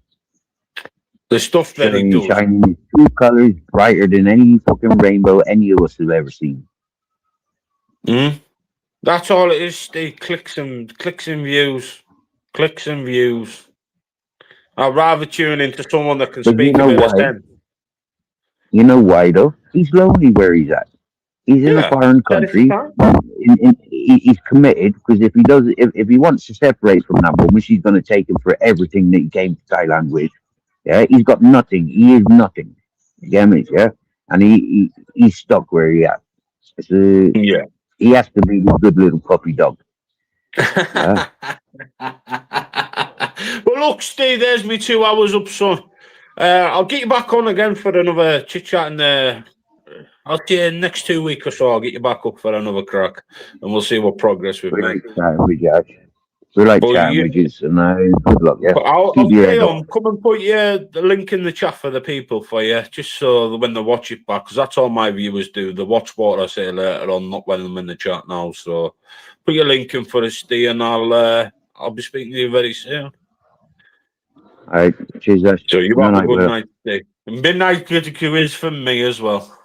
The stuff that he does. Shining his 2 colors brighter than any fucking rainbow any of us have ever seen. That's all it is, Steve. Clicks and views. Clicks and views. I'd rather tune into someone that can speak a bit of sense. You know why, though? He's lonely where he's at. He's in a foreign country. He's committed, because if he wants to separate from that woman, she's going to take him for everything that he came to Thailand with. Yeah, he's got nothing. He is nothing. You get me? Yeah, and he's stuck where he at. Yeah, he has to be a good little puppy dog. Yeah. Well, look, Steve, there's me 2 hours up, son. I'll get you back on again for another chit chat in the. I'll see you next 2 weeks or so. I'll get you back up for another crack, and we'll see what progress we've made. We like chatting with you, and good luck. Yeah, I'll stay on. Come and put the link in the chat for the people for you, just so when they watch it back, because that's all my viewers do. They watch what I say later on, not when I'm in the chat now. So put your link in for us, Steve, and I'll I'll be speaking to you very soon. All right, cheers, guys. So you Good have a night, good Will. night today. And midnight critical is from me as well.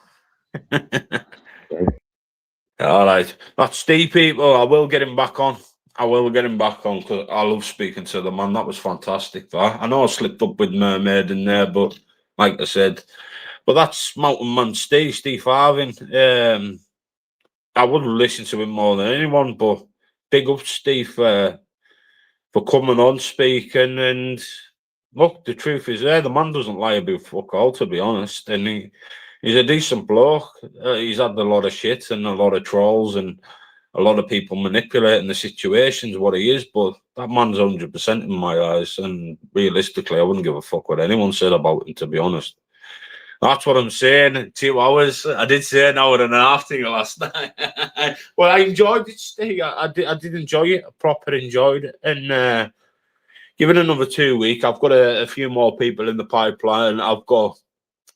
All right. That's Steve, people. I will get him back on. I will get him back on because I love speaking to the man. That was fantastic. I know I slipped up with Mermaid in there, but like I said, but that's Mountain Man Steve Harvin. I would listen to him more than anyone, but big up Steve for coming on speaking. And look, the truth is there. The man doesn't lie about fuck all, to be honest. And he's a decent bloke. He's had a lot of shit and a lot of trolls and a lot of people manipulating the situations, what he is, but that man's 100% in my eyes. And realistically, I wouldn't give a fuck what anyone said about him, to be honest. That's what I'm saying. 2 hours. I did say an hour and a half to you last night. Well, I enjoyed it, Steve. I did enjoy it. I proper enjoyed it. And give it another 2 weeks. I've got a few more people in the pipeline. I've got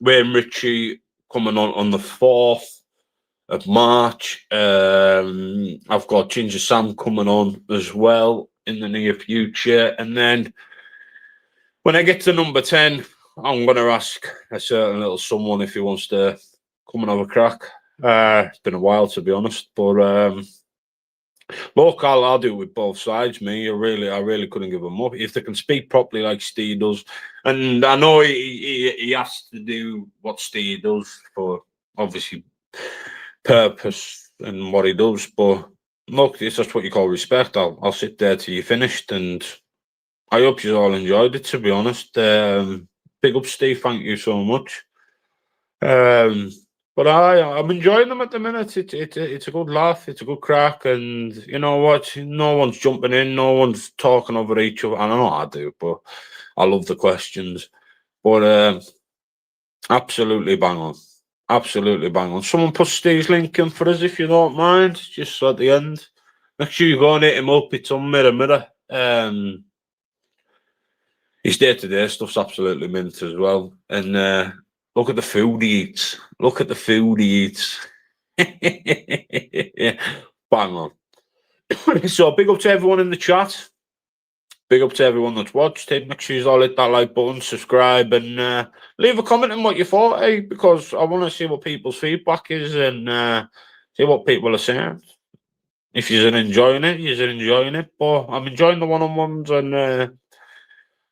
Wayne Ritchie coming on the 4th of March. I've got Ginger Sam coming on as well in the near future. And then when I get to number 10, I'm going to ask a certain little someone if he wants to come and have a crack. It's been a while, to be honest. But look, I'll do it with both sides, me. I really couldn't give them up. If they can speak properly like Steve does. And I know he has to do what Steve does for, obviously, purpose and what he does, but look, it's just what you call respect. I'll sit there till you finished, and I hope you all enjoyed it, to be honest. Big up Steve, thank you so much. But I'm enjoying them at the minute. It's a good laugh, it's a good crack, and you know what, no one's jumping in, no one's talking over each other. I know I do, but I love the questions. But absolutely bang on. Absolutely bang on. Someone put Steve's link in for us if you don't mind, just at the end. Make sure you go and hit him up. It's on Mirror. His day-to-day stuff's absolutely mint as well. And look at the food he eats. Look at the food he eats. Bang on. So big up to everyone in the chat. Big up to everyone that's watched. Make sure you all hit that like button, subscribe, and leave a comment on what you thought, because I want to see what people's feedback is and see what people are saying. If you're enjoying it, you're enjoying it. But I'm enjoying the one-on-ones, and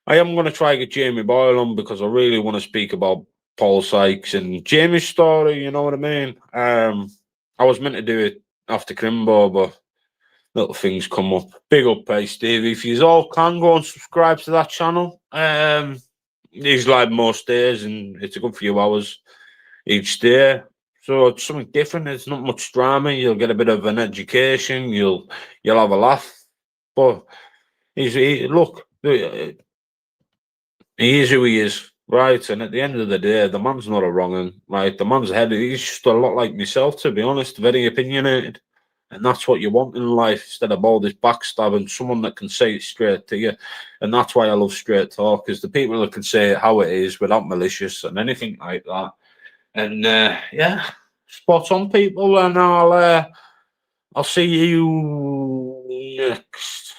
I am going to try to get Jamie Boyle on because I really want to speak about Paul Sykes and Jamie's story, you know what I mean? I was meant to do it after Crimbo, but little things come up. Big up, Steve. If you all can go and subscribe to that channel, he's live most days, and it's a good few hours each day. So it's something different. It's not much drama. You'll get a bit of an education. You'll have a laugh. But look, he is who he is, right? And at the end of the day, the man's not a wrong un, right? The man's head. He's just a lot like myself, to be honest. Very opinionated. And that's what you want in life, instead of all this backstabbing, someone that can say it straight to you. And that's why I love straight talk, is the people that can say it how it is without malicious and anything like that. And yeah, spot on, people. And I'll see you next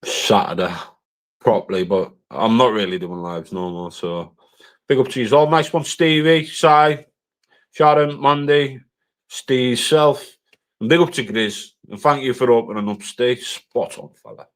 Saturday properly, but I'm not really doing lives no more. So big up to you all. Nice one, Stevie, Si, Sharon, Mandy, Steve, self, and big up to Grizz, and thank you for opening up stage. Spot on, fella.